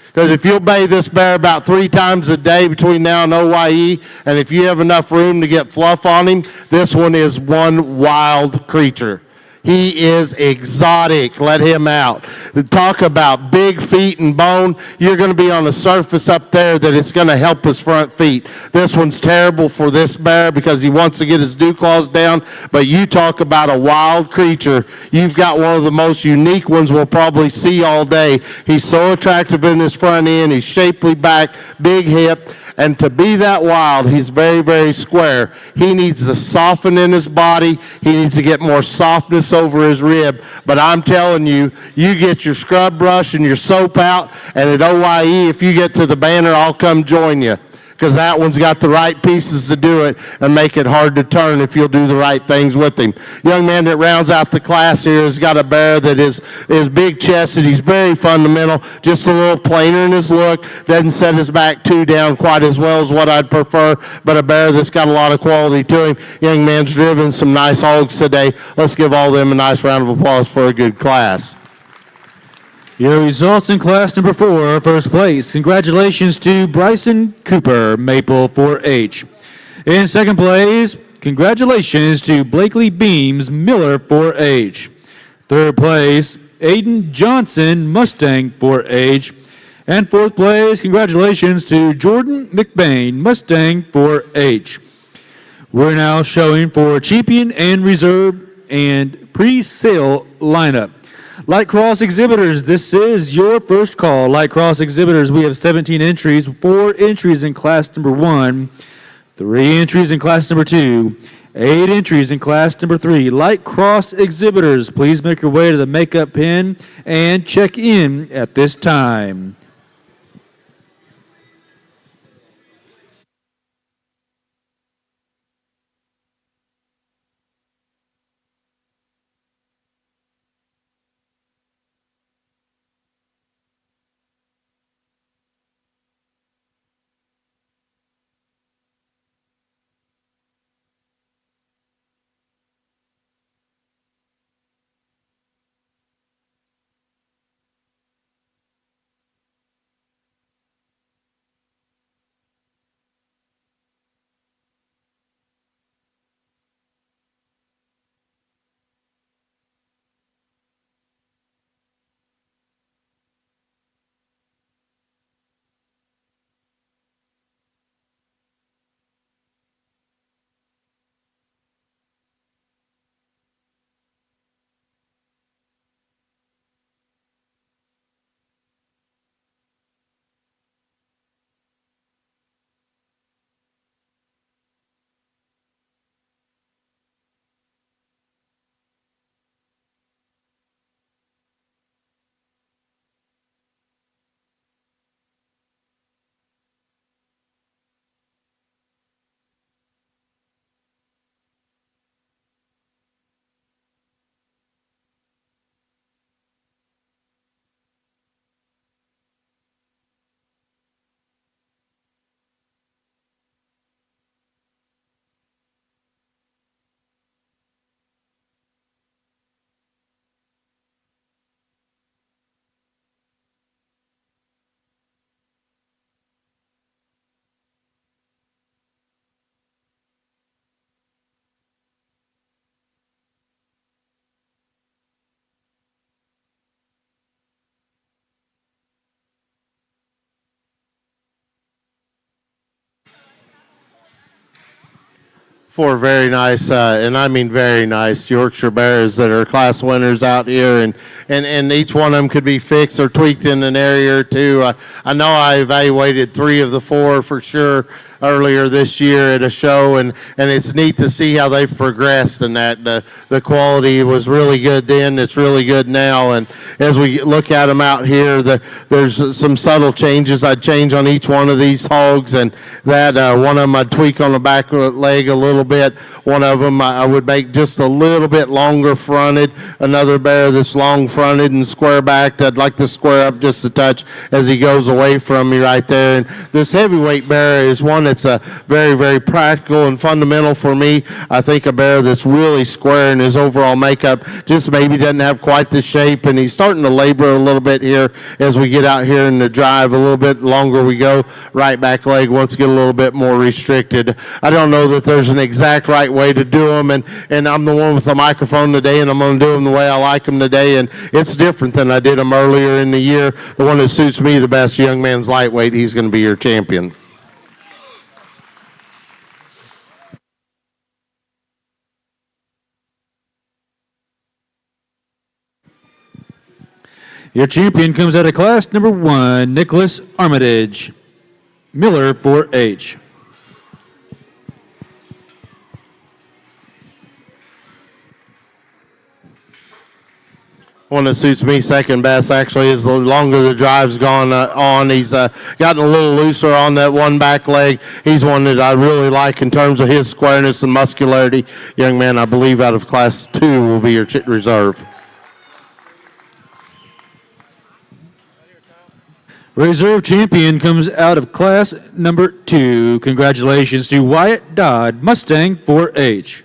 Speaker 3: Because if you'll bay this bear about 3 times a day between now and OYE, and if you have enough room to get fluff on him, this one is one wild creature. He is exotic. Let him out. Talk about big feet and bone. You're going to be on a surface up there that it's going to help his front feet. This one's terrible for this bear because he wants to get his dew claws down, but you talk about a wild creature. You've got one of the most unique ones we'll probably see all day. He's so attractive in his front end. He's shapely back, big hip. And to be that wild, he's very, very square. He needs to soften in his body. He needs to get more softness over his rib. But I'm telling you, you get your scrub brush and your soap out, and at OYE, if you get to the banner, I'll come join you. Because that one's got the right pieces to do it and make it hard to turn if you'll do the right things with him. Young man that rounds out the class here has got a bear that is big chested. He's very fundamental, just a little plainer in his look. Doesn't set his back too down quite as well as what I'd prefer, but a bear that's got a lot of quality to him. Young man's driven some nice hogs today. Let's give all them a nice round of applause for a good class.
Speaker 1: Your results in class number 4, first place. Congratulations to Bryson Cooper, Maple 4-H. In second place, congratulations to Blakely Beams, Miller 4-H. Third place, Aiden Johnson, Mustang 4-H. And fourth place, congratulations to Jordan McBain, Mustang 4-H. We're now showing for champion and reserve and pre-sale lineup. Light Cross Exhibitors, this is your first call. Light Cross Exhibitors, we have 17 entries, 4 entries in class number 1, 3 entries in class number 2, 8 entries in class number 3. Light Cross Exhibitors, please make your way to the makeup pen and check in at this time.
Speaker 3: Four very nice, and I mean very nice Yorkshire Bears that are class winners out here, and each one of them could be fixed or tweaked in an area or two. I know I evaluated three of the four for sure earlier this year at a show, and it's neat to see how they've progressed and that the quality was really good then, it's really good now, and as we look at them out here, there's some subtle changes I'd change on each one of these hogs, and that one of them I'd tweak on the back leg a little bit. One of them I would make just a little bit longer fronted. Another bear that's long fronted and square backed, I'd like to square up just a touch as he goes away from me right there. And this heavyweight bear is one that's very, very practical and fundamental for me. I think a bear that's really square in his overall makeup, just maybe doesn't have quite the shape, and he's starting to labor a little bit here as we get out here in the drive. A little bit longer we go, right back leg wants to get a little bit more restricted. I don't know that there's an exact right way to do them, and I'm the one with the microphone today, and I'm going to do them the way I like them today, and it's different than I did them earlier in the year. The one that suits me the best, young man's lightweight, he's going to be your champion.
Speaker 1: Your champion comes out of class number 1, Nicholas Armitage, Miller 4H.
Speaker 3: One that suits me second best actually is the longer the drive's gone on. He's gotten a little looser on that one back leg. He's one that I really like in terms of his squareness and muscularity. Young man, I believe out of class 2 will be your reserve.
Speaker 1: Reserve champion comes out of class number 2. Congratulations to Wyatt Dodd, Mustang 4H.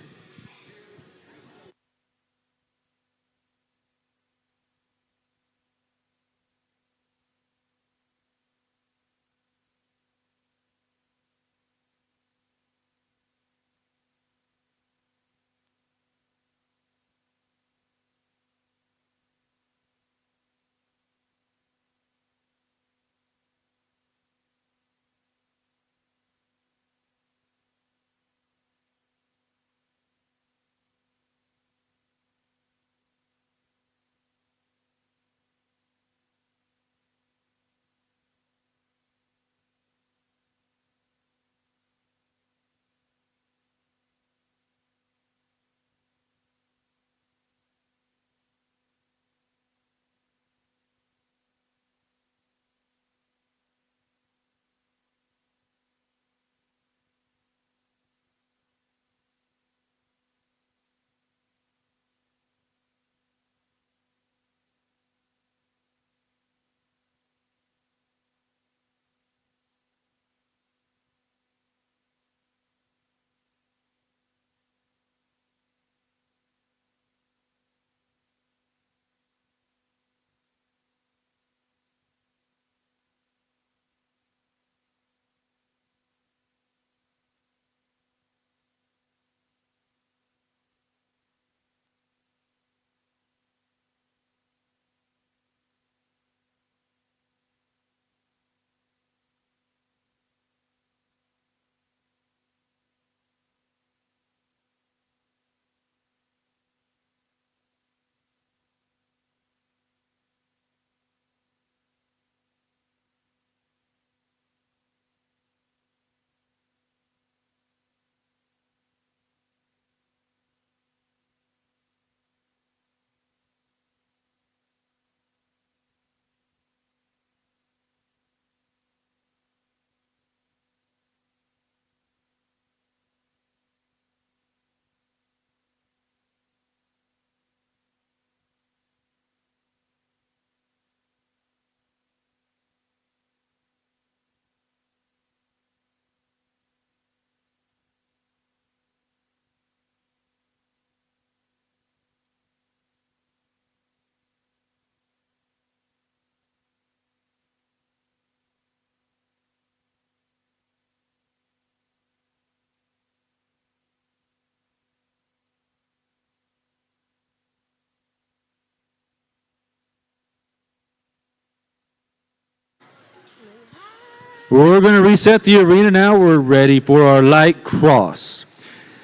Speaker 1: We're going to reset the arena now. We're ready for our light cross.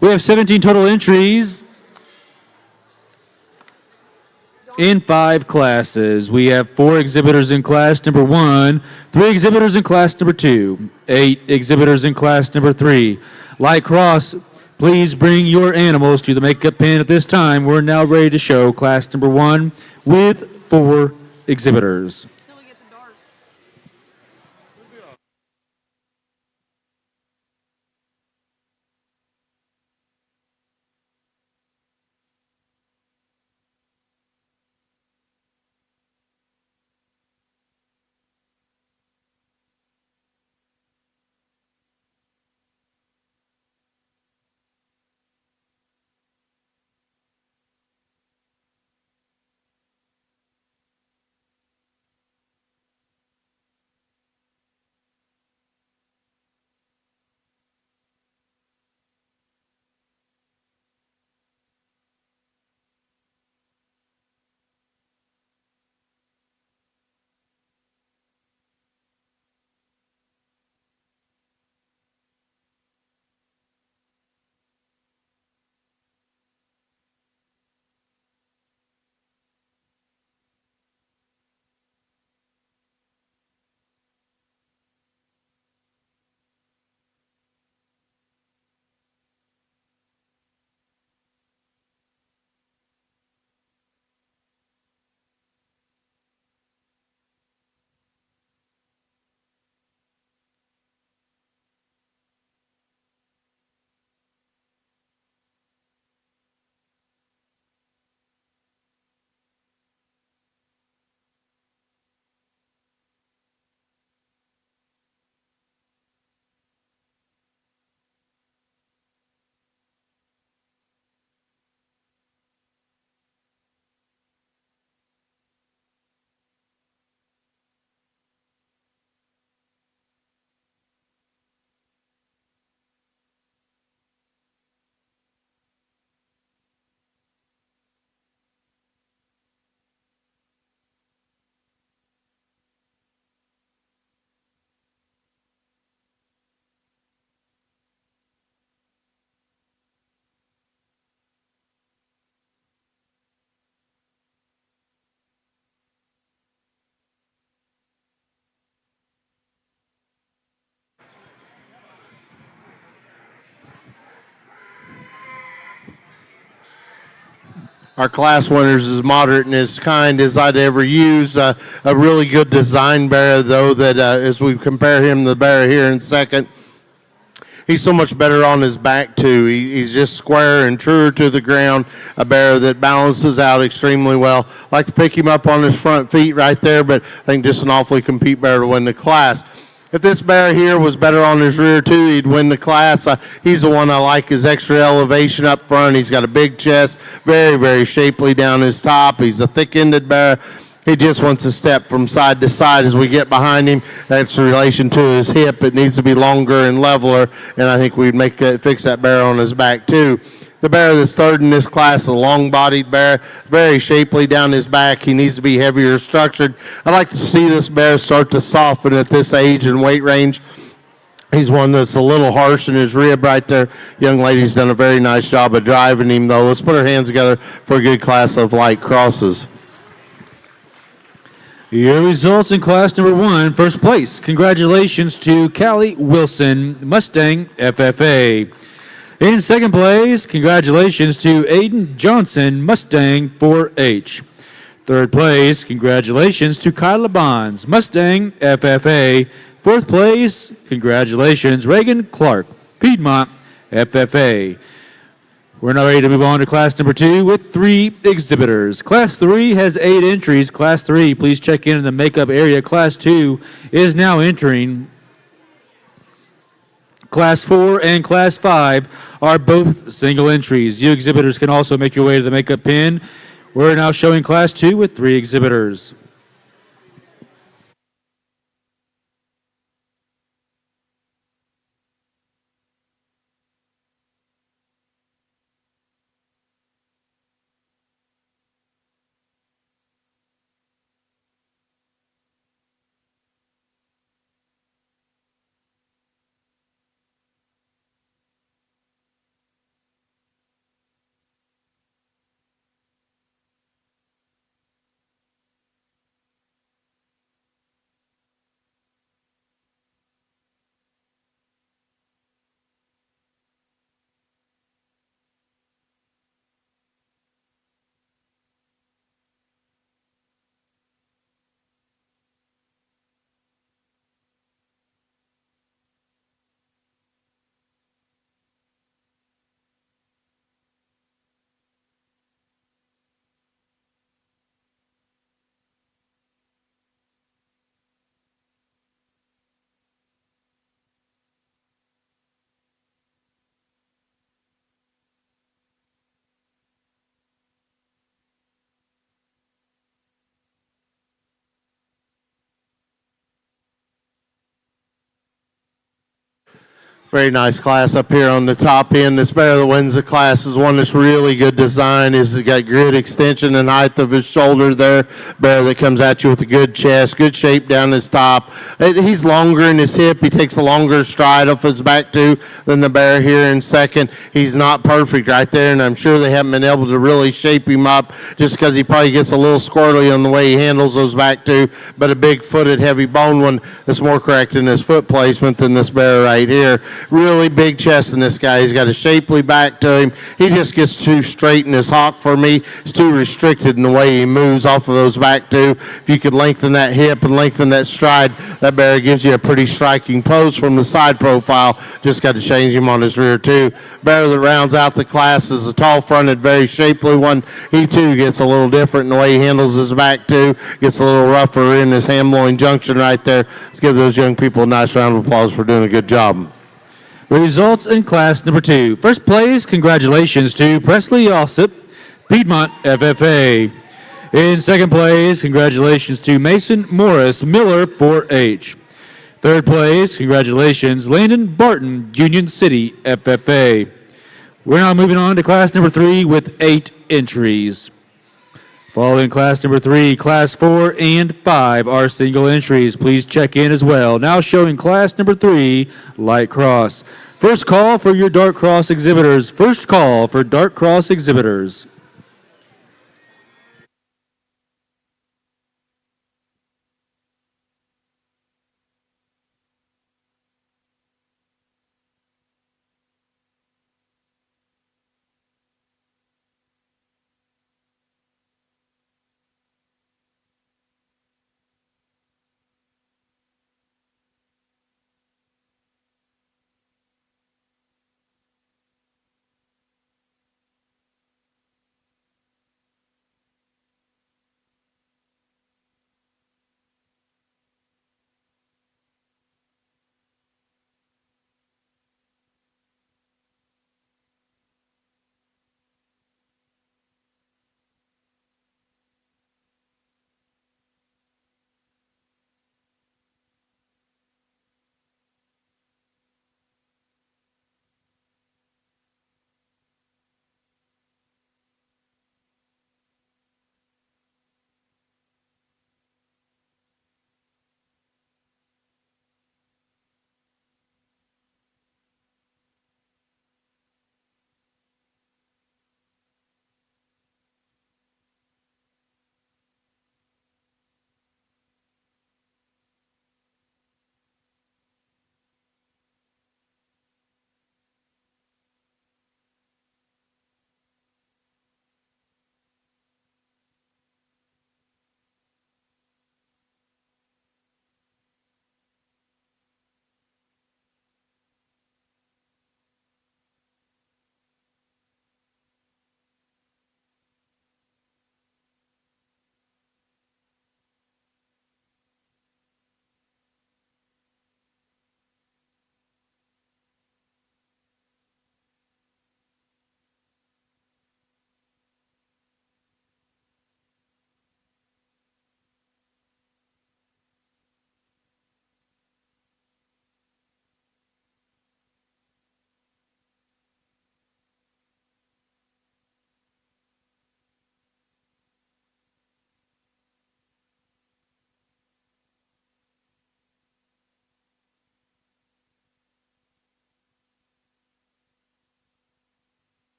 Speaker 1: We have 17 total entries in 5 classes. We have 4 exhibitors in class number 1, 3 exhibitors in class number 2, 8 exhibitors in class number 3. Like Cross, please bring your animals to the makeup pen at this time. We're now ready to show class number 1 with 4 exhibitors.
Speaker 4: Till we get the dark.
Speaker 3: Our class winners is moderate and as kind as I'd ever use. A really good design bear, though, that as we compare him to the bear here in second, he's so much better on his back, too. He's just square and truer to the ground, a bear that balances out extremely well. Like to pick him up on his front feet right there, but I think just an awfully compete bear to win the class. If this bear here was better on his rear, too, he'd win the class. He's the one I like, his extra elevation up front. He's got a big chest, very, very shapely down his top. He's a thick-ended bear. He just wants to step from side to side as we get behind him. That's in relation to his hip. It needs to be longer and leveler, and I think we'd fix that bear on his back, too. The bear that's third in this class is a long-bodied bear, very shapely down his back. He needs to be heavier structured. I'd like to see this bear start to soften at this age and weight range. He's one that's a little harsh in his rib right there. Young lady's done a very nice job of driving him, though. Let's put our hands together for a good class of light crosses.
Speaker 1: Your results in class number 1, first place. Congratulations to Callie Wilson, Mustang FFA. In second place, congratulations to Aiden Johnson, Mustang 4H. Third place, congratulations to Kyla Bonds, Mustang FFA. Fourth place, congratulations, Reagan Clark, Piedmont FFA. We're now ready to move on to class number 2 with 3 exhibitors. Class 3 has 8 entries. Class 3, please check in the makeup area. Class 2 is now entering. Class 4 and Class 5 are both single entries. You exhibitors can also make your way to the makeup pen. We're now showing Class 2 with 3 exhibitors.
Speaker 3: Very nice class up here on the top end. This bear that wins the class is one that's really good design. He's got good extension and height of his shoulder there. Bear that comes at you with a good chest, good shape down his top. He's longer in his hip. He takes a longer stride off his back too than the bear here in second. He's not perfect right there, and I'm sure they haven't been able to really shape him up just because he probably gets a little squirrely on the way he handles those back two. But a big-footed, heavy-boned one that's more correct in his foot placement than this bear right here. Really big chest in this guy. He's got a shapely back to him. He just gets too straight in his hock for me. He's too restricted in the way he moves off of those back two. If you could lengthen that hip and lengthen that stride, that bear gives you a pretty striking pose from the side profile. Just got to change him on his rear too. Bear that rounds out the class is a tall-fronted, very shapely one. He too gets a little different in the way he handles his back too. Gets a little rougher in his ham-loin junction right there. Let's give those young people a nice round of applause for doing a good job.
Speaker 1: Results in class number 2. First place, congratulations to Presley Ossip, Piedmont FFA. In second place, congratulations to Mason Morris, Miller 4-H. Third place, congratulations, Landon Barton, Union City FFA. We're now moving on to class number 3 with 8 entries. Following class number 3, class 4 and 5 are single entries. Please check in as well. Now showing class number 3, light cross. First call for your dark cross exhibitors. First call for dark cross exhibitors.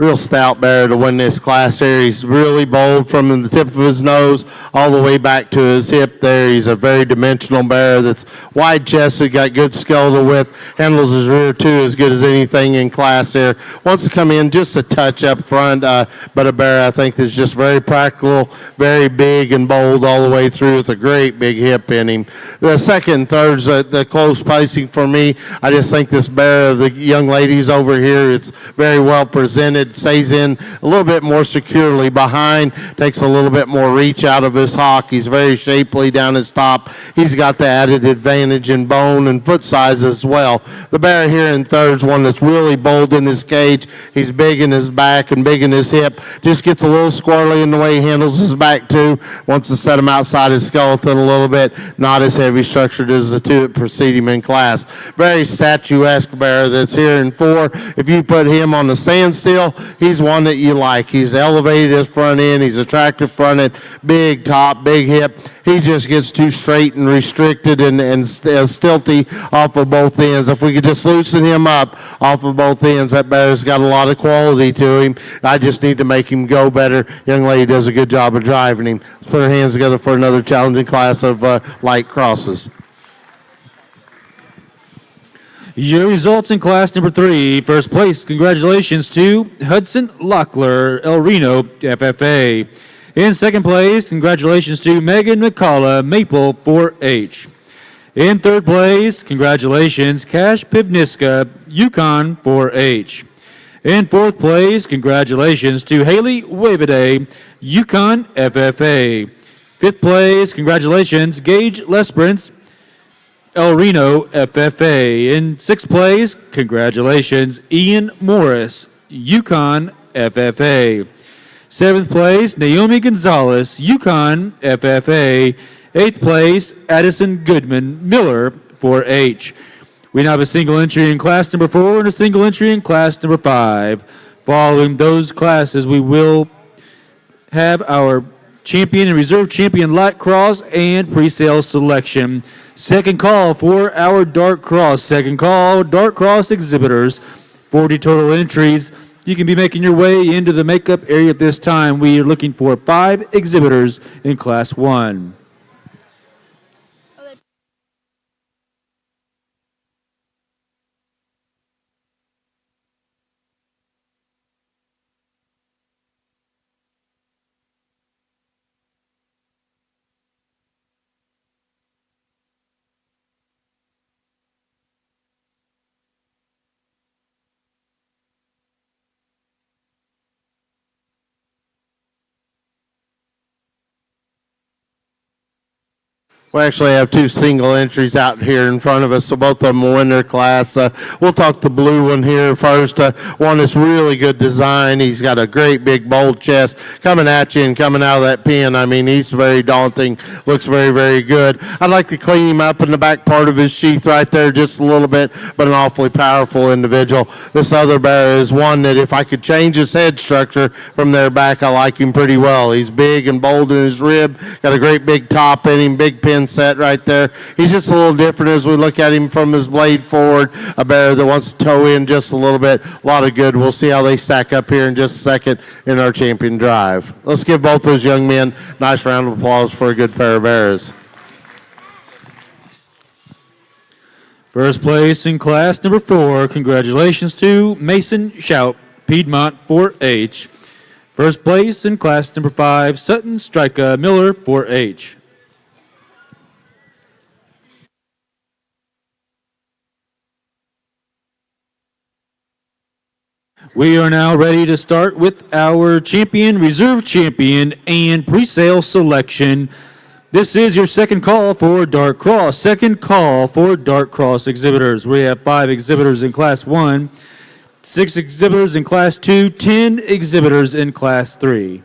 Speaker 3: real stout bear to win this class here. He's really bold from the tip of his nose all the way back to his hip there. He's a very dimensional bear that's wide-chested, got good skeletal width, handles his rear too as good as anything in class here. Wants to come in just a touch up front, but a bear I think that's just very practical, very big and bold all the way through with a great big hip in him. The second and third's the close placing for me. I just think this bear of the young ladies over here, it's very well presented, stays in a little bit more securely behind, takes a little bit more reach out of his hock. He's very shapely down his top. He's got the added advantage in bone and foot size as well. The bear here in third's one that's really bold in his cage. He's big in his back and big in his hip. Just gets a little squirrely in the way he handles his back too. Wants to set him outside his skeleton a little bit. Not as heavy structured as the two that precede him in class. Very statuesque bear that's here in 4. If you put him on the standstill, he's one that you like. He's elevated his front end. He's attractive front end, big top, big hip. He just gets too straight and restricted and stilty off of both ends. If we could just loosen him up off of both ends, that bear's got a lot of quality to him. I just need to make him go better. Young lady does a good job of driving him. Let's put our hands together for another challenging class of light crosses.
Speaker 1: Your results in class number 3. First place, congratulations to Hudson Lockler, El Reno, FFA. In second place, congratulations to Megan McCullough, Maple 4-H. In third place, congratulations, Cash Pivniska, Yukon 4-H. In fourth place, congratulations to Haley Waveday, Yukon FFA. Fifth place, congratulations, Gage Lesperance, El Reno FFA. In sixth place, congratulations, Ian Morris, Yukon FFA. Seventh place, Naomi Gonzalez, Yukon FFA. Eighth place, Addison Goodman, Miller 4-H. We now have a single entry in class number 4 and a single entry in class number 5. Following those classes, we will have our champion and reserve champion light cross and pre-sale selection. Second call for our dark cross. Second call, dark cross exhibitors. 40 total entries. You can be making your way into the makeup area at this time. We are looking for 5 exhibitors in class 1.
Speaker 3: We actually have 2 single entries out here in front of us, so both of them will win their class. We'll talk the blue one here first. One is really good design. He's got a great big bold chest coming at you and coming out of that pen. I mean, he's very daunting, looks very, very good. I'd like to clean him up in the back part of his sheath right there just a little bit, but an awfully powerful individual. This other bear is one that if I could change his head structure from there back, I like him pretty well. He's big and bold in his rib, got a great big top in him, big pen set right there. He's just a little different as we look at him from his blade forward. A bear that wants to toe in just a little bit. A lot of good. We'll see how they stack up here in just a second in our champion drive. Let's give both those young men a nice round of applause for a good pair of bears.
Speaker 1: First place in class number 4. Congratulations to Mason Shout, Piedmont 4-H. First place in class number 5, Sutton Strika Miller 4-H. We are now ready to start with our champion, reserve champion, and pre-sale selection. This is your second call for Dark Cross. Second call for Dark Cross exhibitors. We have 5 exhibitors in Class 1, 6 exhibitors in Class 2, 10 exhibitors in Class 3.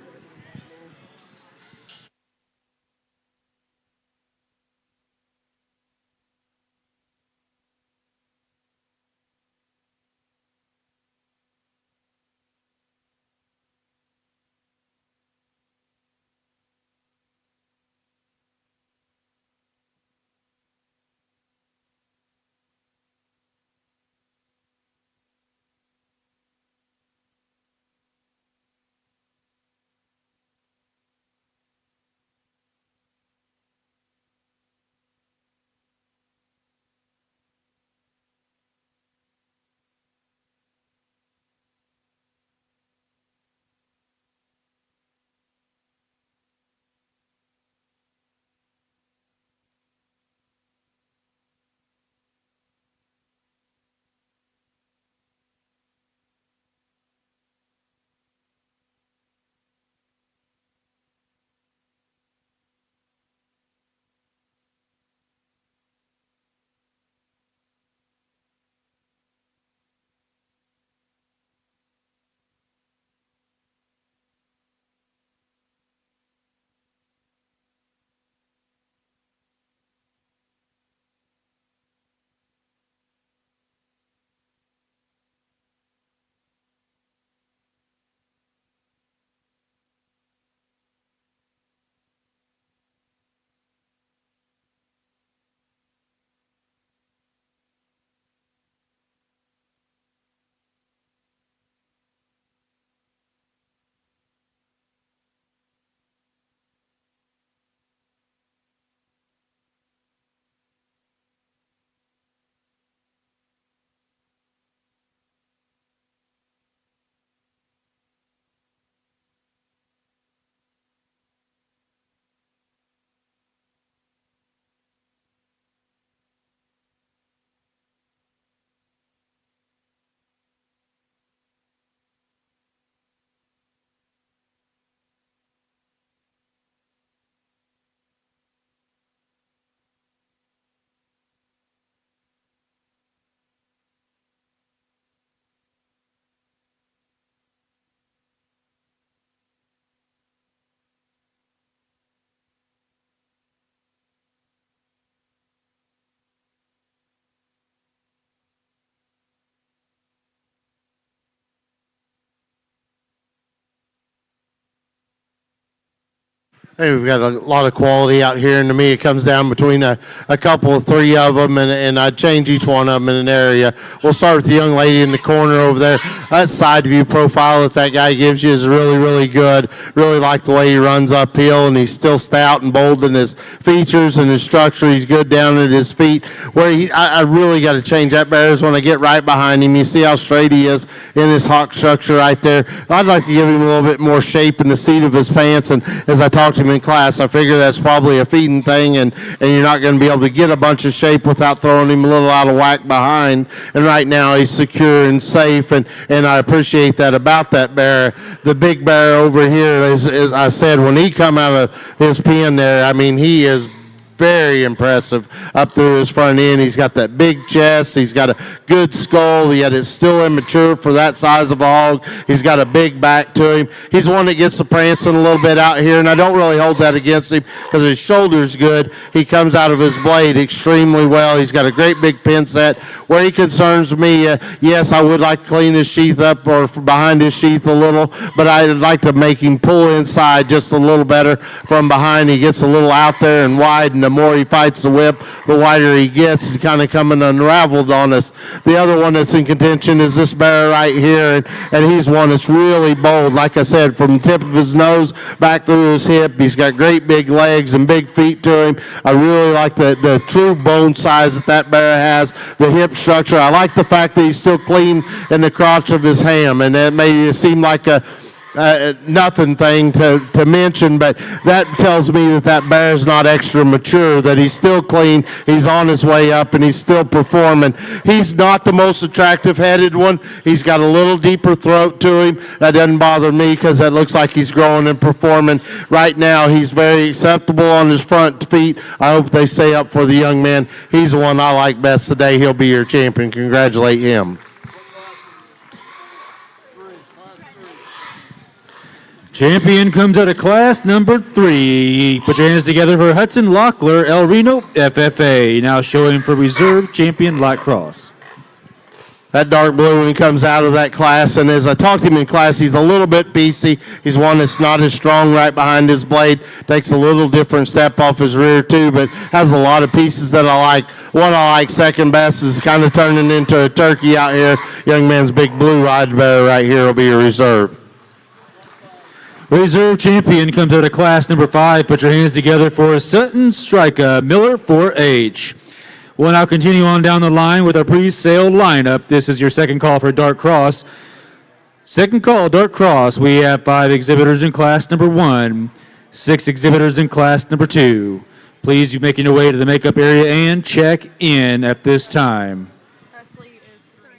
Speaker 3: Hey, we've got a lot of quality out here, and to me, it comes down between a couple of three of them, and I'd change each one of them in an area. We'll start with the young lady in the corner over there. That side view profile that guy gives you is really, really good. Really like the way he runs uphill, and he's still stout and bold in his features and his structure. He's good down at his feet. I really got to change that bear is when I get right behind him. You see how straight he is in his hock structure right there. I'd like to give him a little bit more shape in the seat of his pants, and as I talk to him in class, I figure that's probably a feeding thing, and you're not going to be able to get a bunch of shape without throwing him a little out of whack behind. And right now he's secure and safe, and I appreciate that about that bear. The big bear over here is I said, when he come out of his pen there, I mean, he is very impressive up through his front end. He's got that big chest. He's got a good skull, yet it's still immature for that size of a hog. He's got a big back to him. He's one that gets the prancing a little bit out here, and I don't really hold that against him because his shoulder's good. He comes out of his blade extremely well. He's got a great big pin set. Where he concerns me, yes, I would like to clean his sheath up or behind his sheath a little, but I'd like to make him pull inside just a little better from behind. He gets a little out there and wide, and the more he fights the whip, the wider he gets. He's kind of coming unraveled on us. The other one that's in contention is this bear right here, and he's one that's really bold. Like I said, from the tip of his nose back through his hip, he's got great big legs and big feet to him. I really like the true bone size that bear has, the hip structure. I like the fact that he's still clean in the crotch of his ham, and that made it seem like a nothing thing to mention, but that tells me that bear's not extra mature, that he's still clean, he's on his way up, and he's still performing. He's not the most attractive headed one. He's got a little deeper throat to him. That doesn't bother me because that looks like he's growing and performing. Right now, he's very acceptable on his front feet. I hope they stay up for the young man. He's the one I like best today. He'll be your champion. Congratulate him.
Speaker 1: Champion comes out of class number 3. Put your hands together for Hudson Locklear, El Reno, FFA. Now showing for reserve champion light cross.
Speaker 3: That dark blue when he comes out of that class, and as I talked to him in class, he's a little bit piecey. He's one that's not as strong right behind his blade. Takes a little different step off his rear too, but has a lot of pieces that I like. One I like second best is kind of turning into a turkey out here. Young man's big blue-eyed bear right here will be a reserve.
Speaker 1: Reserve champion comes out of class number 5. Put your hands together for Sutton Striker, Miller 4H. We'll now continue on down the line with our pre-sale lineup. This is your second call for Dark Cross. Second call, Dark Cross. We have 5 exhibitors in class number 1, 6 exhibitors in class number 2. Please, you making your way to the makeup area and check in at this time.
Speaker 4: Presley is 3.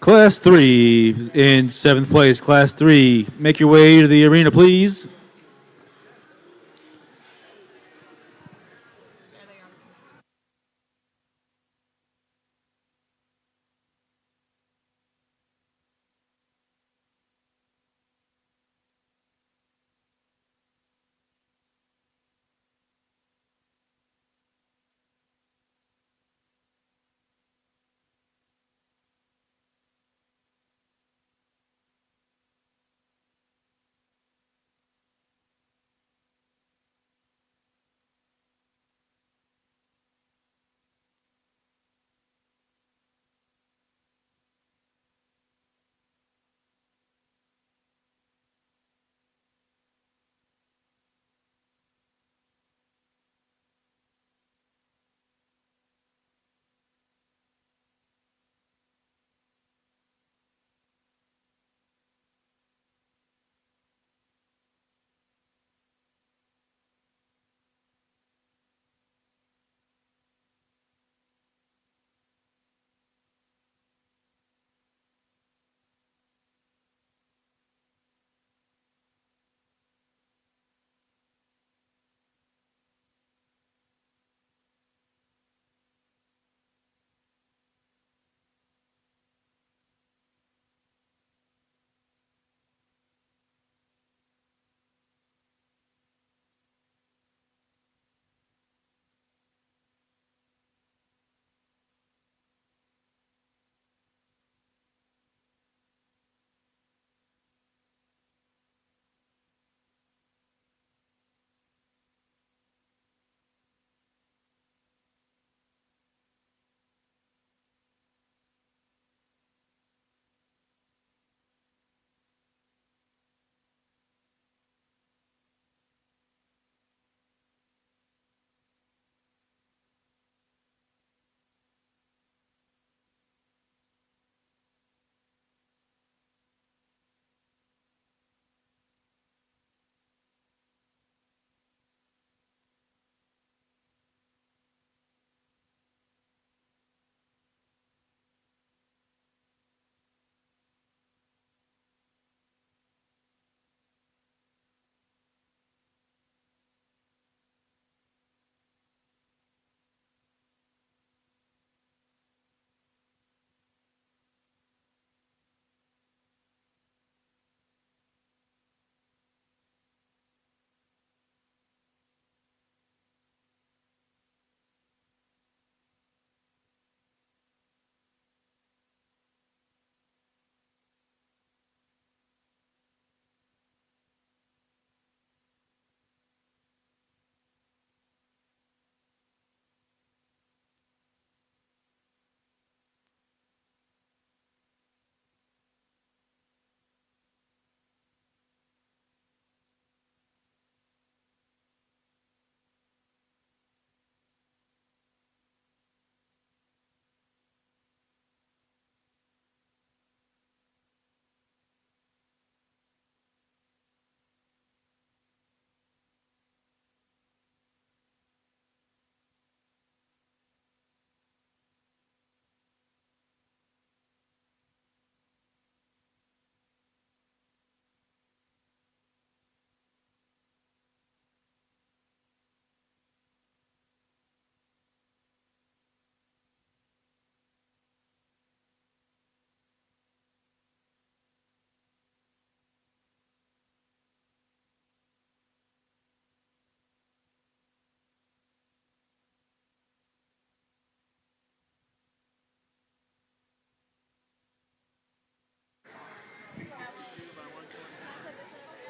Speaker 1: Class 3 in 7th place. Class 3, make your way to the arena, please.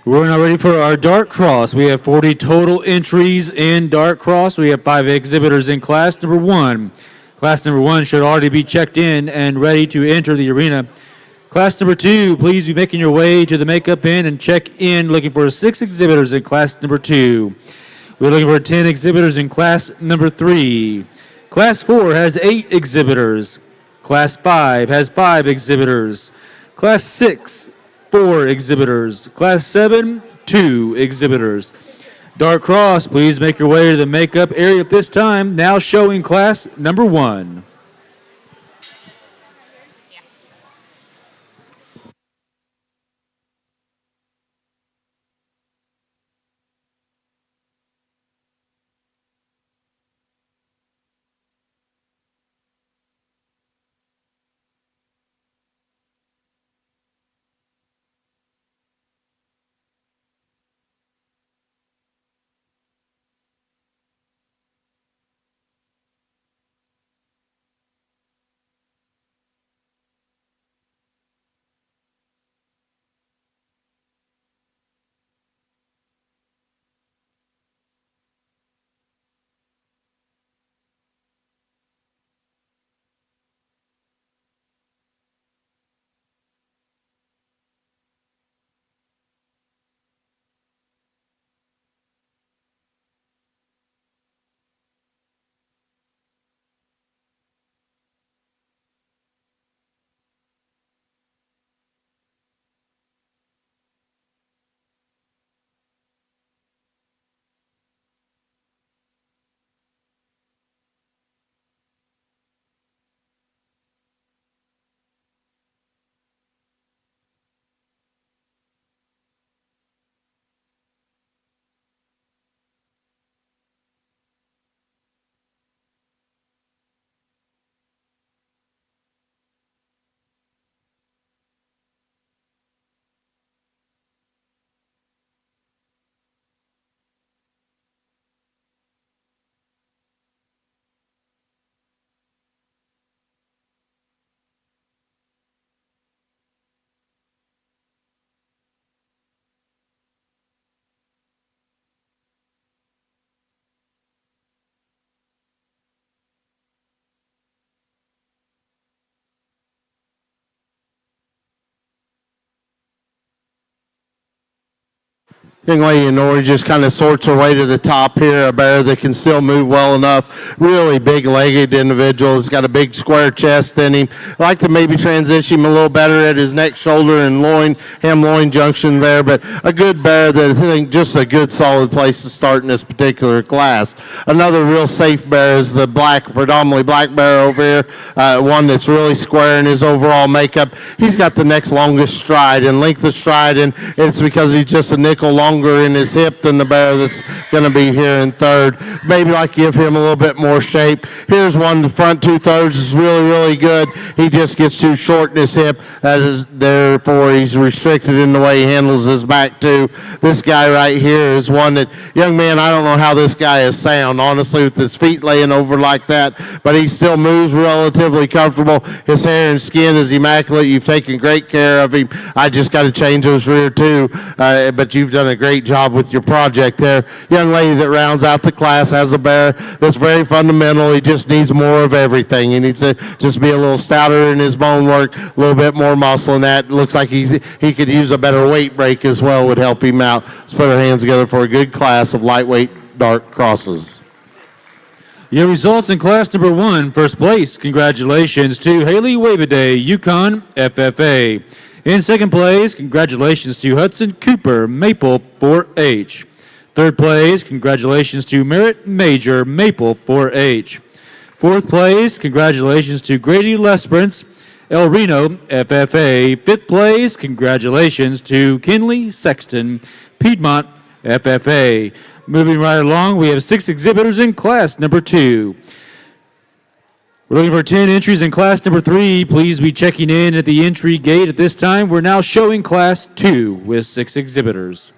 Speaker 1: We're now ready for our Dark Cross. We have 40 total entries in Dark Cross. We have 5 exhibitors in class number 1. Class number 1 should already be checked in and ready to enter the arena. Class number 2, please be making your way to the makeup inn and check in, looking for 6 exhibitors in class number 2. We're looking for 10 exhibitors in class number 3. Class 4 has 8 exhibitors. Class 5 has 5 exhibitors. Class 6, 4 exhibitors. Class 7, 2 exhibitors. Dark Cross, please make your way to the makeup area at this time, now showing class number 1.
Speaker 3: Young lady Nori just kind of sorts her way to the top here. A bear that can still move well enough. Really big-legged individual. He's got a big square chest in him. I'd like to maybe transition him a little better at his neck, shoulder, and ham-loin junction there. But a good bear that I think just a good solid place to start in this particular class. Another real safe bear is the predominantly black bear over here. One that's really square in his overall makeup. He's got the next longest stride and length of stride, and it's because he's just a nickel longer in his hip than the bear that's going to be here in third. Maybe like give him a little bit more shape. Here's one, the front 2/3 is really, really good. He just gets too short in his hip. That is, therefore, he's restricted in the way he handles his back too. This guy right here is one that, young man, I don't know how this guy is sound, honestly, with his feet laying over like that, but he still moves relatively comfortable. His hair and skin is immaculate. You've taken great care of him. I just got to change those rear too, but you've done a great job with your project there. Young lady that rounds out the class has a bear that's very fundamental. He just needs more of everything. He needs to just be a little stouter in his bone work, a little bit more muscle, and that looks like he could use a better weight break as well, would help him out. Let's put our hands together for a good class of lightweight dark crosses.
Speaker 1: Your results in class number 1, first place, congratulations to Haley Waveday, Yukon FFA. In second place, congratulations to Hudson Cooper, Maple 4H. Third place, congratulations to Merritt Major, Maple 4H. Fourth place, congratulations to Grady Lesperance, El Reno FFA. Fifth place, congratulations to Kinley Sexton, Piedmont FFA. Moving right along, we have 6 exhibitors in class number 2. We're looking for 10 entries in class number 3. Please be checking in at the entry gate at this time. We're now showing class 2 with 6 exhibitors.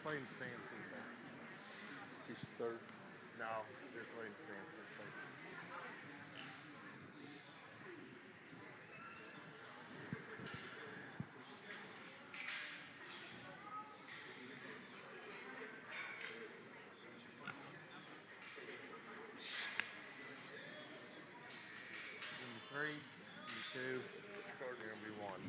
Speaker 3: let him stand for a second. He's third. No, just let him stand for a second. Number 3, number 2, card number 1.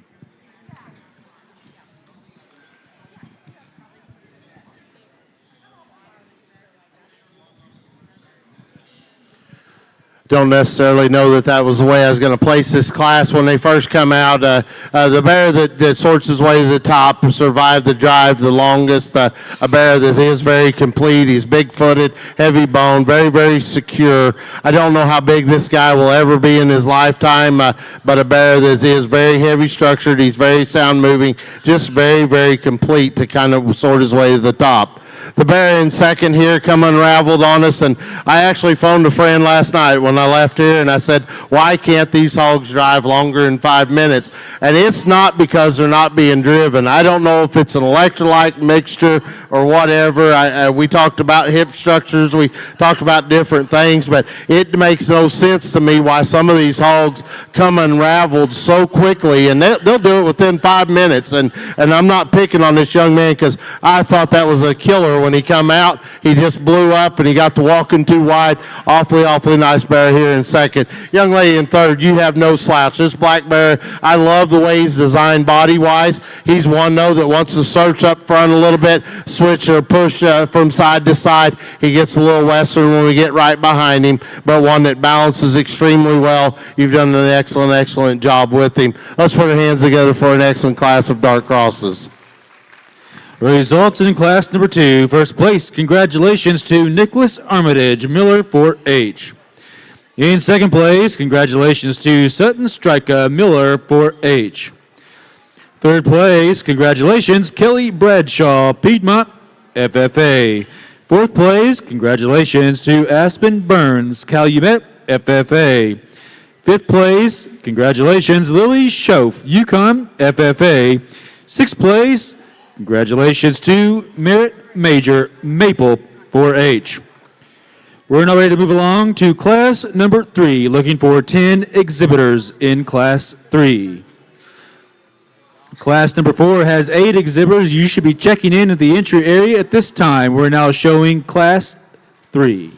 Speaker 3: Don't necessarily know that that was the way I was going to place this class when they first come out. The bear that sorts his way to the top survived the drive the longest. A bear that is very complete. He's big-footed, heavy bone, very, very secure. I don't know how big this guy will ever be in his lifetime, but a bear that is very heavy structured. He's very sound moving, just very, very complete to kind of sort his way to the top. The bear in second here come unraveled on us, and I actually phoned a friend last night when I left here, and I said, why can't these hogs drive longer than 5 minutes? And it's not because they're not being driven. I don't know if it's an electrolyte mixture or whatever. We talked about hip structures. We talked about different things, but it makes no sense to me why some of these hogs come unraveled so quickly, and they'll do it within 5 minutes. And I'm not picking on this young man because I thought that was a killer when he come out. He just blew up, and he got to walking too wide. Awfully nice bear here in second. Young lady in third, you have no slouch. This black bear, I love the way he's designed body-wise. He's one, though, that wants to search up front a little bit, switch or push from side to side. He gets a little western when we get right behind him, but one that balances extremely well. You've done an excellent job with him. Let's put our hands together for an excellent class of dark crosses.
Speaker 1: Results in class number 2. First place, congratulations to Nicholas Armitage, Miller 4H. In second place, congratulations to Sutton Strika, Miller 4H. Third place, congratulations, Kelly Bradshaw, Piedmont, FFA. Fourth place, congratulations to Aspen Burns, Calumet, FFA. Fifth place, congratulations, Lily Schoaf, Yukon, FFA. Sixth place, congratulations to Merritt Major, Maple 4H. We're now ready to move along to class number 3, looking for 10 exhibitors in class 3. Class number 4 has 8 exhibitors. You should be checking in at the entry area at this time. We're now showing class 3.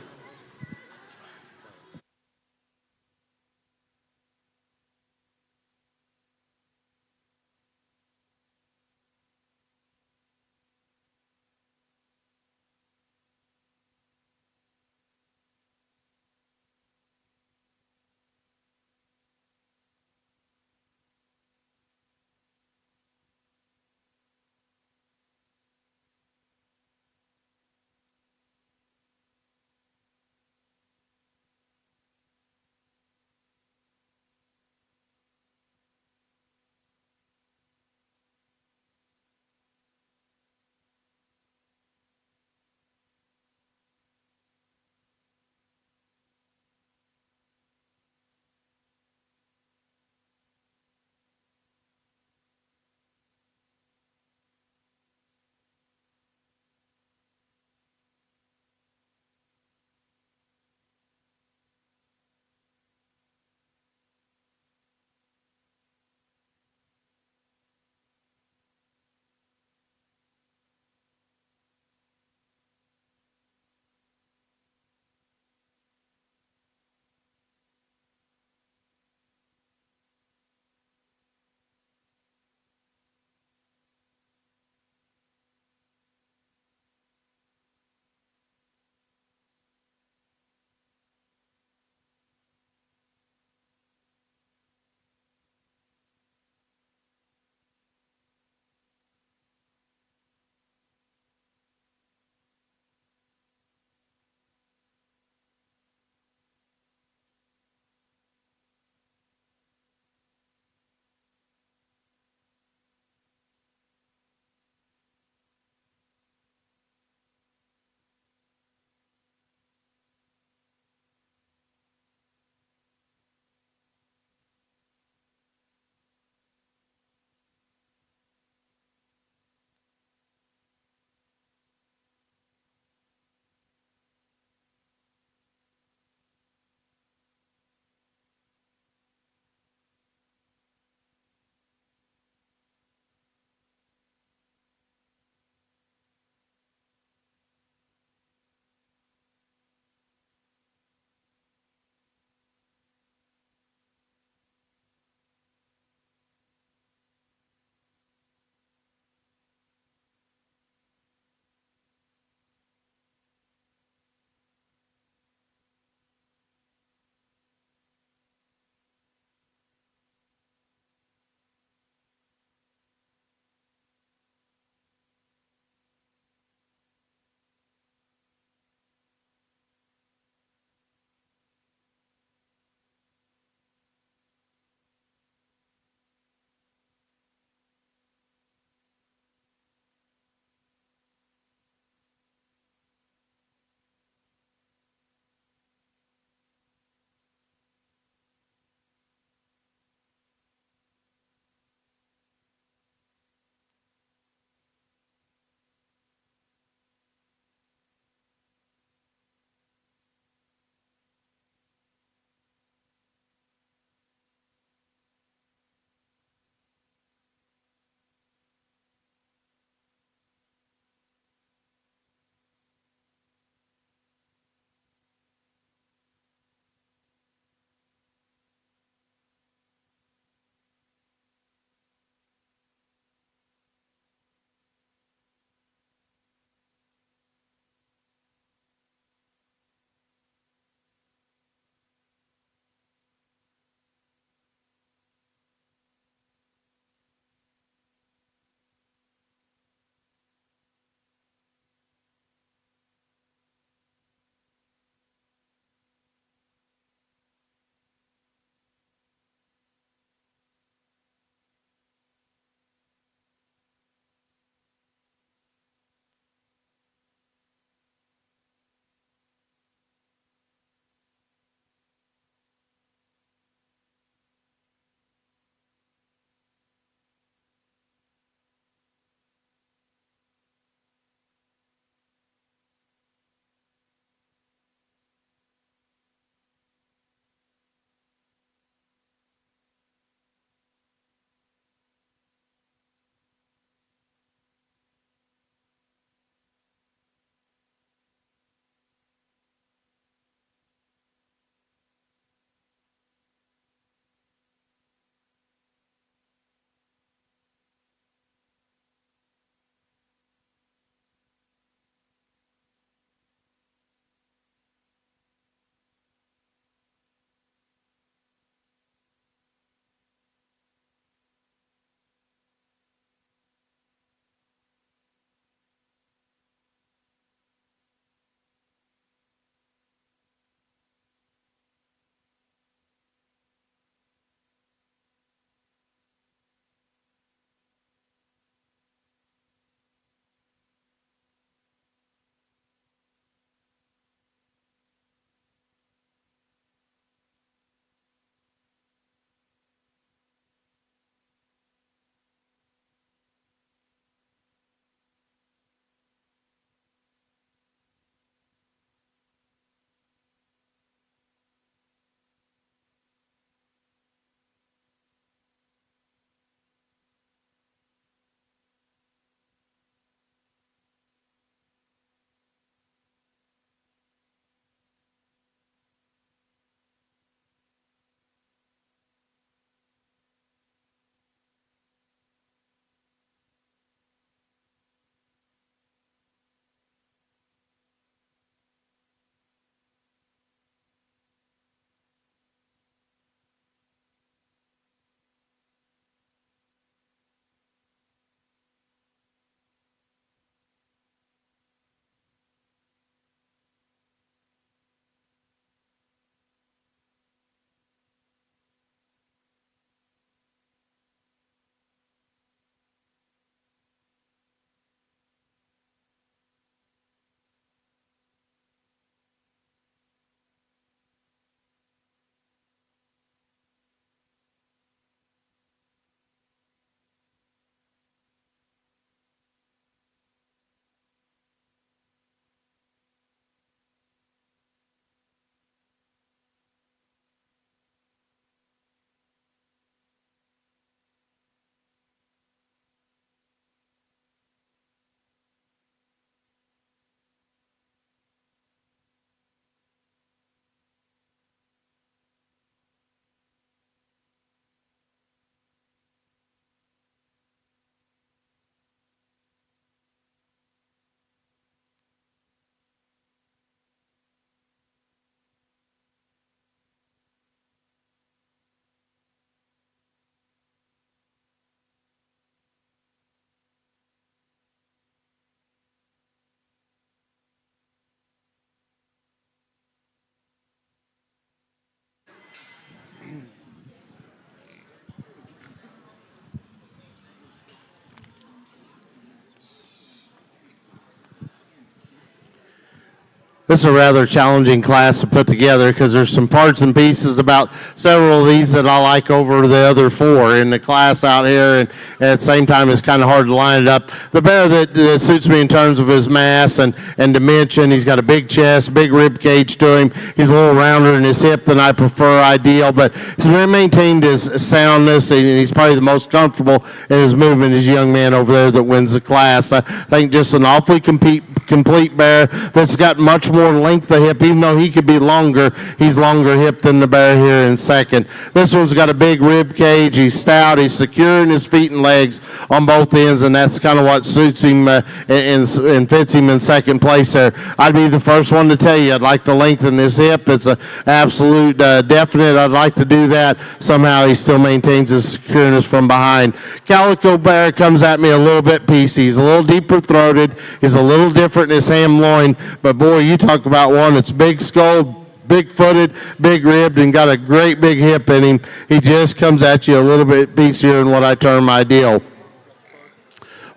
Speaker 3: This is a rather challenging class to put together because there's some parts and pieces about several of these that I like over the other four in the class out here, and at the same time it's kind of hard to line it up. The bear that suits me in terms of his mass and dimension, he's got a big chest, big rib cage to him. He's a little rounder in his hip than I prefer ideal, but he's maintained his soundness, and he's probably the most comfortable in his movement, his young man over there that wins the class. I think just an awfully complete bear that's got much more length of hip. Even though he could be longer, he's longer hip than the bear here in second. This one's got a big rib cage. He's stout. He's secure in his feet and legs on both ends, and that's kind of what suits him and fits him in second place there. I'd be the first one to tell you I'd like to lengthen this hip. It's an absolute definite. I'd like to do that. Somehow he still maintains his secureness from behind. Calico bear comes at me a little bit piecey. He's a little deeper throated. He's a little different in his ham loin, but boy, you talk about one that's big skulled, big footed, big ribbed, and got a great big hip in him. He just comes at you a little bit piecier than what I term ideal.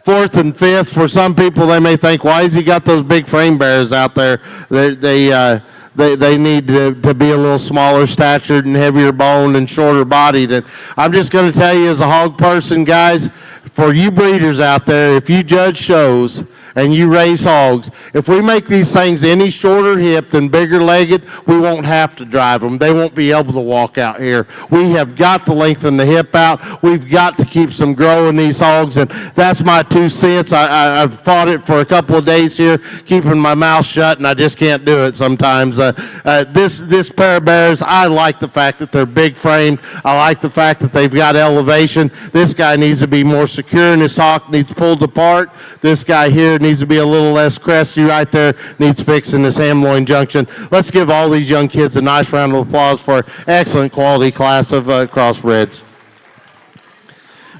Speaker 3: Fourth and fifth, for some people, they may think, why has he got those big frame bears out there? They need to be a little smaller statured and heavier boned and shorter bodied. And I'm just going to tell you as a hog person, guys, for you breeders out there, if you judge shows and you raise hogs, if we make these things any shorter hipped and bigger legged, we won't have to drive them. They won't be able to walk out here. We have got to lengthen the hip out. We've got to keep some grow in these hogs, and that's my 2 cents. I've fought it for a couple of days here, keeping my mouth shut, and I just can't do it sometimes. This pair of bears, I like the fact that they're big framed. I like the fact that they've got elevation. This guy needs to be more secure in his hock, needs pulled apart. This guy here needs to be a little less cresty right there, needs fixing this ham loin junction. Let's give all these young kids a nice round of applause for an excellent quality class of crossbreds.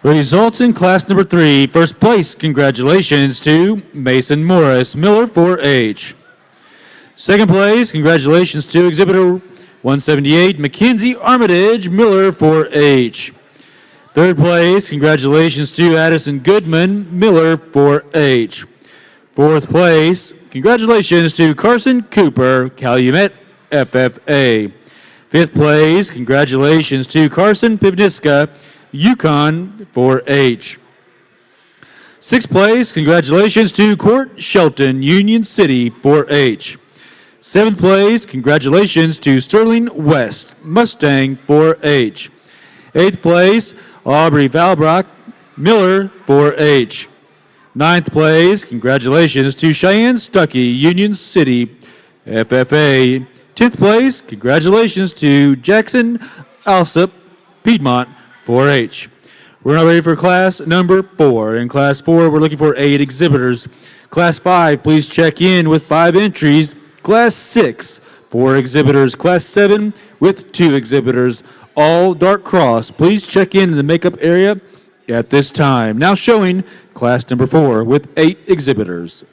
Speaker 1: Results in class number 3. First place, congratulations to Mason Morris, Miller 4H. Second place, congratulations to Exhibitor 178, Mackenzie Armitage, Miller 4H. Third place, congratulations to Addison Goodman, Miller 4H. Fourth place, congratulations to Carson Cooper, Calumet FFA. Fifth place, congratulations to Carson Pivniska, Yukon 4H. Sixth place, congratulations to Court Shelton, Union City 4H. Seventh place, congratulations to Sterling West, Mustang 4H. Eighth place, Aubrey Valbrock, Miller 4H. Ninth place, congratulations to Cheyenne Stuckey, Union City FFA. 10th place, congratulations to Jackson Alsop, Piedmont 4H. We're now ready for class number 4. In class 4, we're looking for 8 exhibitors. Class 5, please check in with 5 entries. Class 6, 4 exhibitors. Class 7 with 2 exhibitors. All dark cross. Please check in the makeup area at this time. Now showing class number 4 with 8 exhibitors.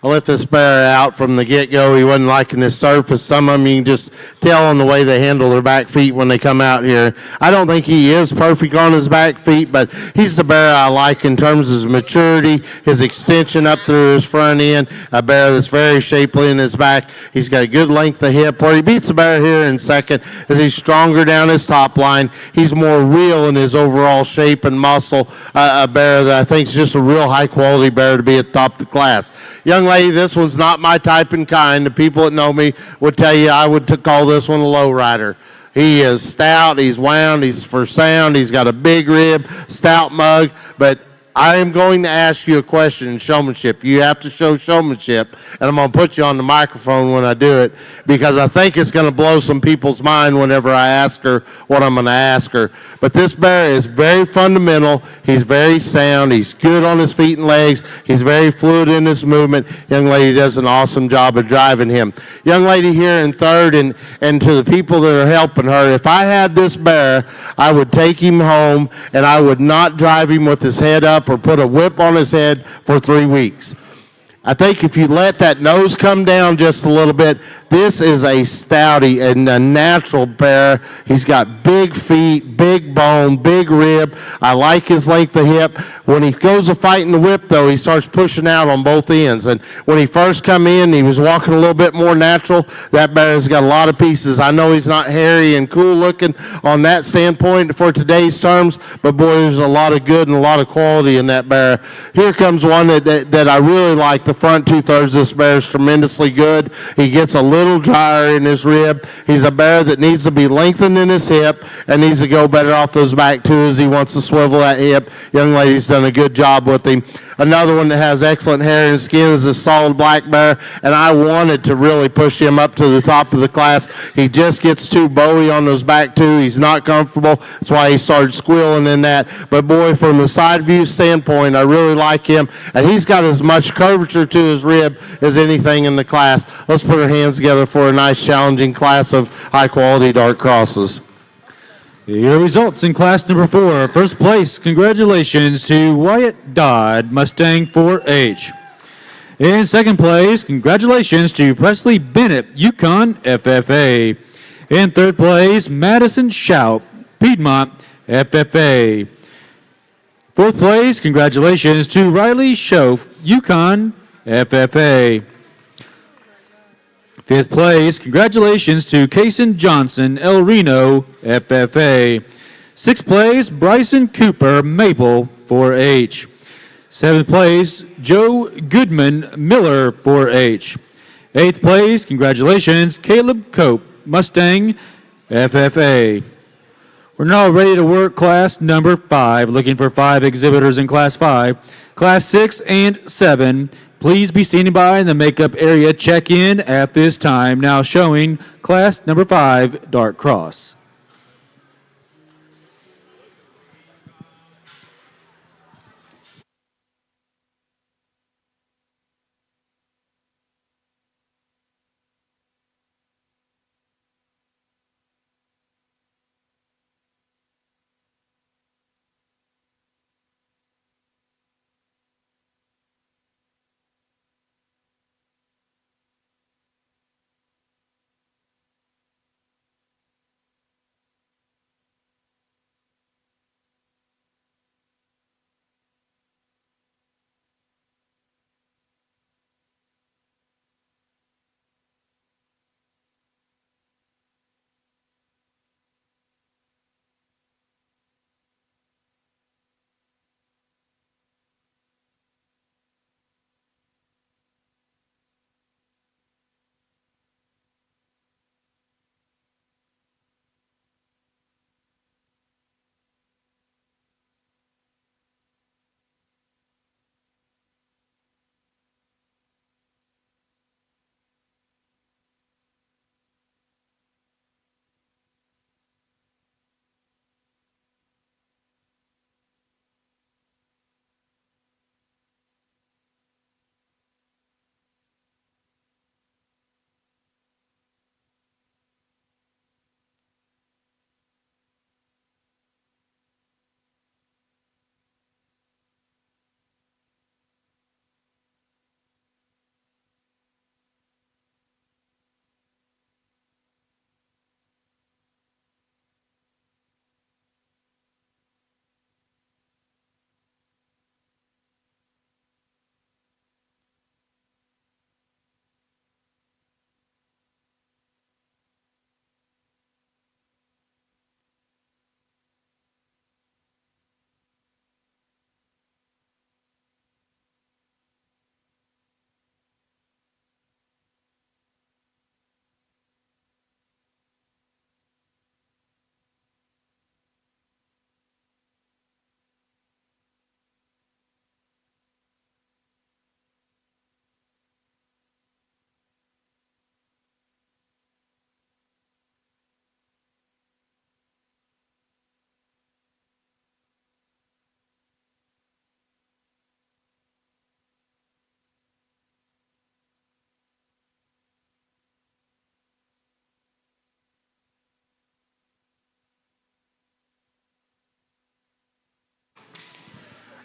Speaker 3: I lift this bear out from the get-go. He wasn't liking this surface. Some of them you can just tell on the way they handle their back feet when they come out here. I don't think he is perfect on his back feet, but he's the bear I like in terms of his maturity, his extension up through his front end, a bear that's very shapely in his back. He's got a good length of hip. Where he beats the bear here in second is he's stronger down his top line. He's more real in his overall shape and muscle. A bear that I think is just a real high-quality bear to be at the top of the class. Young lady, this one's not my type and kind. The people that know me would tell you I would call this one a low rider. He is stout, he's wound, he's for sound, he's got a big rib, stout mug, but I am going to ask you a question in showmanship. You have to show showmanship, and I'm going to put you on the microphone when I do it because I think it's going to blow some people's mind whenever I ask her what I'm going to ask her. But this bear is very fundamental. He's very sound. He's good on his feet and legs. He's very fluid in his movement. Young lady does an awesome job of driving him. Young lady here in third, and to the people that are helping her, if I had this bear, I would take him home, and I would not drive him with his head up or put a whip on his head for 3 weeks. I think if you let that nose come down just a little bit, this is a stouty and a natural bear. He's got big feet, big bone, big rib. I like his length of hip. When he goes to fighting the whip, though, he starts pushing out on both ends. And when he first come in, he was walking a little bit more natural. That bear has got a lot of pieces. I know he's not hairy and cool looking on that standpoint for today's terms, but boy, there's a lot of good and a lot of quality in that bear. Here comes one that I really like. The front two-thirds of this bear is tremendously good. He gets a little drier in his rib. He's a bear that needs to be lengthened in his hip and needs to go better off those back two as he wants to swivel that hip. Young lady's done a good job with him. Another one that has excellent hair and skin is this solid black bear, and I wanted to really push him up to the top of the class. He just gets too bowy on those back two. He's not comfortable. That's why he started squealing in that. But boy, from the side view standpoint, I really like him, and he's got as much curvature to his rib as anything in the class. Let's put our hands together for a nice, challenging class of high-quality dark crosses.
Speaker 1: Your results in class number 4. First place, congratulations to Wyatt Dodd, Mustang 4H. In second place, congratulations to Presley Bennett, Yukon FFA. In third place, Madison Shout, Piedmont FFA. Fourth place, congratulations to Riley Schoaf, Yukon FFA. Fifth place, congratulations to Kason Johnson, El Reno, FFA. Sixth place, Bryson Cooper, Maple, 4H. Seventh place, Joe Goodman, Miller, 4H. Eighth place, congratulations, Caleb Cope, Mustang, FFA. We're now ready to work class number 5, looking for 5 exhibitors in class 5. Class 6 and 7. Please be standing by in the makeup area check-in at this time. Now showing class number 5, Dark Cross.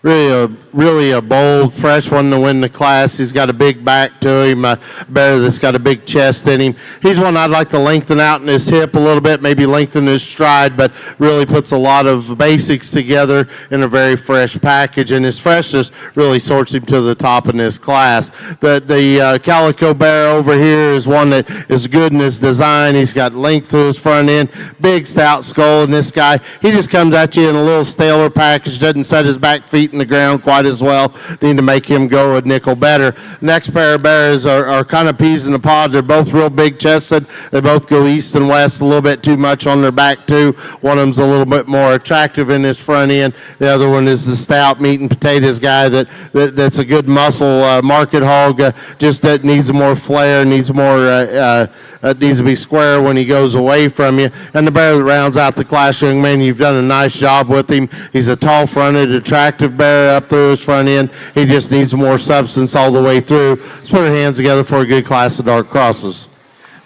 Speaker 3: Really a bold, fresh one to win the class. He's got a big back to him, a bear that's got a big chest in him. He's one I'd like to lengthen out in his hip a little bit, maybe lengthen his stride, but really puts a lot of basics together in a very fresh package, and his freshness really sorts him to the top in this class. The Calico Bear over here is one that is good in his design. He's got length to his front end, big stout skull, and this guy, he just comes at you in a little staler package, doesn't set his back feet in the ground quite as well. Need to make him go a nickel better. Next pair of bears are kind of peas in the pod. They're both real big chested. They both go east and west a little bit too much on their back too. One of them's a little bit more attractive in his front end. The other one is the stout meat and potatoes guy that's a good muscle market hog. Just that needs more flair, needs to be square when he goes away from you. And the bear that rounds out the class, young man, you've done a nice job with him. He's a tall-fronted, attractive bear up through his front end. He just needs more substance all the way through. Let's put our hands together for a good class of dark crosses.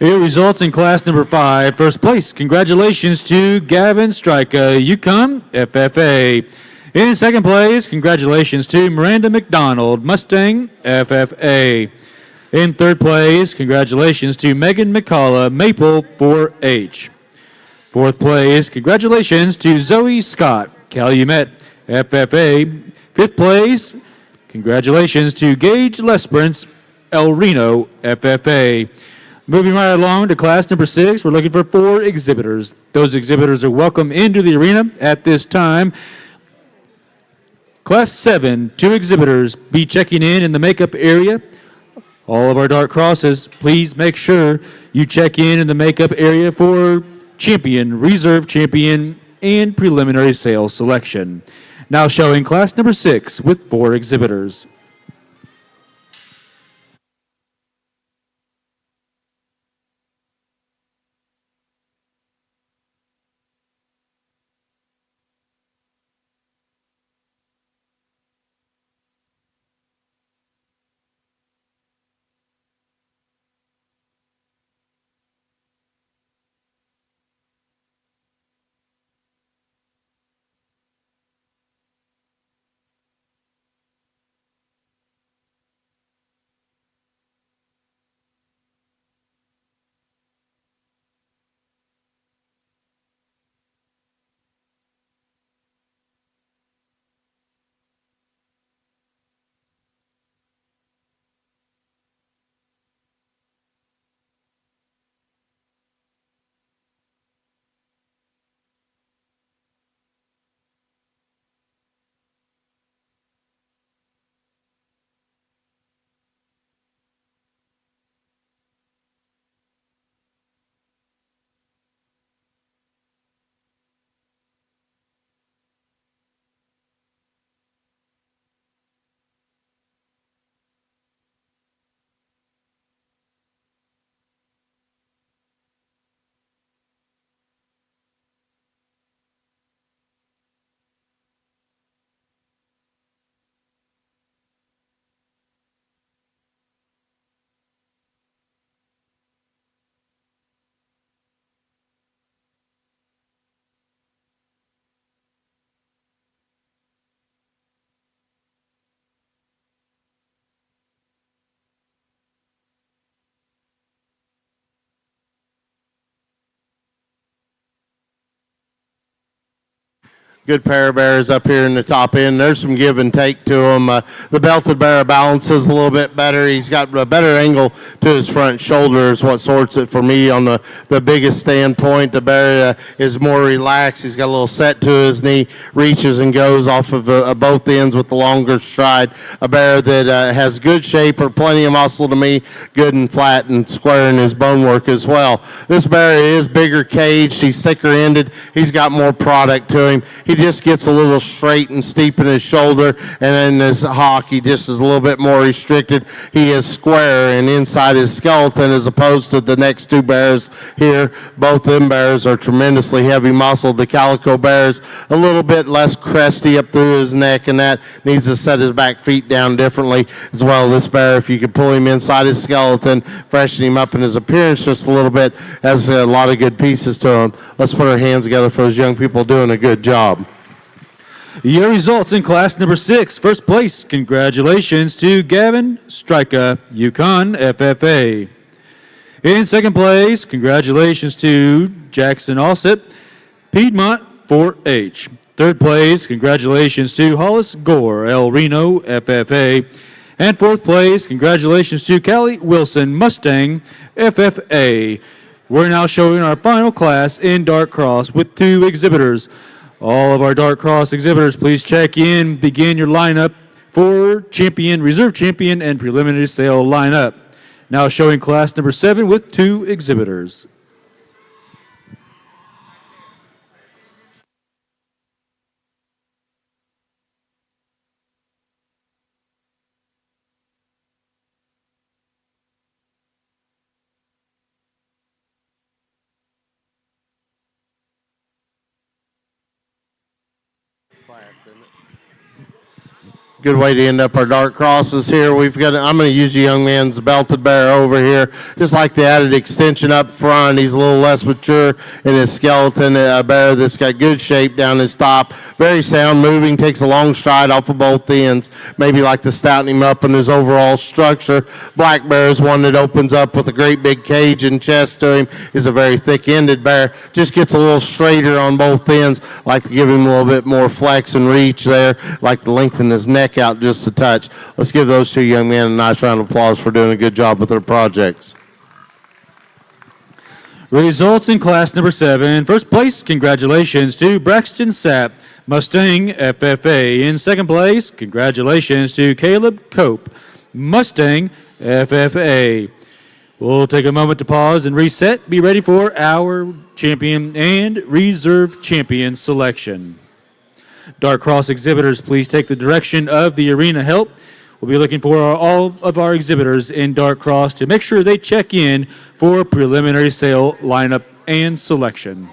Speaker 1: It results in class number 5, first place. Congratulations to Gavin Stryka, Yukon FFA. In second place, congratulations to Miranda McDonald, Mustang FFA. In third place, congratulations to Megan McCullough, Maple 4H. Fourth place, congratulations to Zoe Scott, Calumet FFA. Fifth place, congratulations to Gage Lesperance, El Reno FFA. Moving right along to class number 6, we're looking for 4 exhibitors. Those exhibitors are welcome into the arena at this time. Class 7, 2 exhibitors be checking in the makeup area. All of our dark crosses, please make sure you check in the makeup area for champion, reserve champion, and preliminary sales selection. Now showing class number 6 with 4 exhibitors.
Speaker 3: Good pair of bears up here in the top end. There's some give and take to them. The belted bear balances a little bit better. He's got a better angle to his front shoulder is what sorts it for me on the biggest standpoint. The bear is more relaxed. He's got a little set to his knee, reaches and goes off of both ends with the longer stride. A bear that has good shape or plenty of muscle to me, good and flat and square in his bone work as well. This bear is bigger caged. He's thicker ended. He's got more product to him. He just gets a little straight and steep in his shoulder, and then this hock, he just is a little bit more restricted. He is square and inside his skeleton as opposed to the next 2 bears here. Both them bears are tremendously heavy muscled. The Calico Bear's a little bit less cresty up through his neck, and that needs to set his back feet down differently as well. This bear, if you could pull him inside his skeleton, freshen him up in his appearance just a little bit, has a lot of good pieces to him. Let's put our hands together for those young people doing a good job.
Speaker 1: Your results in class number 6. First place, congratulations to Gavin Strika, Yukon FFA. In second place, congratulations to Jackson Alsip, Piedmont 4-H. Third place, congratulations to Hollis Gore, El Reno FFA. And fourth place, congratulations to Callie Wilson, Mustang FFA. We're now showing our final class in Dark Cross with 2 exhibitors. All of our Dark Cross exhibitors, please check in, begin your lineup for champion, reserve champion, and preliminary sale lineup. Now showing class number 7 with 2 exhibitors.
Speaker 3: Good way to end up our dark crosses here. I'm going to use a young man's belted bear over here. Just like the added extension up front. He's a little less mature in his skeleton. A bear that's got good shape down his top. Very sound moving. Takes a long stride off of both ends. Maybe like to stouten him up in his overall structure. Black bear is one that opens up with a great big cage and chest to him. Is a very thick-ended bear. Just gets a little straighter on both ends. Like to give him a little bit more flex and reach there. Like to lengthen his neck out just a touch. Let's give those 2 young men a nice round of applause for doing a good job with their projects.
Speaker 1: Results in class number 7. First place, congratulations to Braxton Sapp, Mustang FFA. In second place, congratulations to Caleb Cope, Mustang FFA. We'll take a moment to pause and reset. Be ready for our champion and reserve champion selection. Dark Cross exhibitors, please take the direction of the arena help. We'll be looking for all of our exhibitors in Dark Cross to make sure they check in for preliminary sale lineup and selection.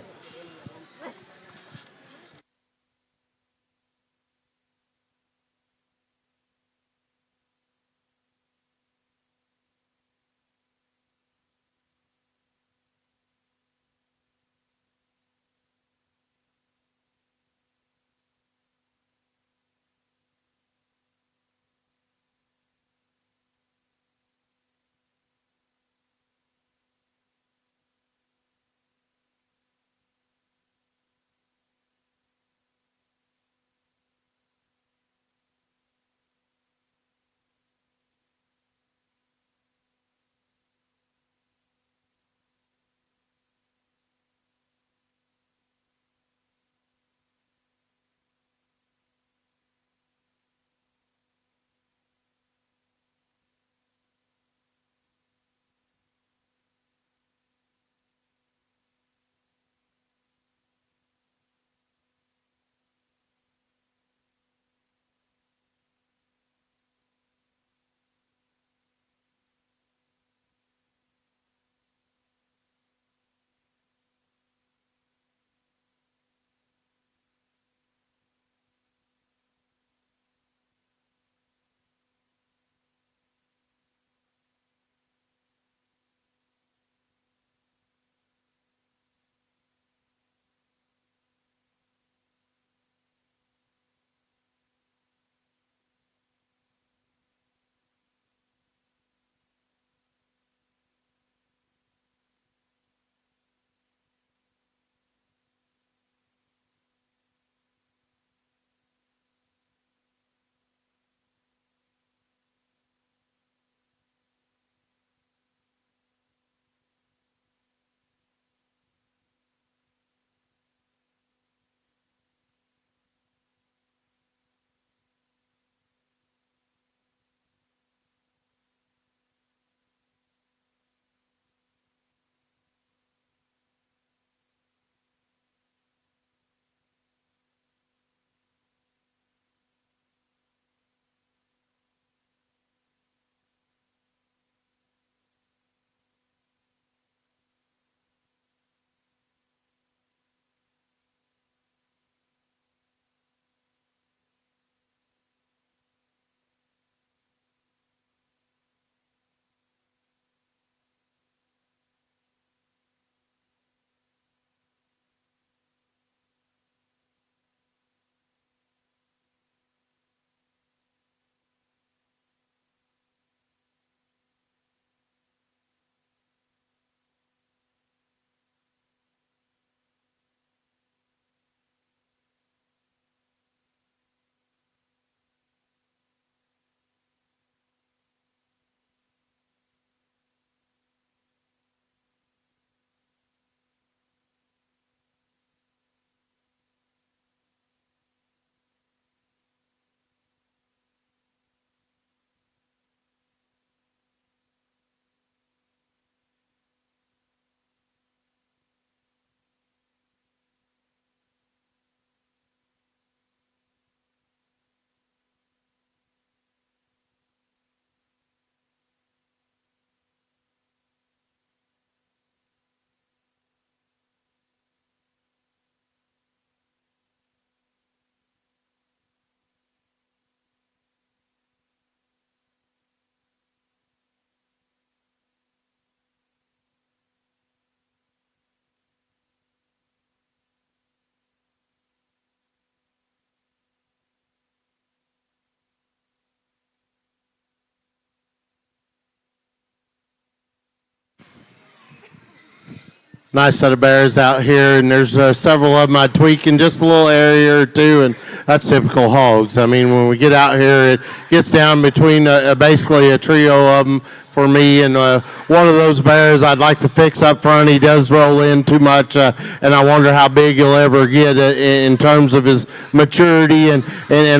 Speaker 3: nice set of bears out here, and there's several of them I tweak in just a little area or two, and that's typical hogs. I mean, when we get out here, it gets down between basically a trio of them for me, and one of those bears I'd like to fix up front. He does roll in too much, and I wonder how big he'll ever get in terms of his maturity, and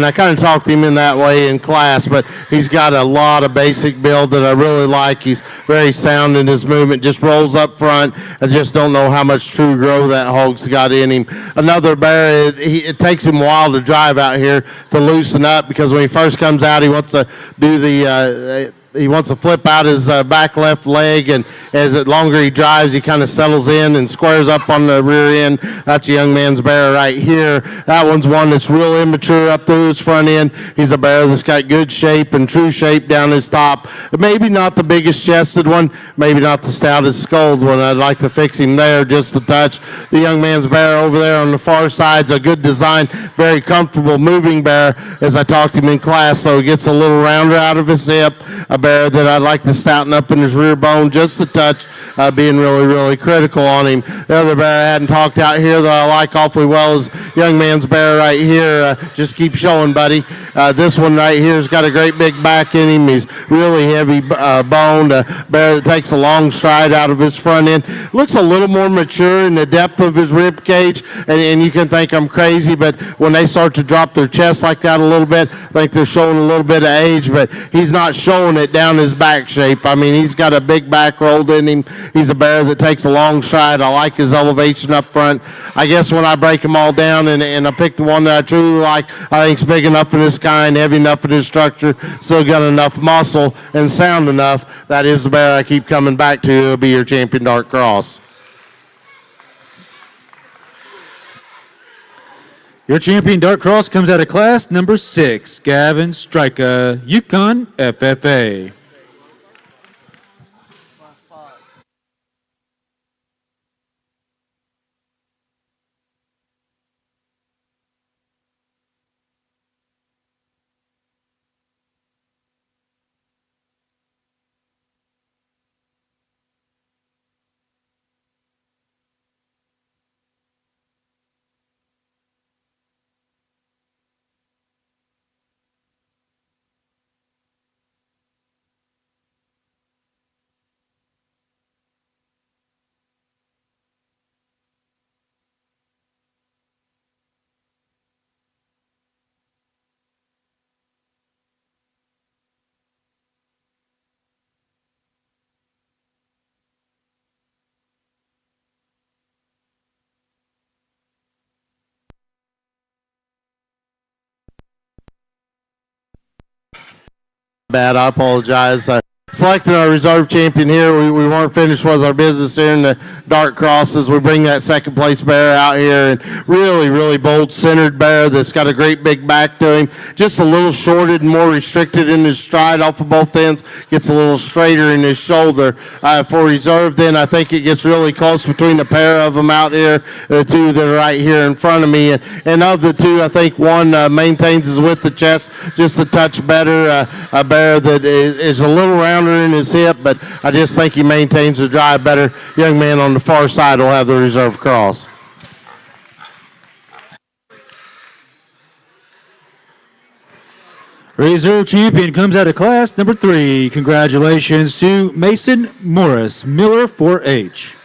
Speaker 3: I kind of talked to him in that way in class, but he's got a lot of basic build that I really like. He's very sound in his movement, just rolls up front. I just don't know how much true growth that hog's got in him. Another bear, it takes him a while to drive out here to loosen up, because when he first comes out, he wants to do he wants to flip out his back left leg, and as the longer he drives, he kind of settles in and squares up on the rear end. That's a young man's bear right here. That one's one that's real immature up through his front end. He's a bear that's got good shape and true shape down his top. Maybe not the biggest chested one, maybe not the stoutest skulled one. I'd like to fix him there just a touch. The young man's bear over there on the far side's a good design, very comfortable moving bear. As I talked to him in class, so he gets a little rounder out of his hip. A bear that I'd like to stouten up in his rear bone just a touch, being really, really critical on him. The other bear I hadn't talked out here that I like awfully well is young man's bear right here. Just keep showing, buddy. This one right here has got a great big back in him. He's really heavy boned. A bear that takes a long stride out of his front end. Looks a little more mature in the depth of his rib cage, and you can think I'm crazy, but when they start to drop their chest like that a little bit, I think they're showing a little bit of age, but he's not showing it down his back shape. I mean, he's got a big back rolled in him. He's a bear that takes a long stride. I like his elevation up front. I guess when I break them all down and I pick the one that I truly like, I think it's big enough in his kind, heavy enough in his structure, still got enough muscle and sound enough. That is the bear I keep coming back to. It'll be your champion dark cross.
Speaker 1: Your champion dark cross comes out of class number 6, Gavin Stryka, Yukon FFA.
Speaker 3: Bad, I apologize. Selecting our reserve champion here. We weren't finished with our business here in the dark crosses. We bring that second place bear out here, and really, really bold centered bear that's got a great big back to him. Just a little shorted and more restricted in his stride off of both ends. Gets a little straighter in his shoulder. For reserve, then I think it gets really close between the pair of them out here, the two that are right here in front of me. And of the two, I think one maintains his width of chest just a touch better. A bear that is a little rounder in his hip, but I just think he maintains the drive better. Young man on the far side will have the reserve cross.
Speaker 1: Reserve champion comes out of class number 3. Congratulations to Mason Morris, Miller 4H.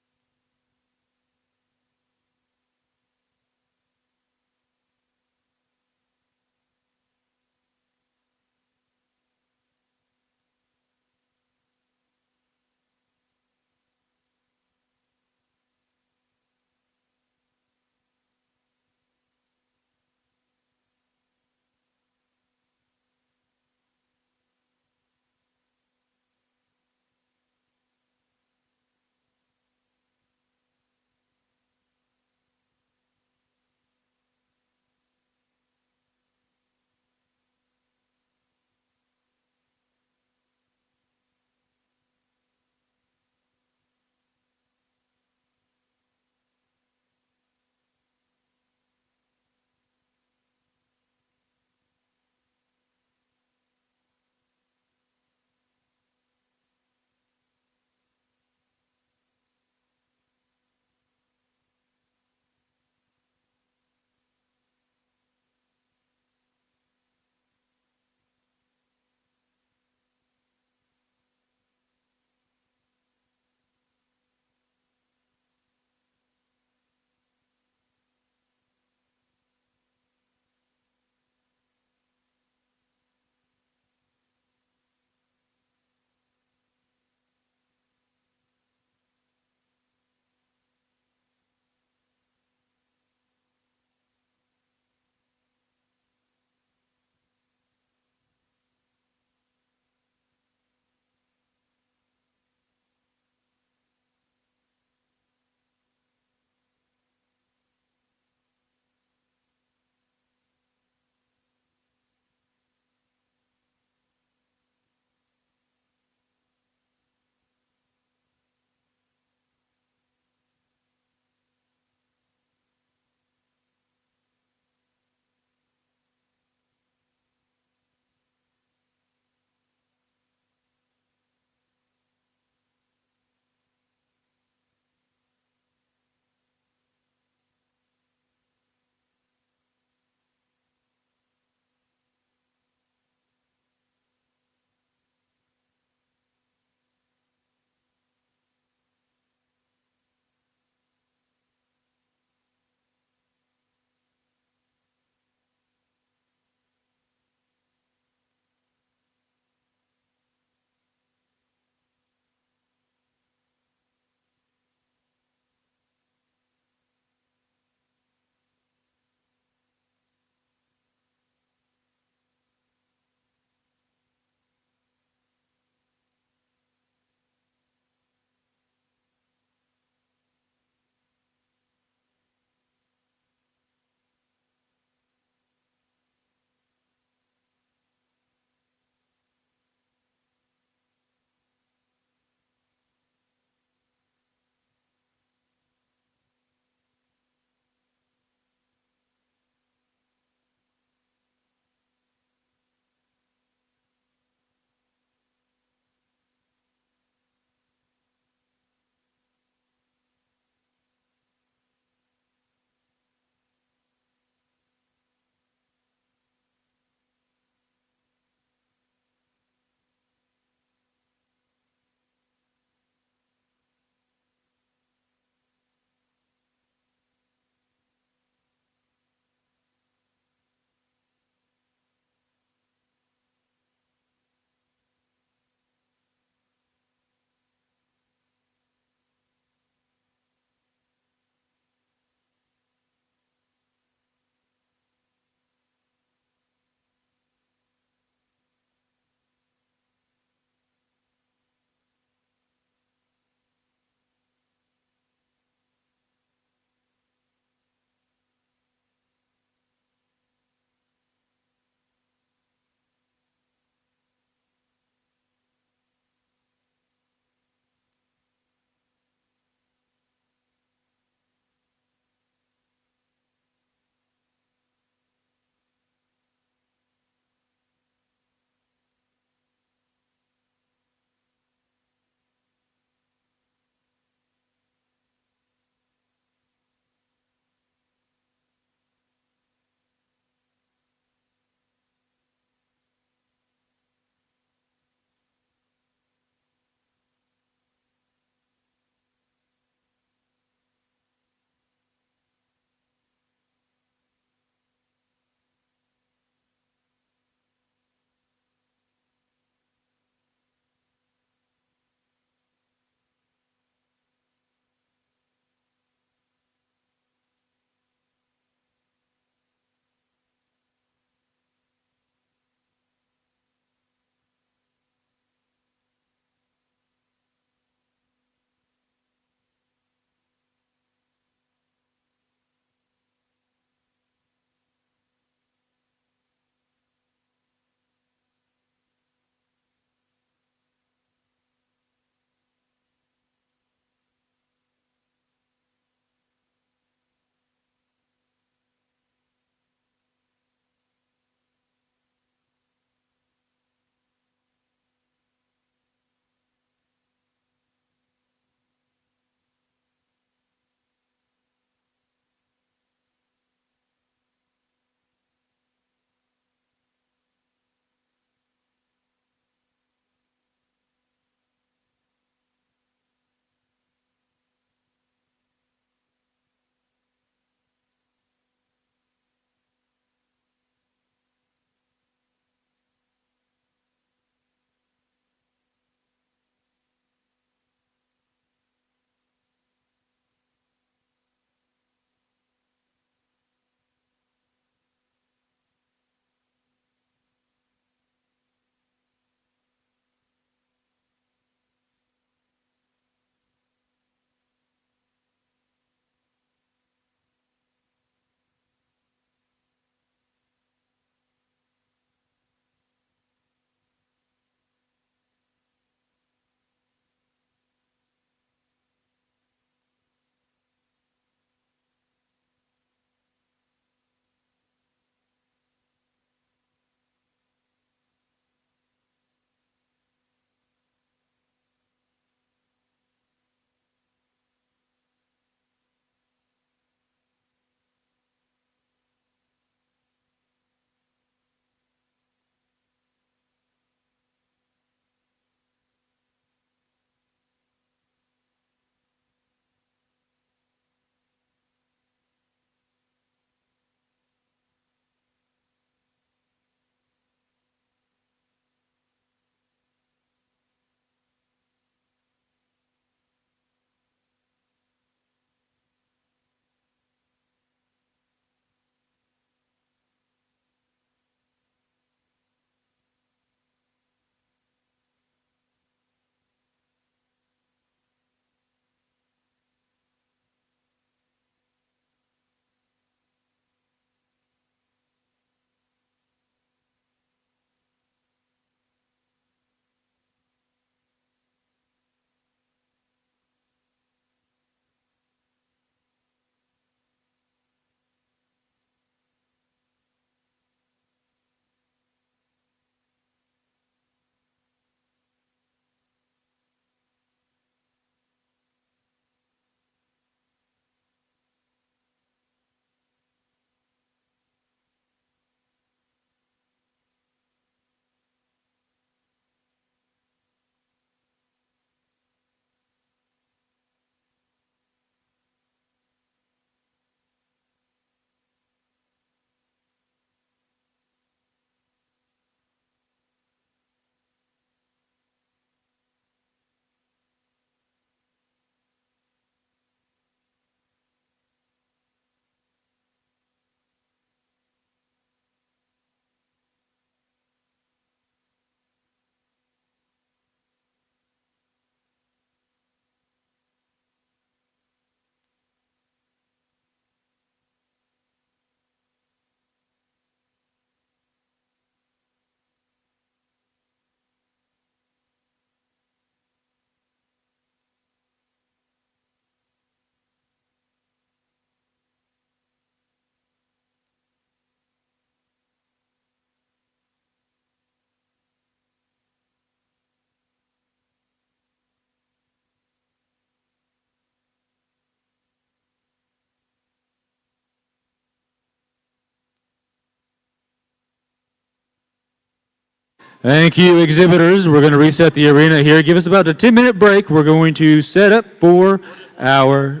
Speaker 1: Thank you, exhibitors. We're going to reset the arena here. Give us about a 10-minute break. We're going to set up for our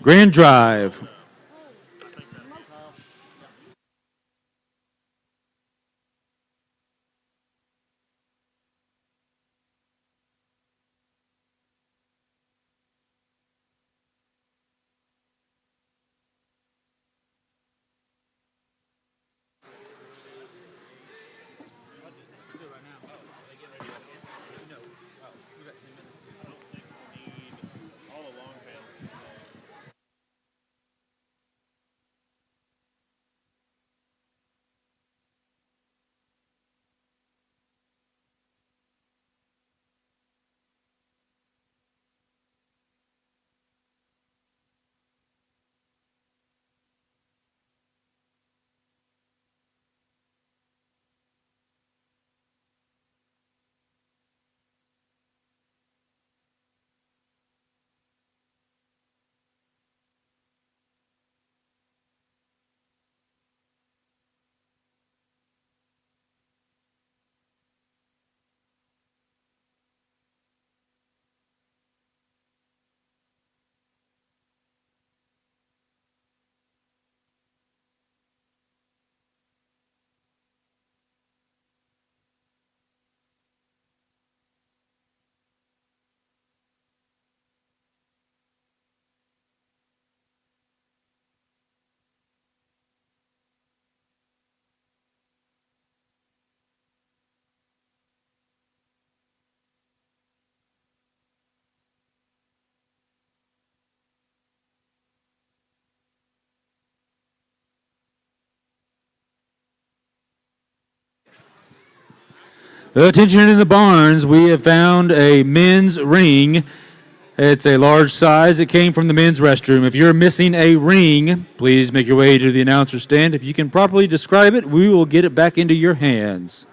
Speaker 1: grand drive. Attention in the barns, we have found a men's ring. It's a large size. It came from the men's restroom. If you're missing a ring, please make your way to the announcer stand. If you can properly describe it, we will get it back into your hands.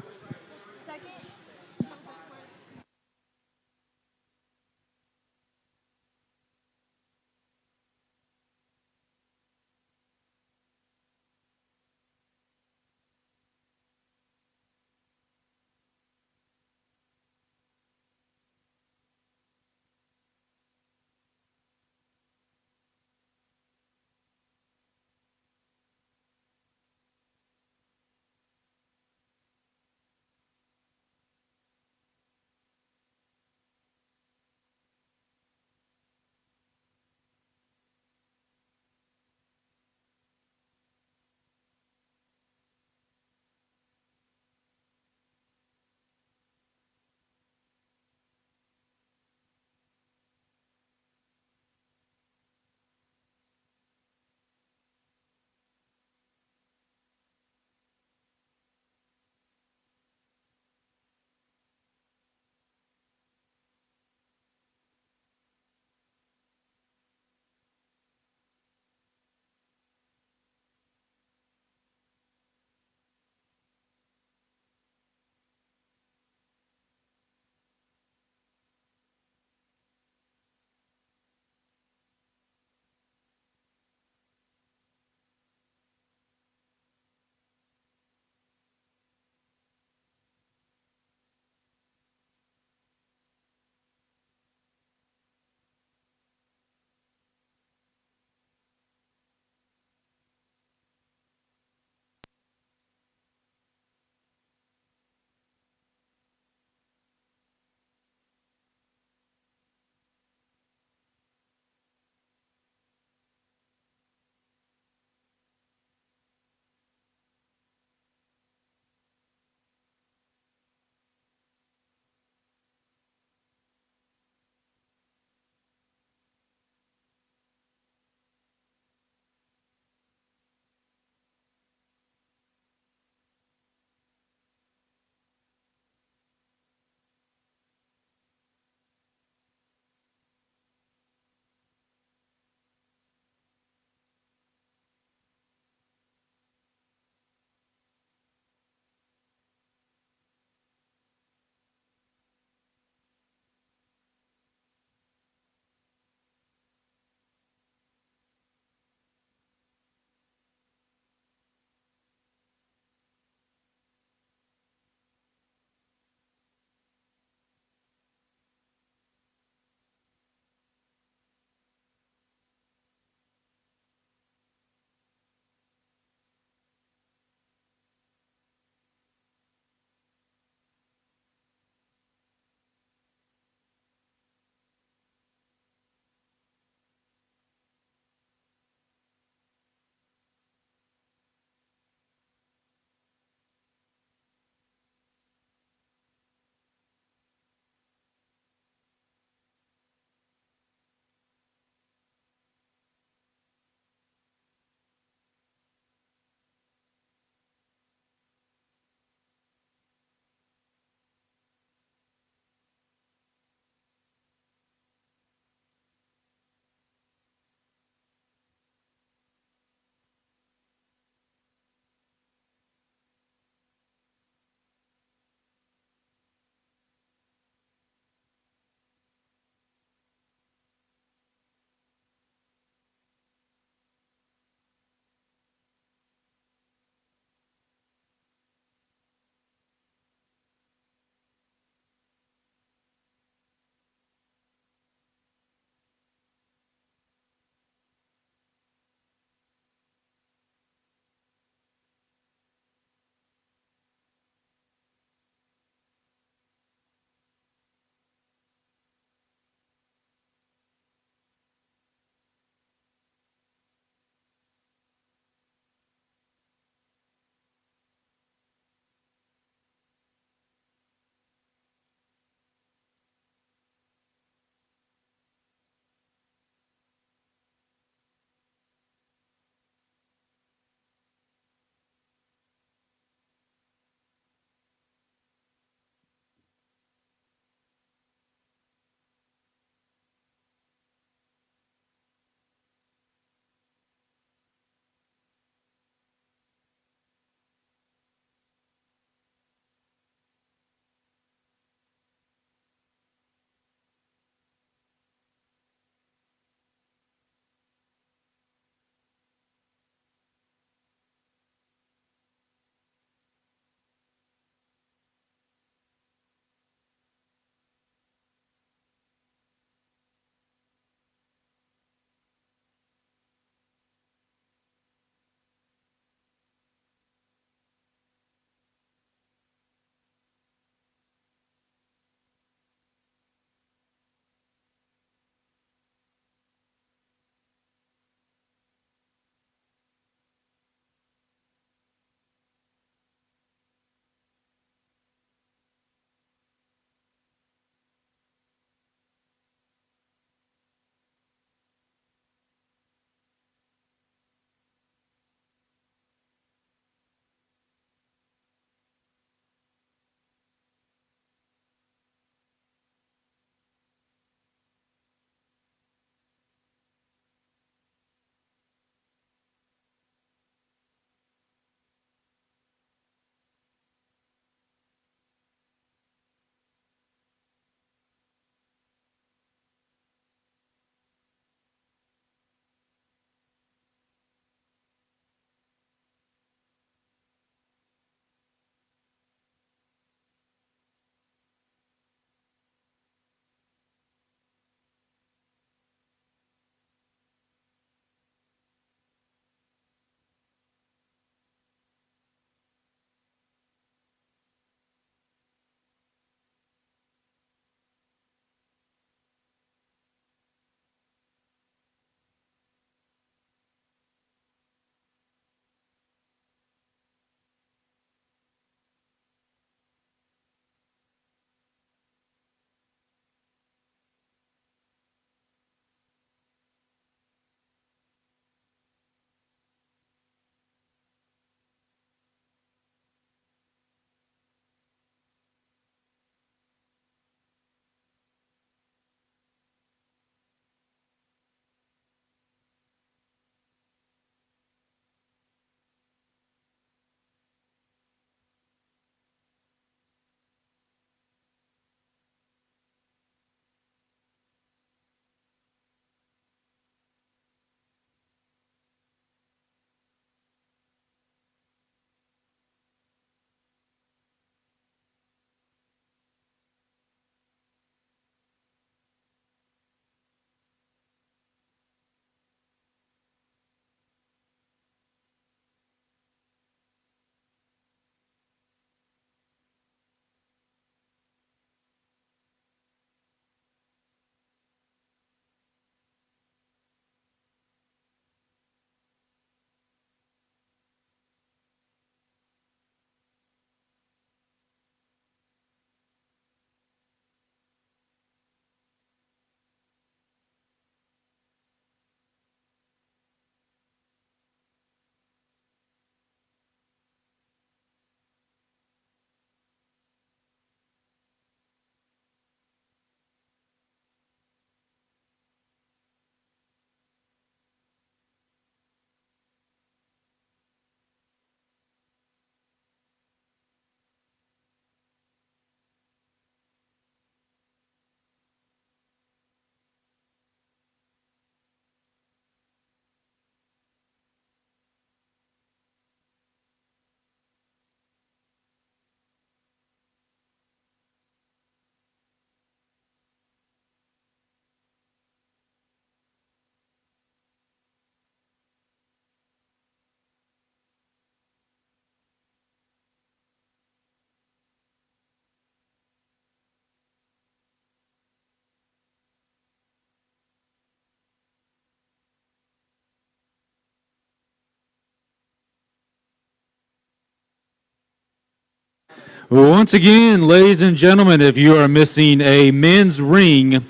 Speaker 1: Once again, ladies and gentlemen, if you are missing a men's ring,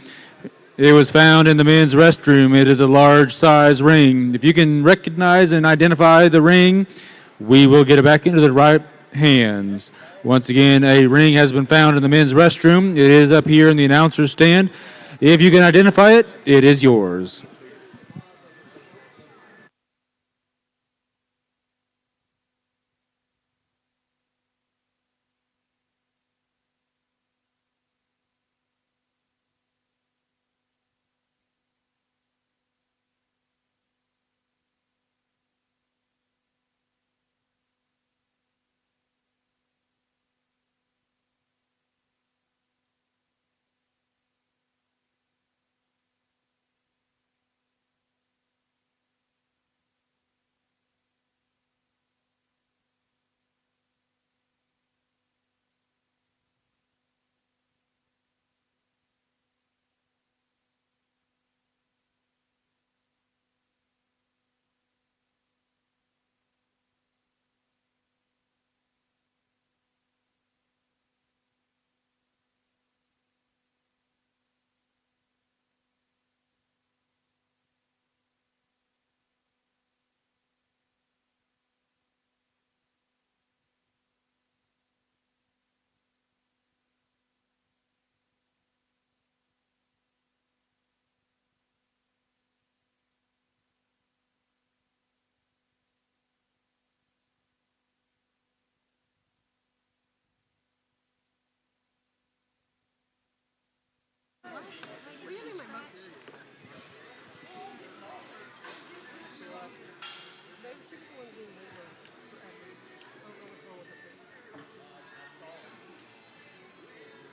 Speaker 1: it was found in the men's restroom. It is a large size ring. If you can recognize and identify the ring, we will get it back into the right hands. Once again, a ring has been found in the men's restroom. It is up here in the announcer's stand. If you can identify it, it is yours.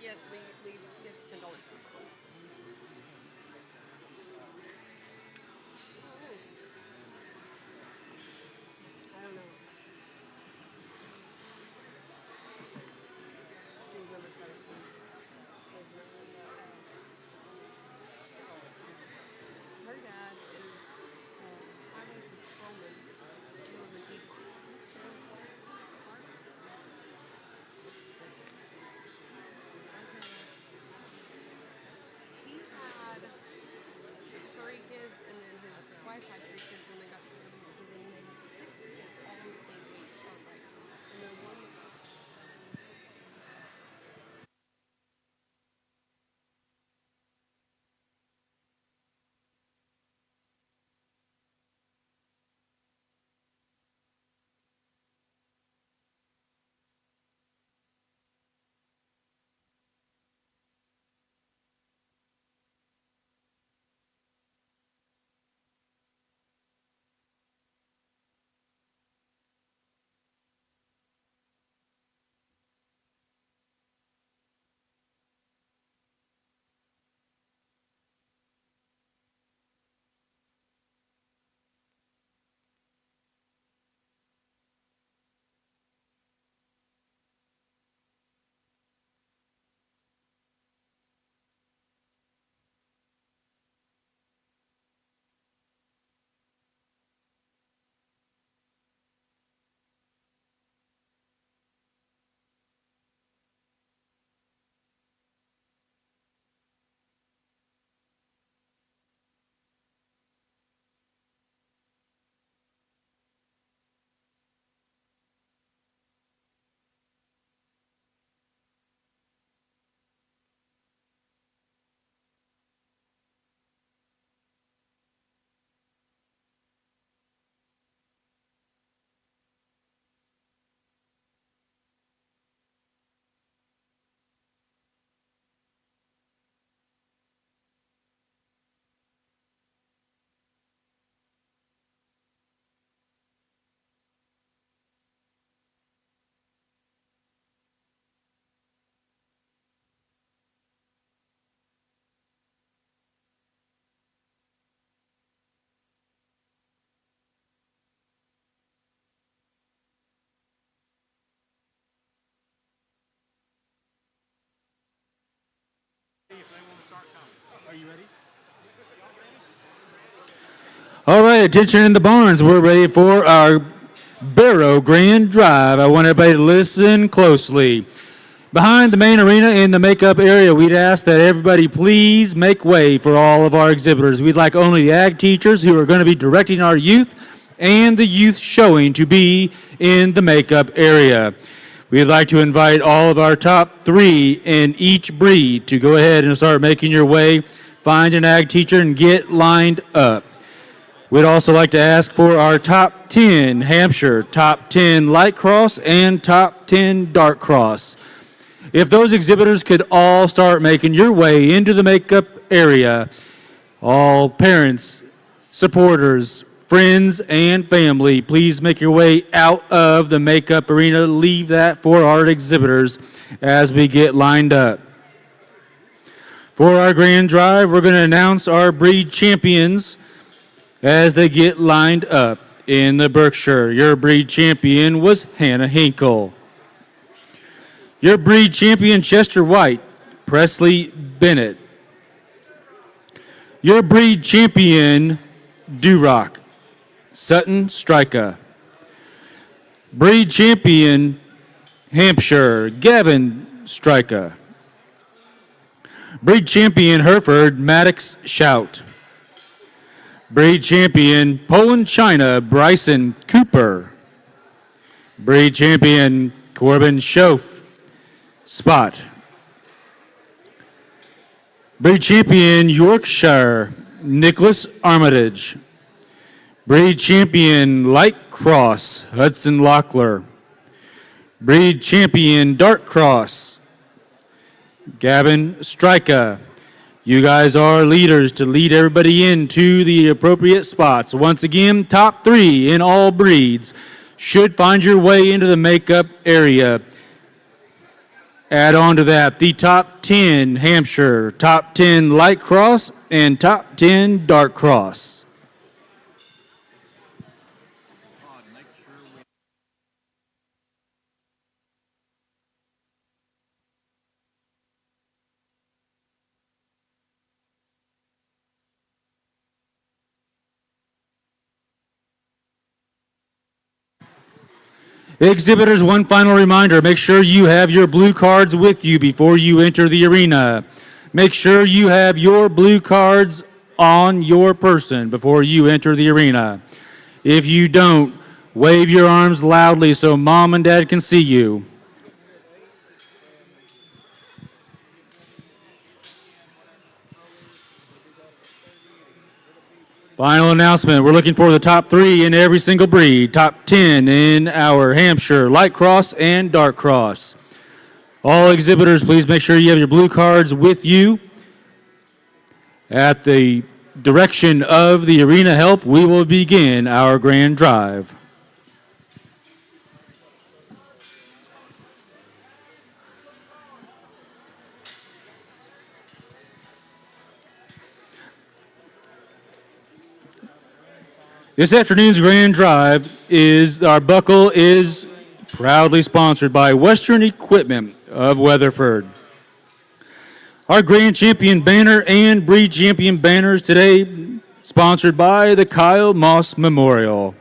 Speaker 4: Yes, we get $10 for clothes. I don't know. She's number 17. Her dad is highway patrolman. Northern Eagle. He had 3 kids, and then his wife had 3 kids when they got together. So then they had 6 kids all in the same age. I was like, and then one.
Speaker 1: All right, attention in the barns. We're ready for our Barrow Grand Drive. I want everybody to listen closely. Behind the main arena in the makeup area, we'd ask that everybody please make way for all of our exhibitors. We'd like only the ag teachers who are going to be directing our youth and the youth showing to be in the makeup area. We'd like to invite all of our top 3 in each breed to go ahead and start making your way, find an ag teacher, and get lined up. We'd also like to ask for our top 10 Hampshire, top 10 light cross, and top 10 dark cross. If those exhibitors could all start making your way into the makeup area, all parents, supporters, friends, and family, please make your way out of the makeup arena. Leave that for our exhibitors as we get lined up. For our grand drive, we're going to announce our breed champions as they get lined up in the Berkshire. Your breed champion was Hannah Hinkle. Your breed champion, Chester White, Presley Bennett. Your breed champion, Duroc, Sutton Stryka. Breed champion, Hampshire, Gavin Stryka. Breed champion, Hereford, Maddox Shout. Breed champion, Poland China, Bryson Cooper. Breed champion, Corbin Schoaf, Spot. Breed champion, Yorkshire, Nicholas Armitage. Breed champion, Light Cross, Hudson Locklear. Breed champion, Dark Cross, Gavin Stryka. You guys are leaders to lead everybody into the appropriate spots. Once again, top 3 in all breeds should find your way into the makeup area. Add on to that the top 10 Hampshire, top 10 light cross, and top 10 dark cross. Exhibitors, one final reminder, make sure you have your blue cards with you before you enter the arena. Make sure you have your blue cards on your person before you enter the arena. If you don't, wave your arms loudly so mom and dad can see you. Final announcement, we're looking for the top 3 in every single breed, top 10 in our Hampshire, light cross, and dark cross. All exhibitors, please make sure you have your blue cards with you. At the direction of the arena help, we will begin our grand drive. This afternoon's grand drive our buckle is proudly sponsored by Western Equipment of Weatherford. Our grand champion banner and breed champion banners today sponsored by the Kyle Moss Memorial.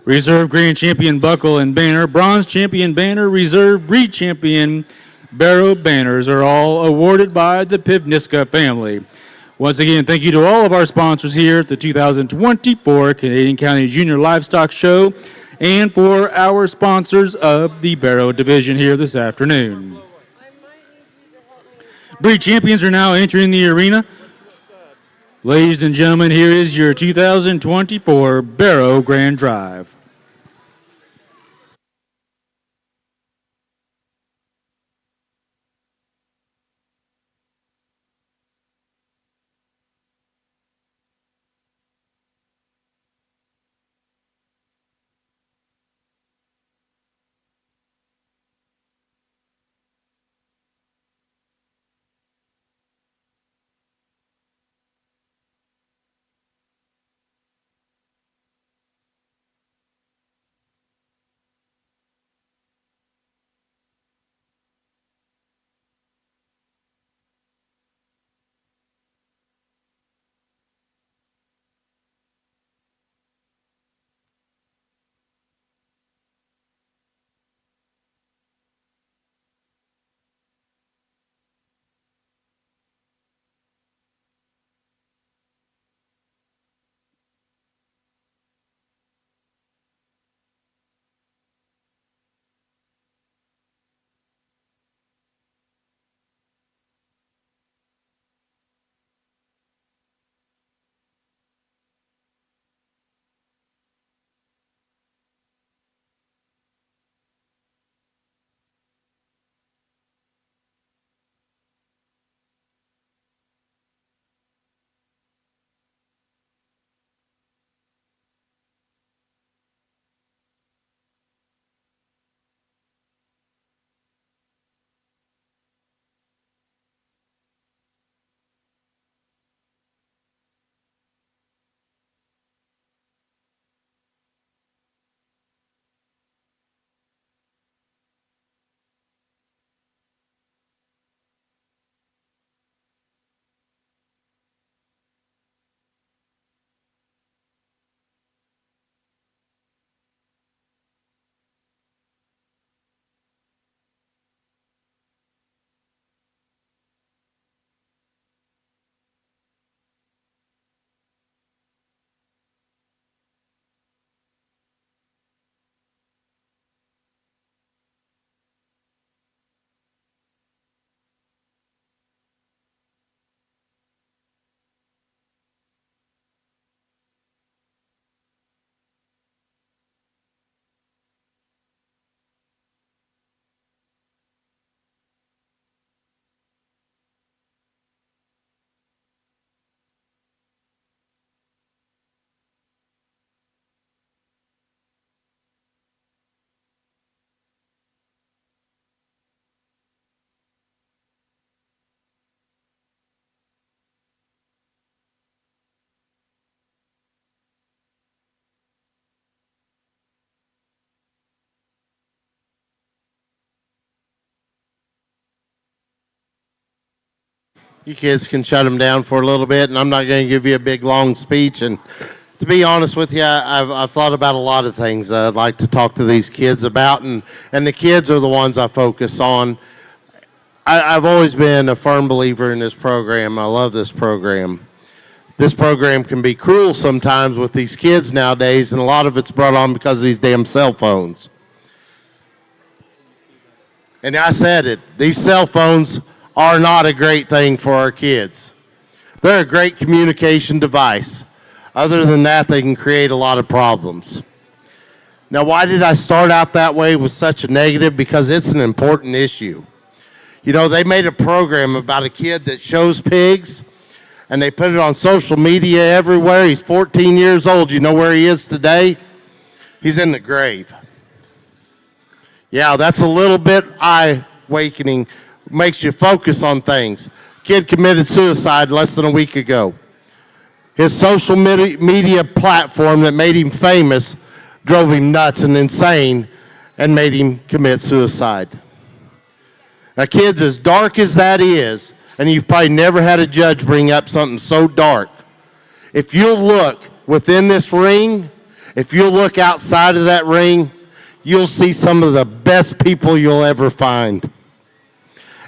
Speaker 1: Reserve grand champion buckle and banner, bronze champion banner, reserve breed champion Barrow banners are all awarded by the Pivniska family. Once again, thank you to all of our sponsors here at the 2024 Canadian County Junior Livestock Show and for our sponsors of the Barrow Division here this afternoon. Breed champions are now entering the arena. Ladies and gentlemen, here is your 2024 Barrow Grand Drive.
Speaker 3: You kids can shut them down for a little bit, and I'm not going to give you a big, long speech. And to be honest with you, I've thought about a lot of things that I'd like to talk to these kids about, and the kids are the ones I focus on. I've always been a firm believer in this program. I love this program. This program can be cruel sometimes with these kids nowadays, and a lot of it's brought on because of these damn cell phones. And I said it, these cell phones are not a great thing for our kids. They're a great communication device. Other than that, they can create a lot of problems. Now, why did I start out that way with such a negative? Because it's an important issue. You know, they made a program about a kid that shows pigs, and they put it on social media everywhere. He's 14 years old. You know where he is today? He's in the grave. Yeah, that's a little bit eye-awakening. Makes you focus on things. Kid committed suicide less than a week ago. His social media platform that made him famous drove him nuts and insane and made him commit suicide. Now, kids, as dark as that is, and you've probably never had a judge bring up something so dark, if you'll look within this ring, if you'll look outside of that ring, you'll see some of the best people you'll ever find.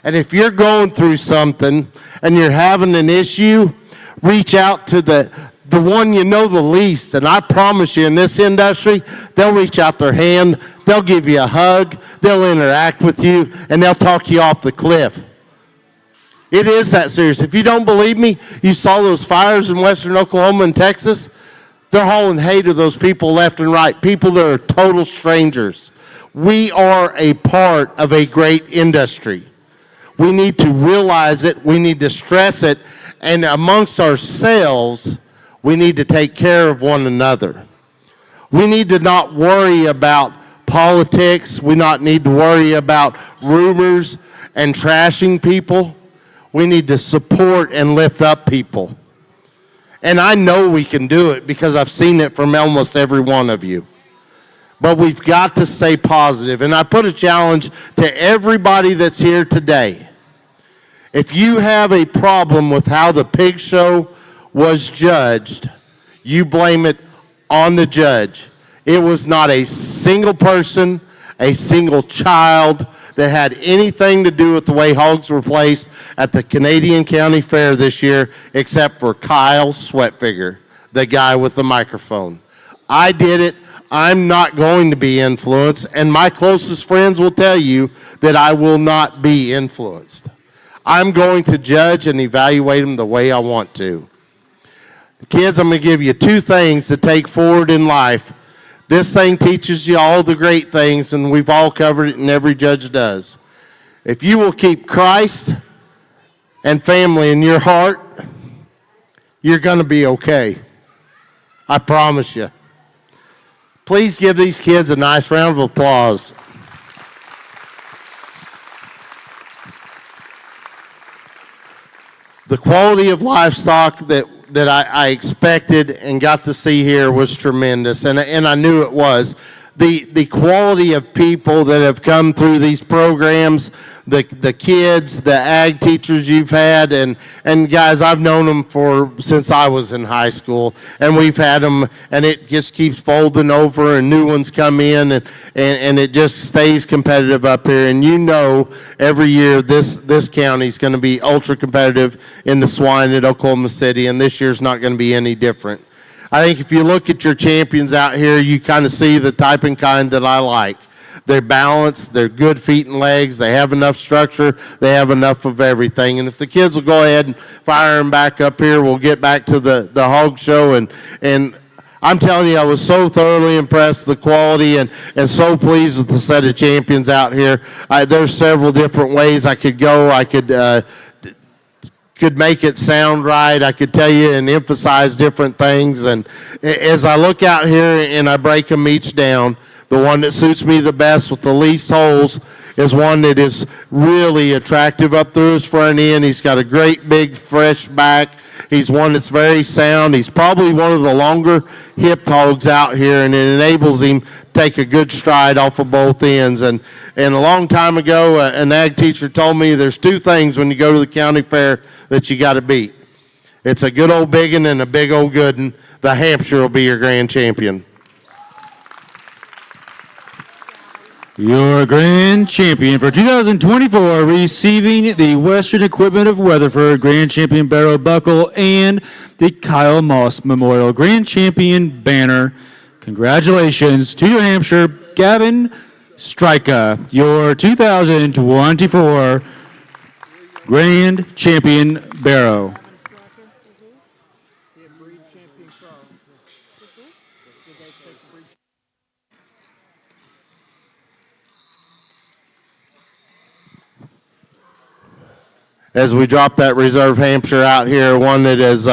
Speaker 3: And if you're going through something and you're having an issue, reach out to the one you know the least. And I promise you, in this industry, they'll reach out their hand, they'll give you a hug, they'll interact with you, and they'll talk you off the cliff. It is that serious. If you don't believe me, you saw those fires in western Oklahoma and Texas. They're hauling hay to those people left and right, people that are total strangers. We are a part of a great industry. We need to realize it, we need to stress it, and amongst ourselves, we need to take care of one another. We need to not worry about politics. We not need to worry about rumors and trashing people. We need to support and lift up people. And I know we can do it because I've seen it from almost every one of you. But we've got to stay positive. And I put a challenge to everybody that's here today. If you have a problem with how the pig show was judged, you blame it on the judge. It was not a single person, a single child that had anything to do with the way hogs were placed at the Canadian County Fair this year, except for Kyle Sweatfigger, the guy with the microphone. I did it. I'm not going to be influenced, and my closest friends will tell you that I will not be influenced. I'm going to judge and evaluate them the way I want to. Kids, I'm going to give you two things to take forward in life. This thing teaches you all the great things, and we've all covered it, and every judge does. If you will keep Christ and family in your heart, you're going to be okay. I promise you. Please give these kids a nice round of applause. The quality of livestock that I expected and got to see here was tremendous, and I knew it was. The quality of people that have come through these programs, the kids, the ag teachers you've had, and guys, I've known them since I was in high school, and we've had them, and it just keeps folding over, and new ones come in, and it just stays competitive up here. And you know, every year this county's going to be ultra competitive in the swine at Oklahoma City, and this year's not going to be any different. I think if you look at your champions out here, you kind of see the type and kind that I like. They're balanced, they're good feet and legs, they have enough structure, they have enough of everything. And if the kids will go ahead and fire them back up here, we'll get back to the hog show. And I'm telling you, I was so thoroughly impressed with the quality and so pleased with the set of champions out here. There's several different ways I could go. I could make it sound right. I could tell you and emphasize different things. And as I look out here and I break them each down, the one that suits me the best with the least holes is one that is really attractive up through his front end. He's got a great big fresh back. He's one that's very sound. He's probably one of the longer hipped hogs out here, and it enables him to take a good stride off of both ends. And a long time ago, an ag teacher told me there's two things when you go to the county fair that you got to beat. It's a good old big 'un and a big old good 'un. The Hampshire will be your grand champion.
Speaker 1: Your grand champion for 2024, receiving the Western Equipment of Weatherford Grand Champion Barrow Buckle and the Kyle Moss Memorial Grand Champion banner. Congratulations to New Hampshire, Gavin Strika, your 2024 Grand Champion Barrow.
Speaker 3: As we drop that reserve Hampshire out here, one that is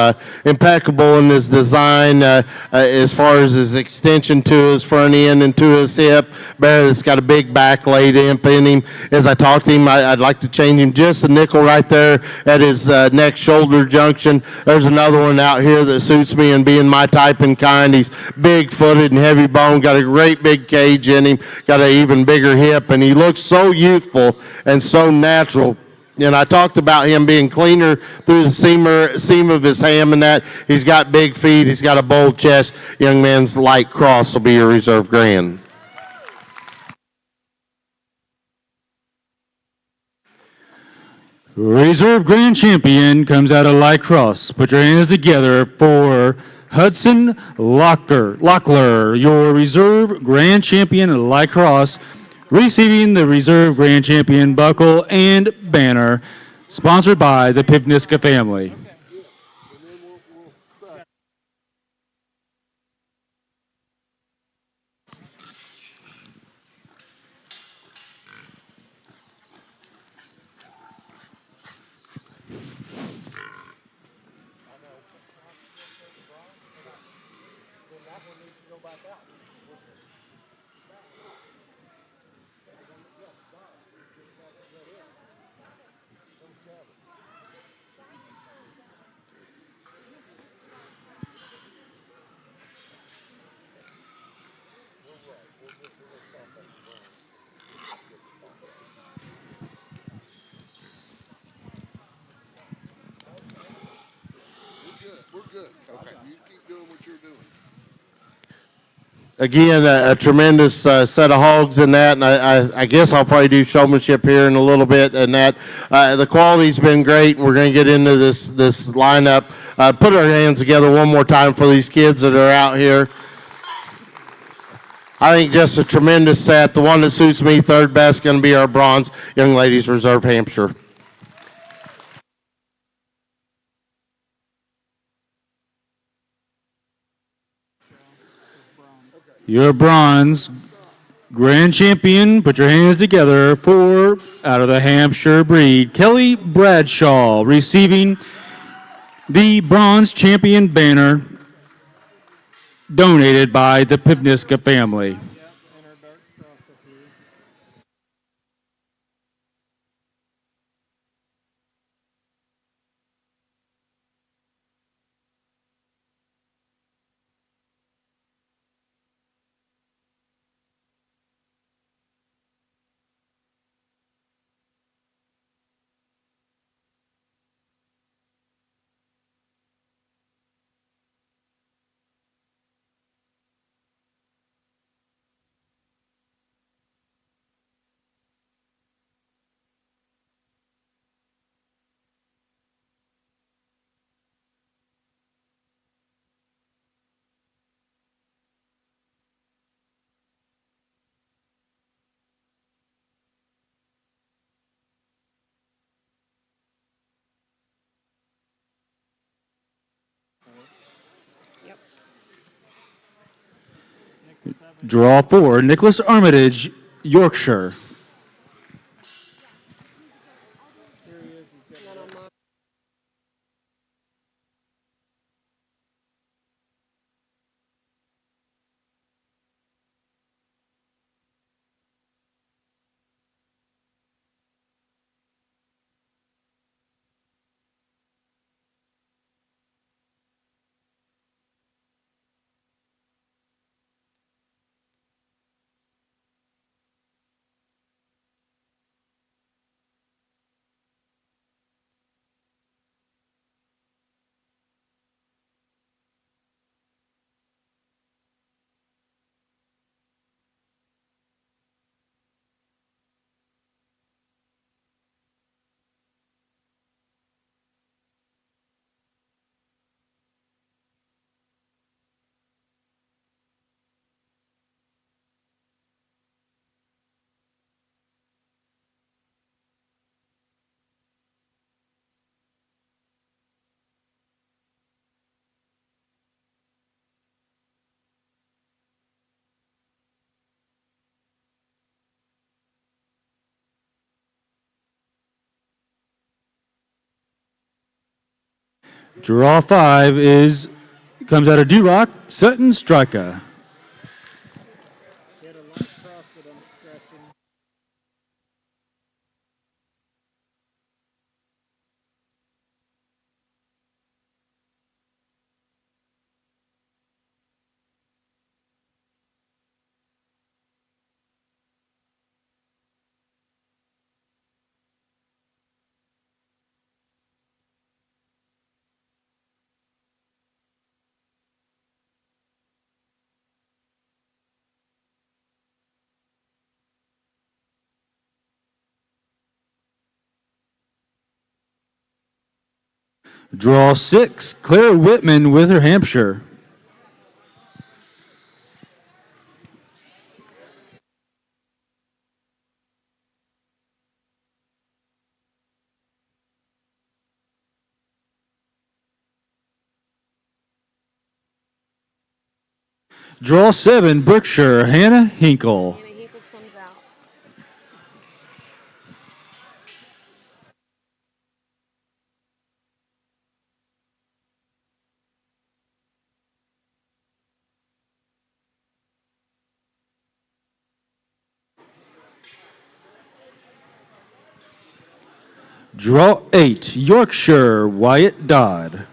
Speaker 3: impeccable in his design as far as his extension to his front end and to his hip. Bear that's got a big back laid imp in him. As I talk to him, I'd like to change him just a nickel right there at his neck shoulder junction. There's another one out here that suits me and being my type and kind. He's big footed and heavy bone, got a great big cage in him, got an even bigger hip, and he looks so youthful and so natural. And I talked about him being cleaner through the seam of his ham and that. He's got big feet. He's got a bold chest. Young man's light cross will be your reserve grand.
Speaker 1: Reserve Grand Champion comes out of light cross. Put your hands together for Hudson Lockler, your Reserve Grand Champion light cross, receiving the Reserve Grand Champion buckle and banner, sponsored by the Pivniska family.
Speaker 3: Again, a tremendous set of hogs in that, and I guess I'll probably do showmanship here in a little bit. And that the quality's been great. We're going to get into this lineup. Put our hands together one more time for these kids that are out here. I think just a tremendous set. The one that suits me third best going to be our bronze young ladies reserve Hampshire.
Speaker 1: Your bronze grand champion, put your hands together for, out of the Hampshire breed, Kelly Bradshaw, receiving the bronze champion banner donated by the Pivniska family. Draw 4, Nicholas Armitage, Yorkshire. Draw 5 comes out of Duroc, Sutton Strika. Draw 6, Claire Whitman with her Hampshire. Draw 7, Berkshire, Hannah Hinkle.
Speaker 4: Hannah Hinkle comes out.
Speaker 1: Draw 8, Yorkshire, Wyatt Dodd.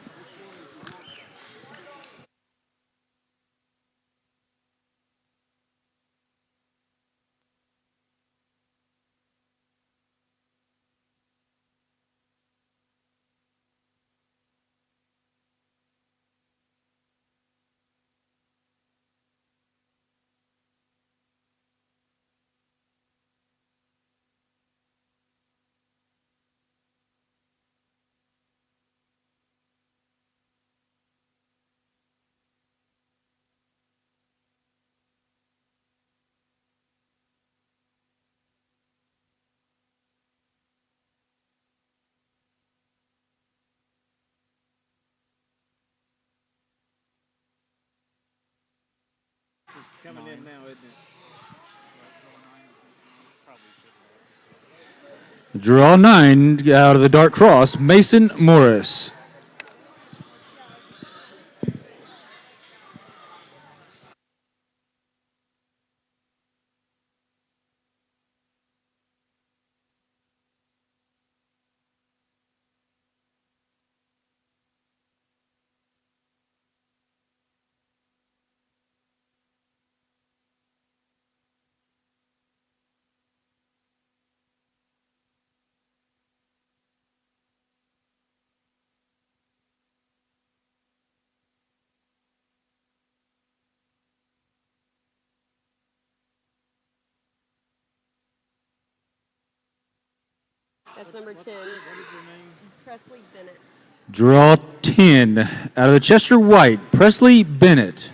Speaker 5: Coming in now, isn't it?
Speaker 1: Draw 9 out of the dark cross, Mason Morris.
Speaker 4: That's number 10. Presley Bennett.
Speaker 1: Draw 10 out of the Chester White, Presley Bennett.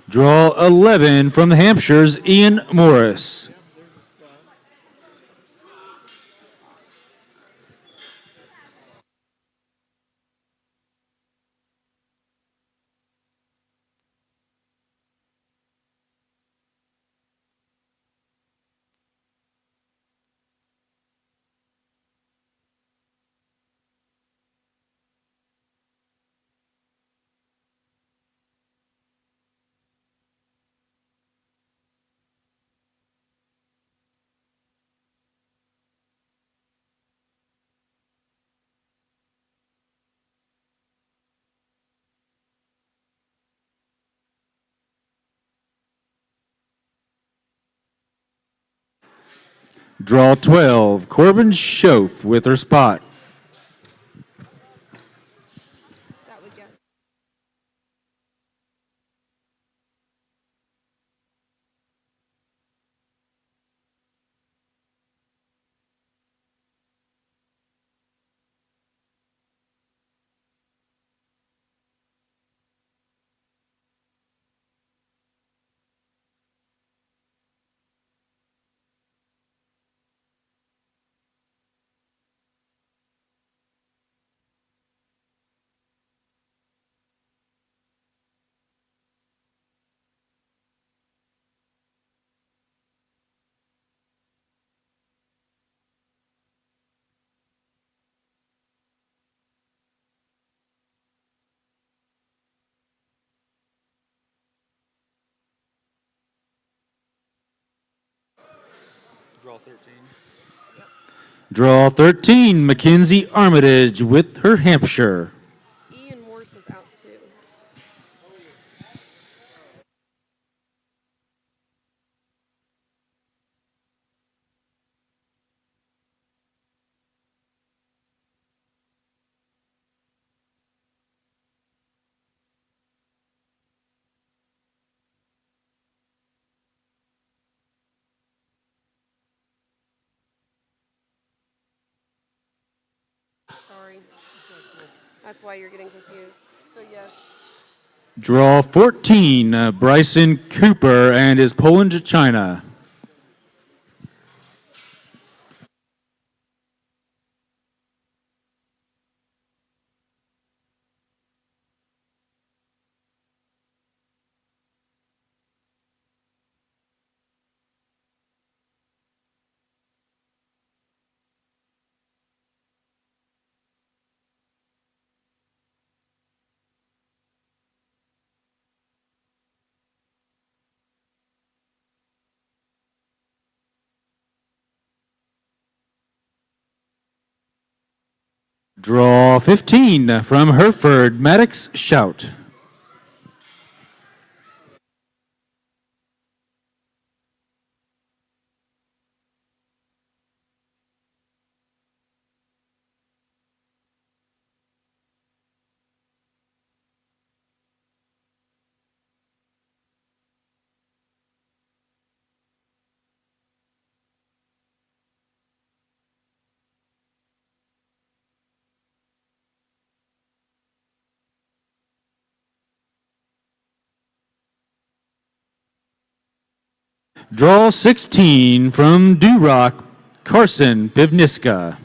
Speaker 1: Draw 11 from the Hampshires, Ian Morris. Draw 12, Corbin Schoaf with her spot.
Speaker 4: That would guess.
Speaker 1: Draw 13, Mackenzie Armitage with her Hampshire.
Speaker 4: Ian Morse is out too. Sorry. That's why you're getting confused. So yes.
Speaker 1: Draw 14, Bryson Cooper and his Poland China. Draw 15, from Hereford, Maddox Shout. Draw 16, from Duroc, Carson Pivniska.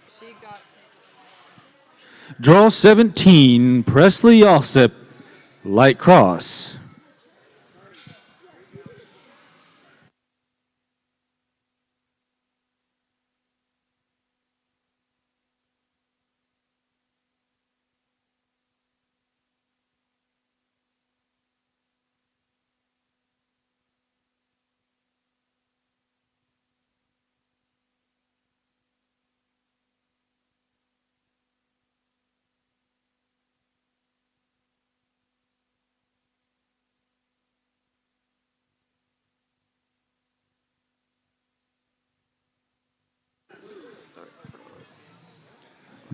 Speaker 4: She got
Speaker 1: Draw 17, Presley Alsip, Light Cross.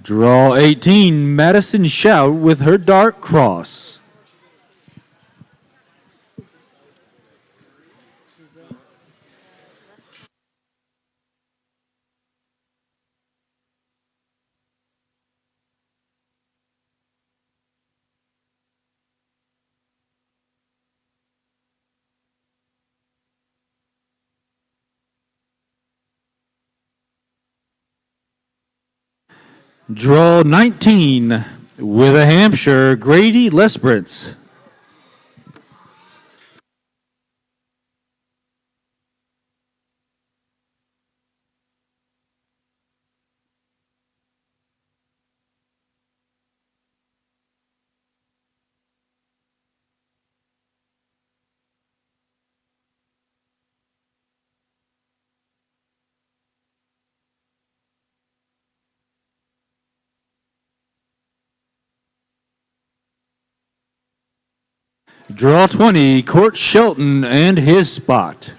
Speaker 1: Draw 18, Madison Shout with her dark cross. Draw 19 with a Hampshire, Grady Lesbritz. Draw 20, Court Shelton and his spot.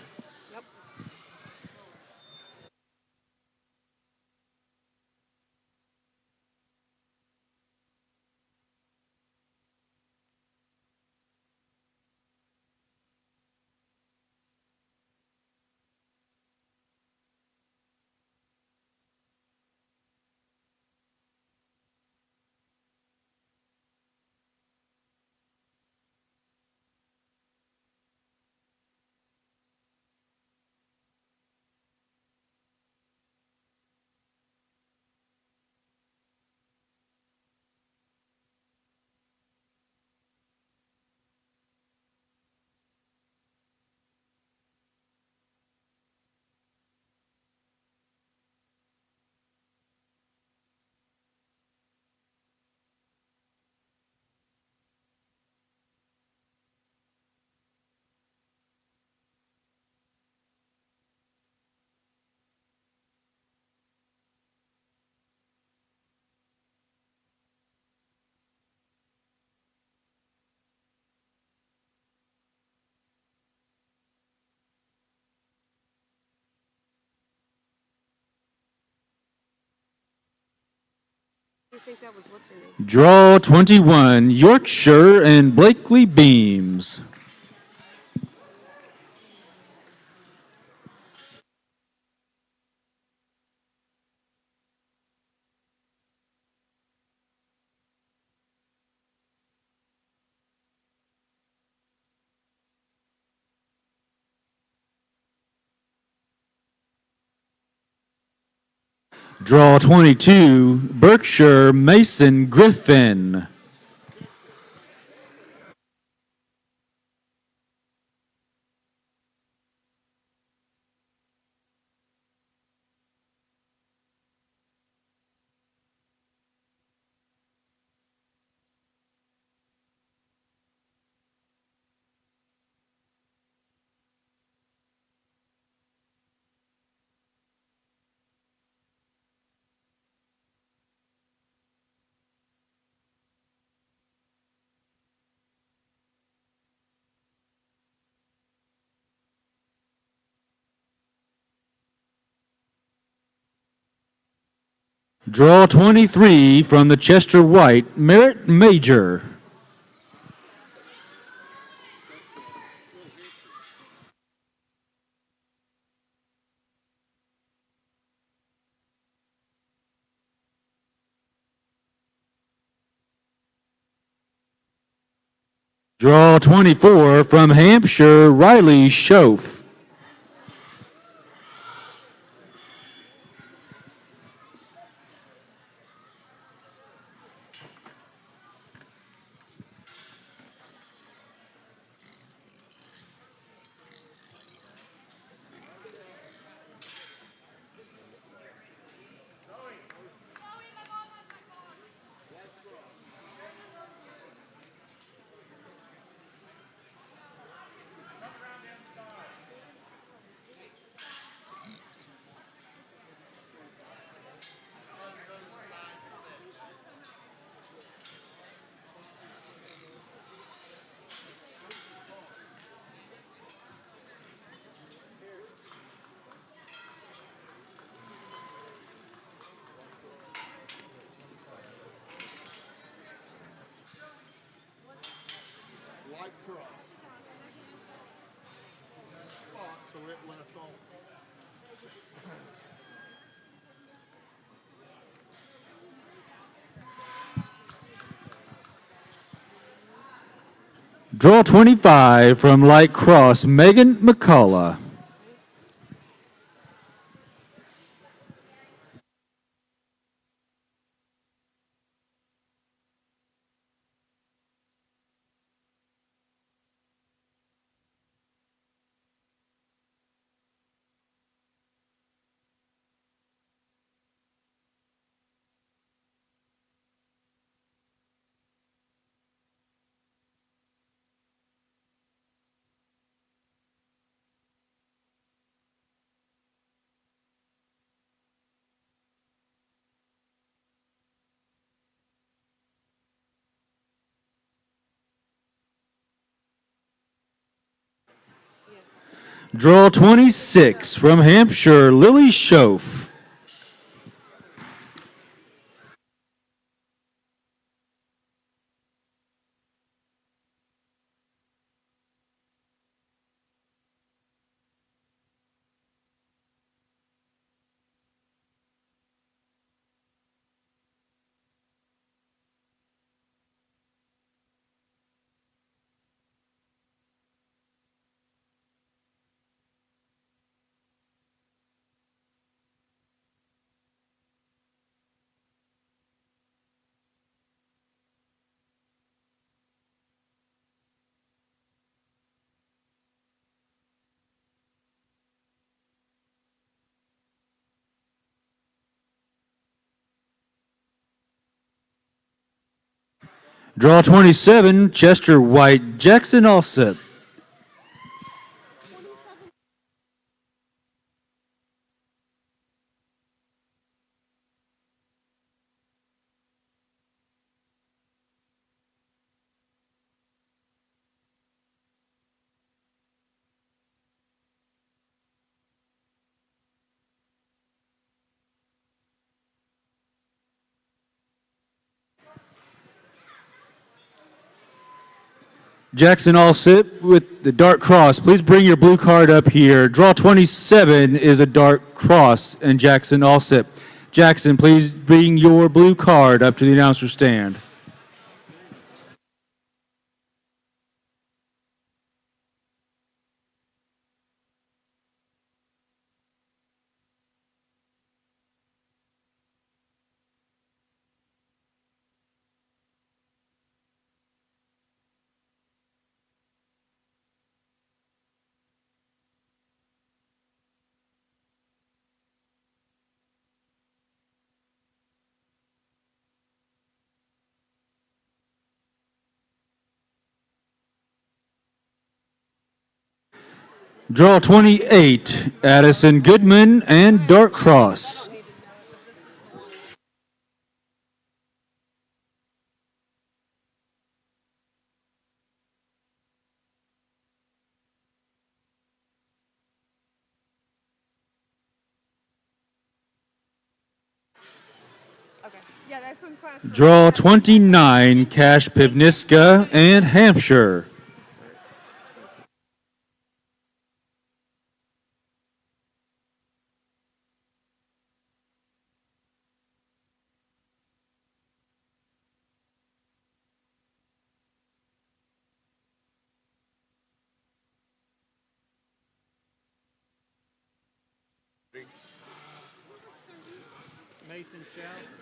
Speaker 4: I think that was what's her name.
Speaker 1: Draw 21, Yorkshire and Blakely Beams. Draw 22, Berkshire, Mason Griffin. Draw 23 from the Chester White, Merritt Major. Draw 24 from Hampshire, Riley Schoaf. Draw 25 from Light Cross, Megan McCullough. Draw 26 from Hampshire, Lily Schoaf. Draw 27, Chester White, Jackson Allsip. Jackson Allsip with the dark cross. Please bring your blue card up here. Draw 27 is a dark cross and Jackson Allsip. Jackson, please bring your blue card up to the announcer stand. Draw 28, Addison Goodman and dark cross.
Speaker 4: Okay. Yeah, that's one class.
Speaker 1: Draw 29, Cash Pivniska and Hampshire.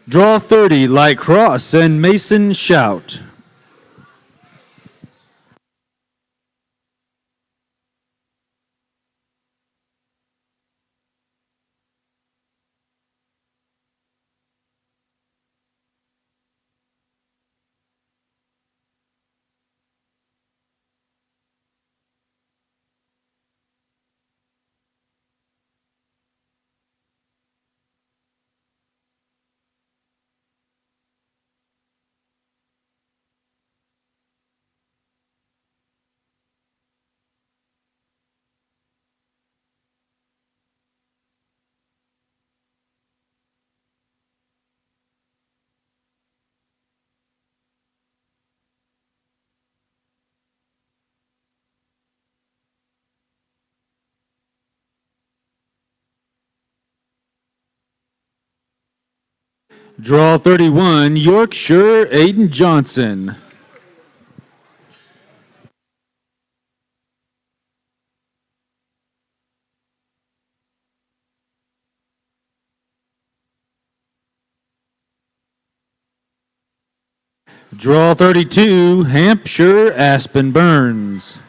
Speaker 1: Draw 30, Light Cross and Mason Shout. Draw 31, Yorkshire, Aiden Johnson. Draw 32, Hampshire Aspen Burns.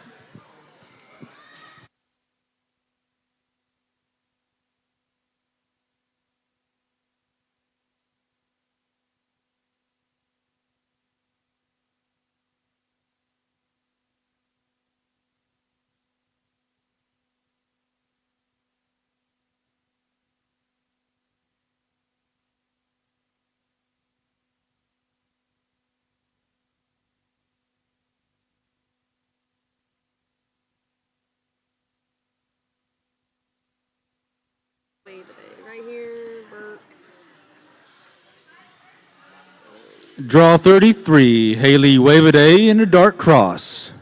Speaker 4: Right here, Bert.
Speaker 1: Draw 33, Haley Waveday in a dark cross.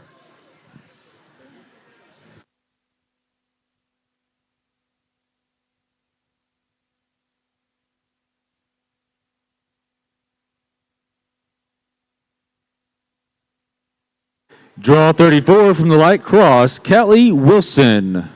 Speaker 1: Draw 34 from the light cross, Kelly Wilson.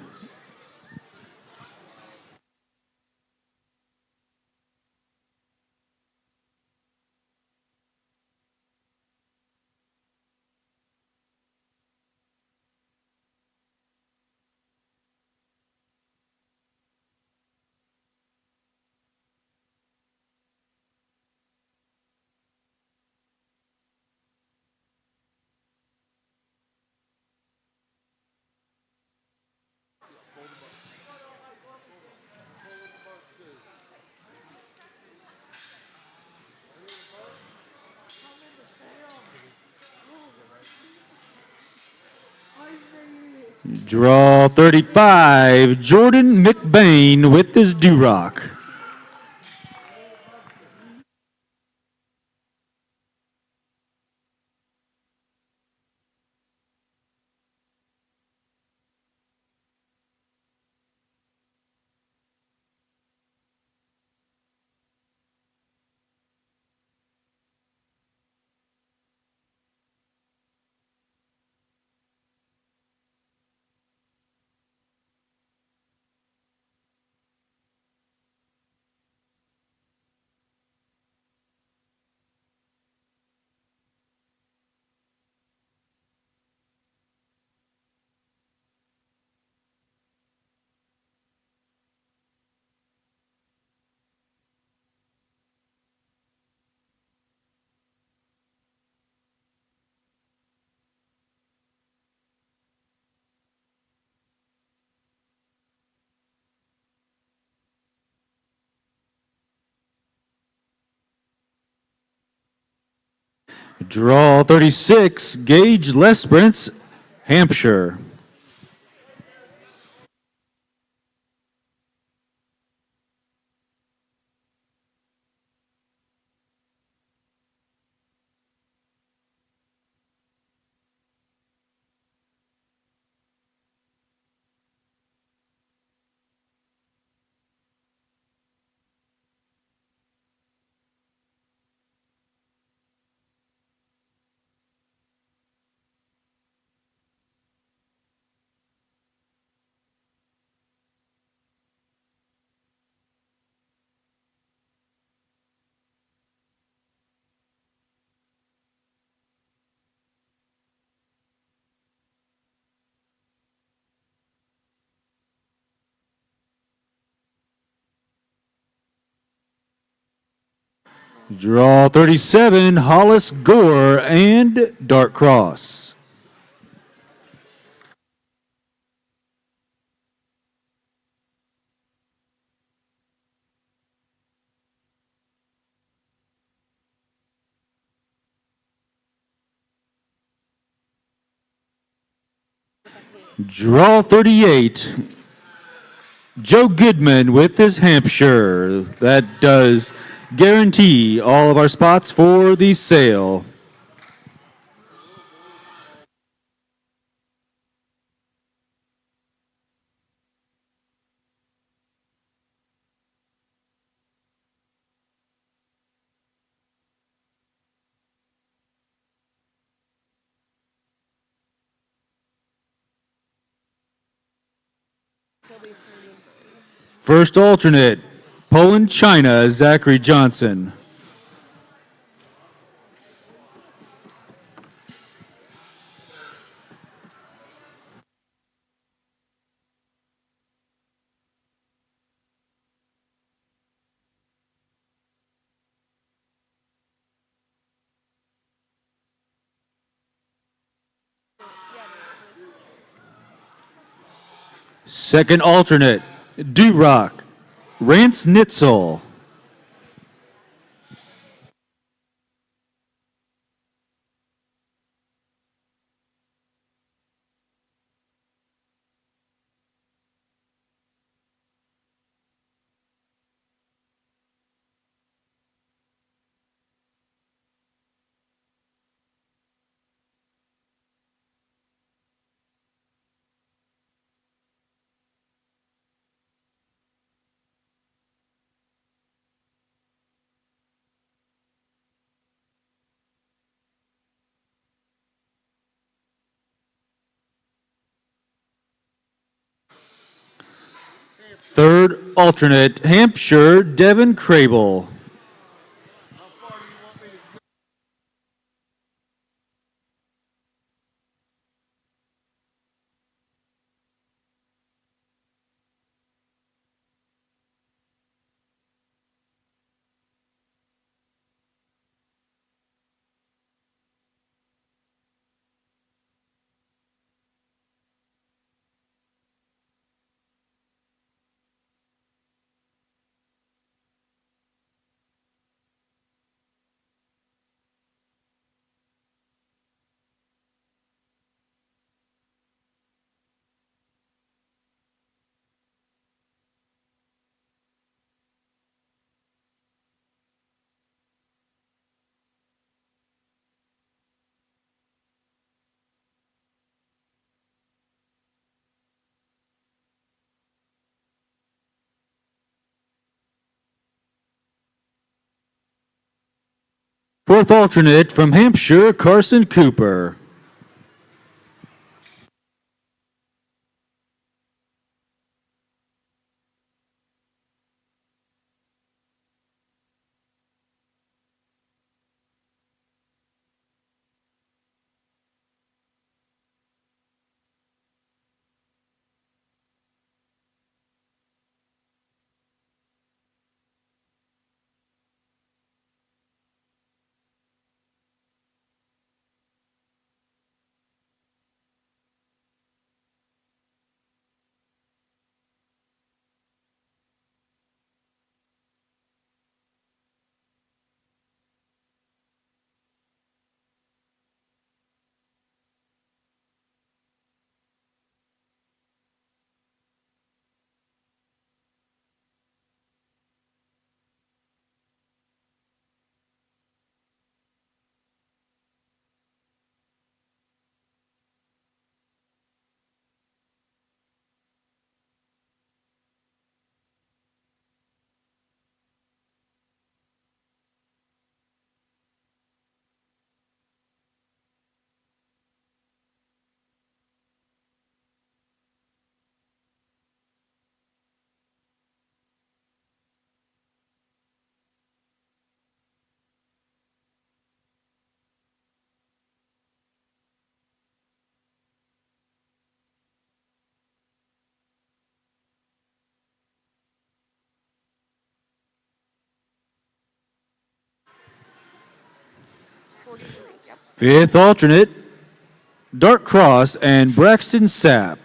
Speaker 1: Draw 35, Jordan McBain with his Duroc. Draw 36, Gage Lesprance, Hampshire. Draw 37, Hollis Gore and Dark Cross. Draw 38, Joe Goodman with his Hampshire. That does guarantee all of our spots for the sale. First alternate, Poland, China, Zachary Johnson. Second alternate, Duroc, Rance Nitzel. Third alternate, Hampshire, Devin Crable. Fourth alternate from Hampshire, Carson Cooper.
Speaker 4: Yep.
Speaker 1: Fifth alternate, Dark Cross and Braxton Sapp.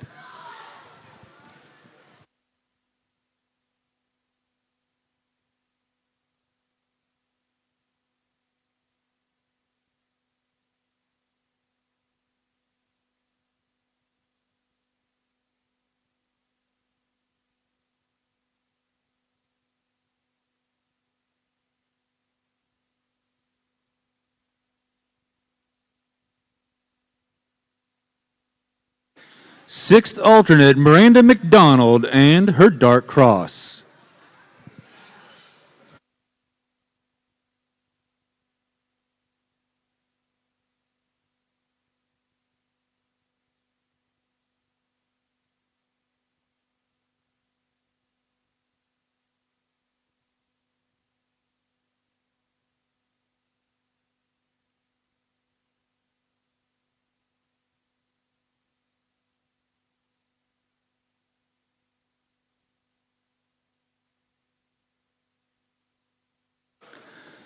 Speaker 1: Sixth alternate, Miranda McDonald and her Dark Cross.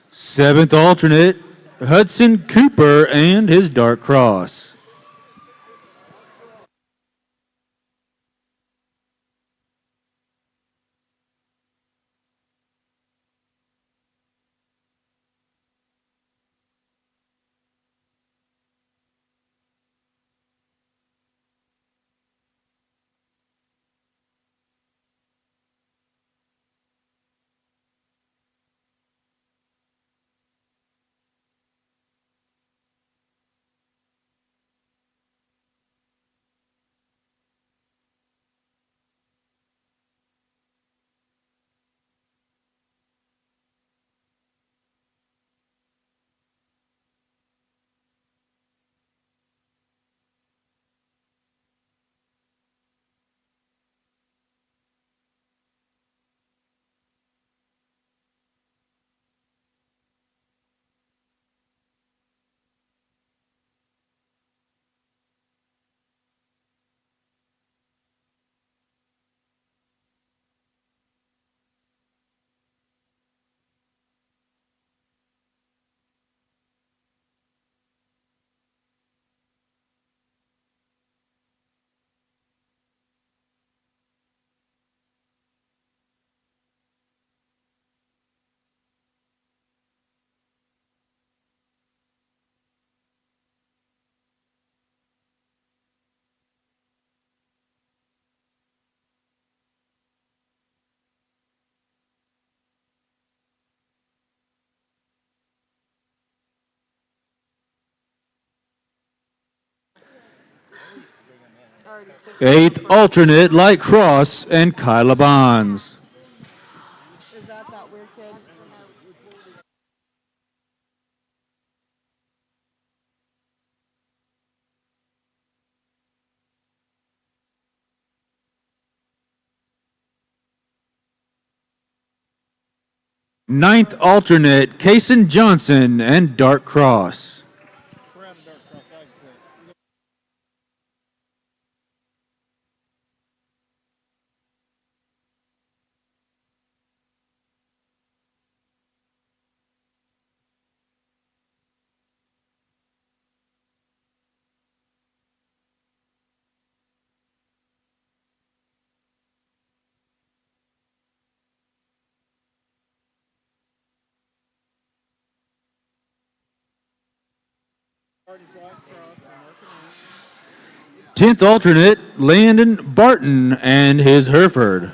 Speaker 1: Seventh alternate, Hudson Cooper and his Dark Cross.
Speaker 4: already took.
Speaker 1: 8th alternate, Light Cross, and Kyla Bonds.
Speaker 4: Is that weird kid?
Speaker 1: Ninth alternate, Kason Johnson and Dark Cross. 10th alternate, Landon Barton and his Hereford.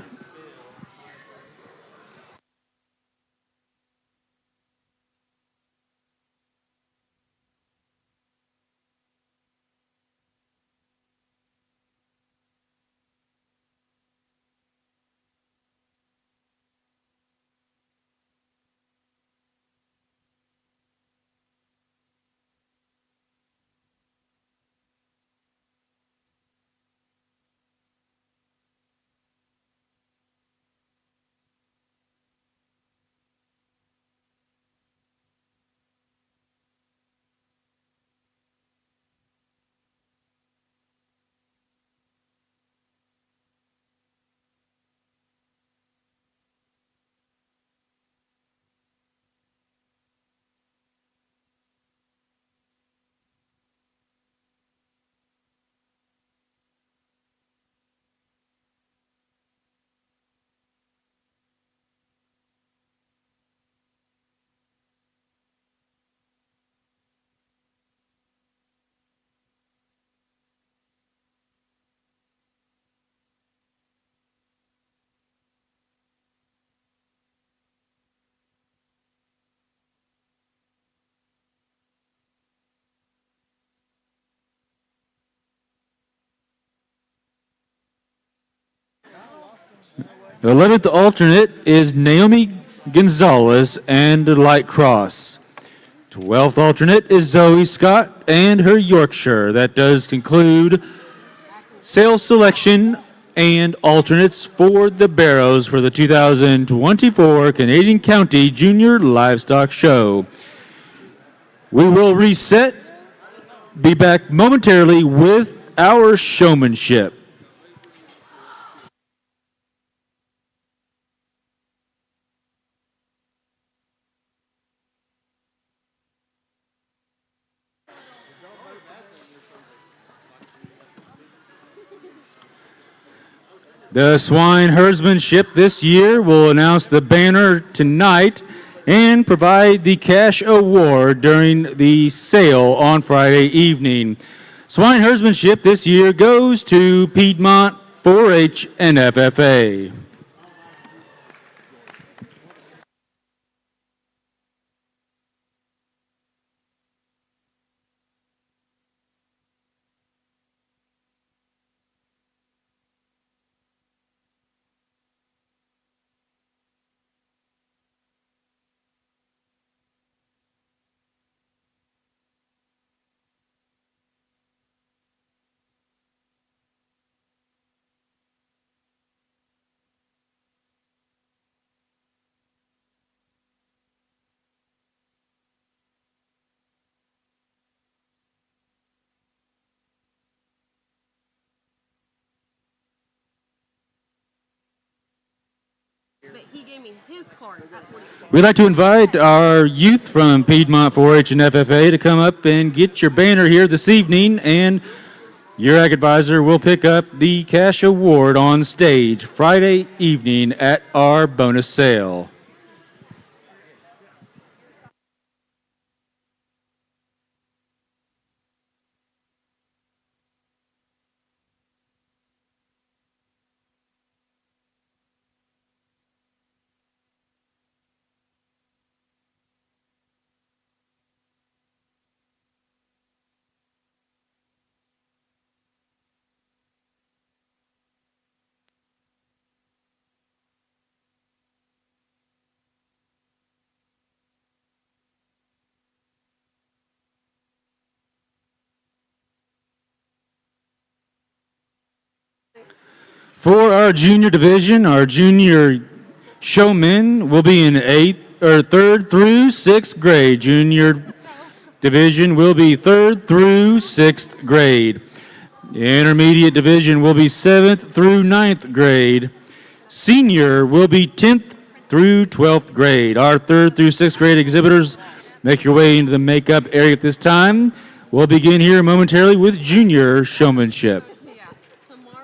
Speaker 1: The 11th alternate is Naomi Gonzalez and Light Cross. 12th alternate is Zoe Scott and her Yorkshire. That does conclude sales selection and alternates for the Barrows for the 2024 Canadian County Junior Livestock Show. We will reset, be back momentarily with our showmanship. The swine herdsmanship this year will announce the banner tonight and provide the cash award during the sale on Friday evening. Swine herdsmanship this year goes to Piedmont 4-H and FFA.
Speaker 4: But he gave me his card at 44.
Speaker 1: We'd like to invite our youth from Piedmont 4-H and FFA to come up and get your banner here this evening, and your ag advisor will pick up the cash award on stage Friday evening at our bonus sale. For our junior division, our junior showmen will be in third through sixth grade. Junior division will be third through sixth grade. The intermediate division will be seventh through ninth grade. Senior will be 10th through 12th grade. Our third through sixth grade exhibitors, make your way into the makeup area at this time. We'll begin here momentarily with junior showmanship.
Speaker 4: Yeah. Tomorrow.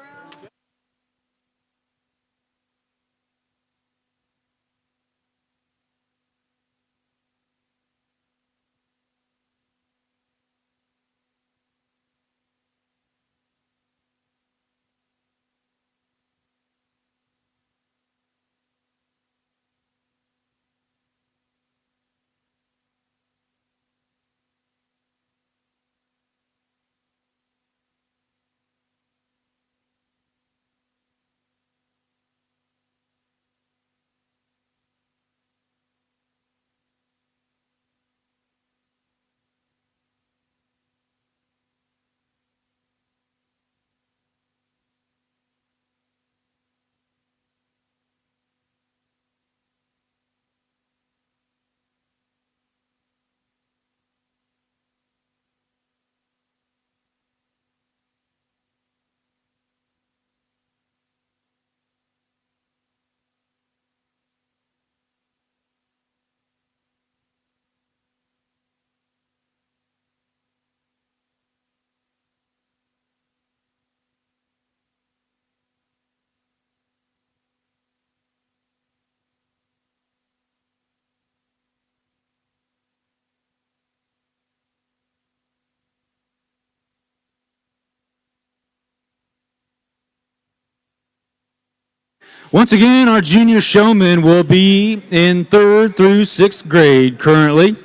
Speaker 1: Once again, our junior showmen will be in third through sixth grade currently.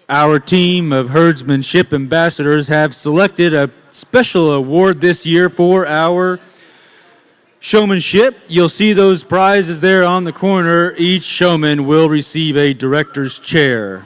Speaker 1: Our team of herdsmanship ambassadors have selected a special award this year for our showmanship. You'll see those prizes there on the corner. Each showman will receive a director's chair.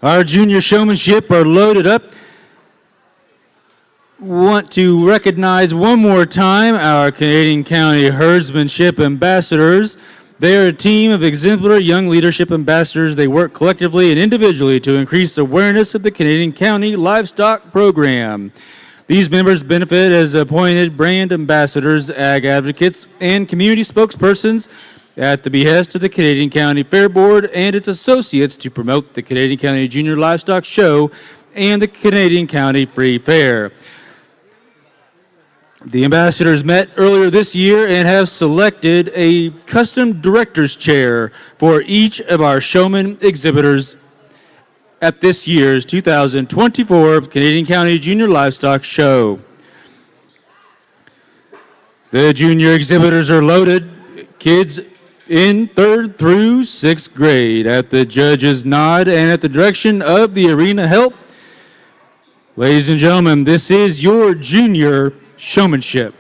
Speaker 1: Our junior showmanship are loaded up. Want to recognize one more time our Canadian County herdsmanship ambassadors. They are a team of exemplary young leadership ambassadors. They work collectively and individually to increase awareness of the Canadian County Livestock Program. These members benefit as appointed brand ambassadors, ag advocates, and community spokespersons at the behest of the Canadian County Fair Board and its associates to promote the Canadian County Junior Livestock Show and the Canadian County Free Fair. The ambassadors met earlier this year and have selected a custom director's chair for each of our showman exhibitors at this year's 2024 Canadian County Junior Livestock Show. The junior exhibitors are loaded kids in 3rd through 6th grade. At the judge's nod and at the direction of the arena help, ladies and gentlemen, this is your junior showmanship.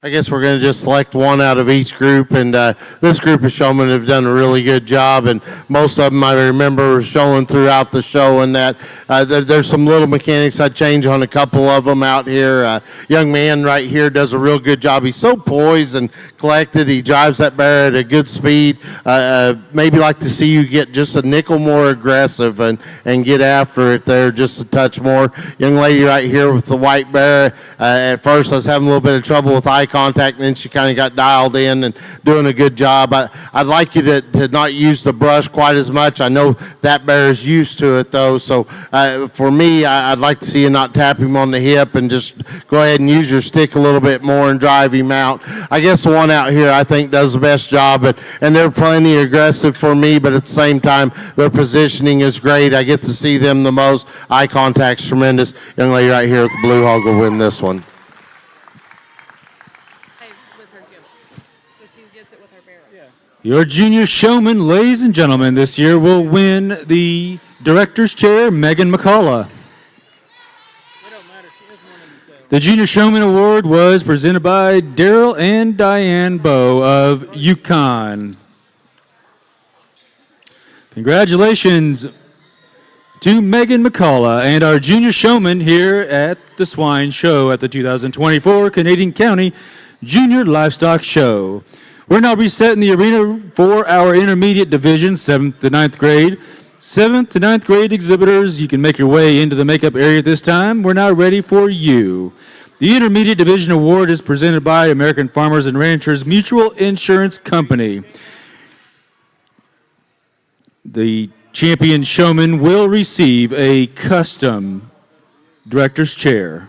Speaker 3: I guess we're going to just select one out of each group, and this group of showmen have done a really good job, and most of them I remember showing throughout the show, and that there's some little mechanics I'd change on a couple of them out here. Young man right here does a real good job. He's so poised and collected. He drives that bear at a good speed. Maybe like to see you get just a nickel more aggressive and get after it there just a touch more. Young lady right here with the white bear, at first I was having a little bit of trouble with eye contact, and then she kind of got dialed in and doing a good job. I'd like you to not use the brush quite as much. I know that bear is used to it though, so for me, I'd like to see you not tap him on the hip and just go ahead and use your stick a little bit more and drive him out. I guess the one out here I think does the best job, and they're plenty aggressive for me, but at the same time, their positioning is great. I get to see them the most. Eye contact's tremendous. Young lady right here with the blue hog will win this one.
Speaker 4: With her gift. So she gets it with her Barrow. Yeah.
Speaker 1: Your junior showman, ladies and gentlemen, this year will win the director's chair, Megan McCullough. The Junior Showman Award was presented by Daryl and Diane Bowe of Yukon. Congratulations to Megan McCullough and our junior showman here at the Swine Show at the 2024 Canadian County Junior Livestock Show. We're now resetting the arena for our intermediate division, 7th to 9th grade. 7th to 9th grade exhibitors, you can make your way into the makeup area this time. We're now ready for you. The Intermediate Division Award is presented by American Farmers and Ranchers Mutual Insurance Company. The champion showman will receive a custom director's chair.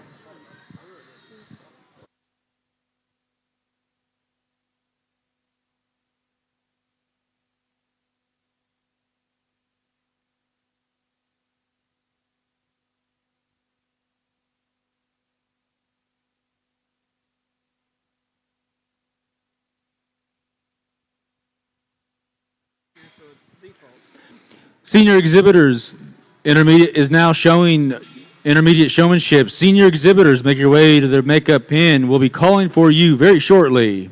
Speaker 1: Senior exhibitors, intermediate is now showing intermediate showmanship. Senior exhibitors, make your way to their makeup pen. We'll be calling for you very shortly.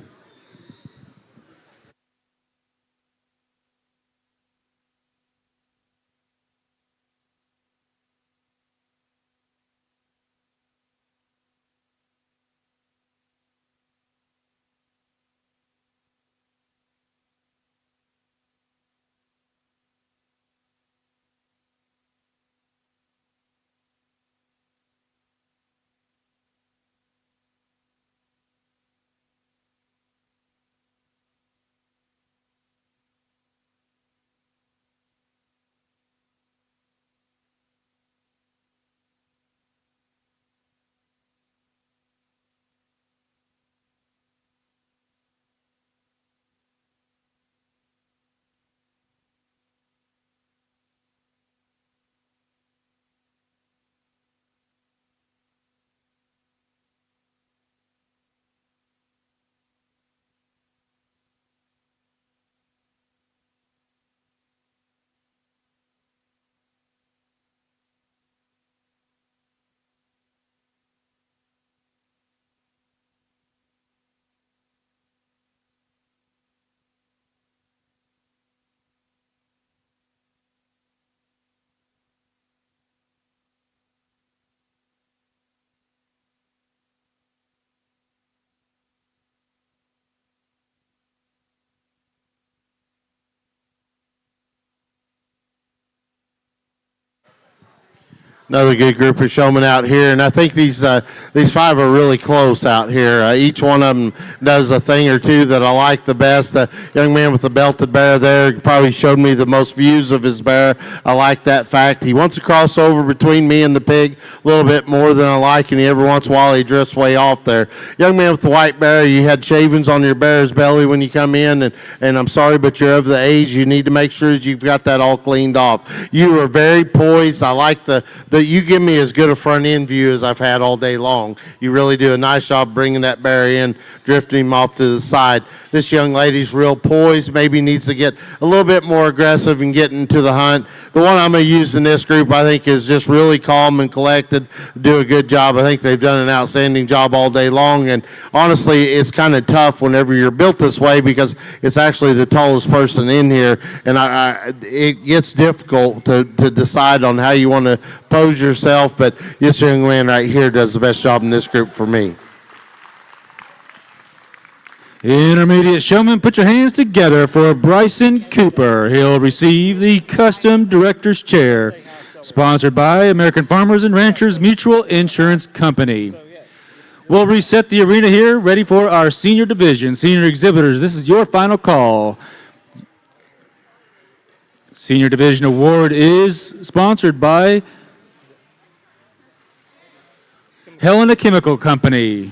Speaker 3: Another good group of showmen out here, and I think these five are really close out here. Each one of them does a thing or two that I like the best. The young man with the belted bear there probably showed me the most views of his bear. I like that fact. He wants to cross over between me and the pig a little bit more than I like, and every once in a while he drifts way off there. Young man with the white bear, you had shavings on your bear's belly when you come in, and I'm sorry, but you're of the age. You need to make sure that you've got that all cleaned off. You are very poised. I like that you give me as good a front end view as I've had all day long. You really do a nice job bringing that bear in, drifting him off to the side. This young lady's real poised, maybe needs to get a little bit more aggressive and get into the hunt. The one I'm going to use in this group, I think, is just really calm and collected, do a good job. I think they've done an outstanding job all day long, and honestly, it's kind of tough whenever you're built this way because it's actually the tallest person in here, and it gets difficult to decide on how you want to pose yourself, but this young man right here does the best job in this group for me.
Speaker 1: Intermediate showman, put your hands together for Bryson Cooper. He'll receive the custom director's chair, sponsored by American Farmers and Ranchers Mutual Insurance Company. We'll reset the arena here, ready for our senior division. Senior exhibitors, this is your final call. Senior Division Award is sponsored by Helena Chemical Company.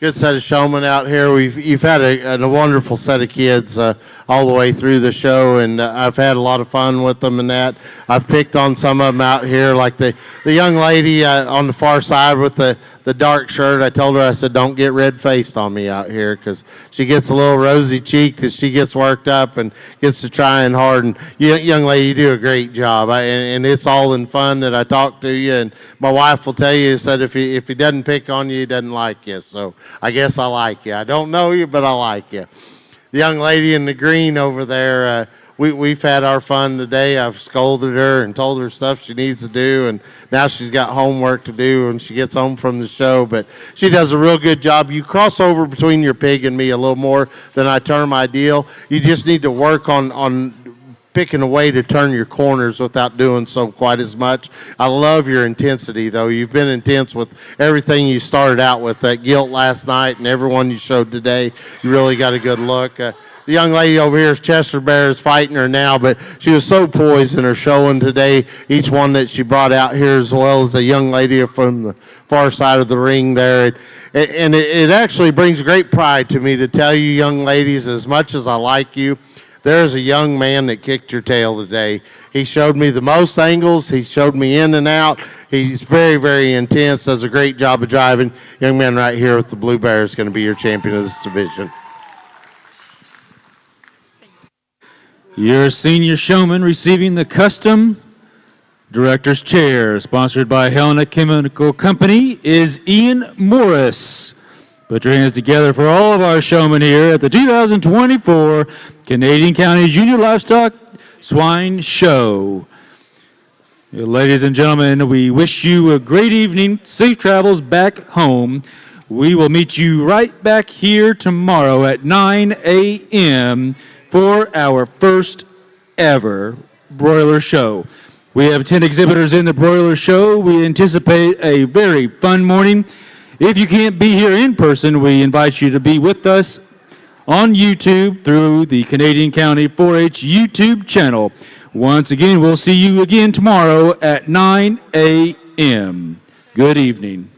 Speaker 3: good set of showmen out here. You've had a wonderful set of kids all the way through the show, and I've had a lot of fun with them and that. I've picked on some of them out here, like the young lady on the far side with the dark shirt. I told her, I said, don't get red-faced on me out here, because she gets a little rosy-cheeked as she gets worked up and gets to trying hard. And young lady, you do a great job, and it's all in fun that I talk to you. And my wife will tell you, said if he doesn't pick on you, he doesn't like you. So I guess I like you. I don't know you, but I like you. The young lady in the green over there, we've had our fun today. I've scolded her and told her stuff she needs to do, and now she's got homework to do when she gets home from the show. But she does a real good job. You cross over between your pig and me a little more than I term ideal. You just need to work on picking a way to turn your corners without doing so quite as much. I love your intensity, though. You've been intense with everything you started out with, that gilt last night and everyone you showed today. You really got a good look. The young lady over here is Chester Bear, is fighting her now, but she was so poised in her showing today, each one that she brought out here, as well as the young lady from the far side of the ring there. It actually brings great pride to me to tell you, young ladies, as much as I like you, there's a young man that kicked your tail today. He showed me the most angles. He showed me in and out. He's very, very intense, does a great job of driving. Young man right here with the Blue Bear is going to be your champion of this division.
Speaker 1: Your senior showman receiving the custom director's chair, sponsored by Helena Chemical Company, is Ian Morris. Put your hands together for all of our showmen here at the 2024 Canadian County Junior Livestock Swine Show. Ladies and gentlemen, we wish you a great evening, safe travels back home. We will meet you right back here tomorrow at 9 a.m. for our first ever broiler show. We have 10 exhibitors in the broiler show. We anticipate a very fun morning. If you can't be here in person, we invite you to be with us on YouTube through the Canadian County 4-H YouTube channel. Once again, we'll see you again tomorrow at 9 a.m. Good evening.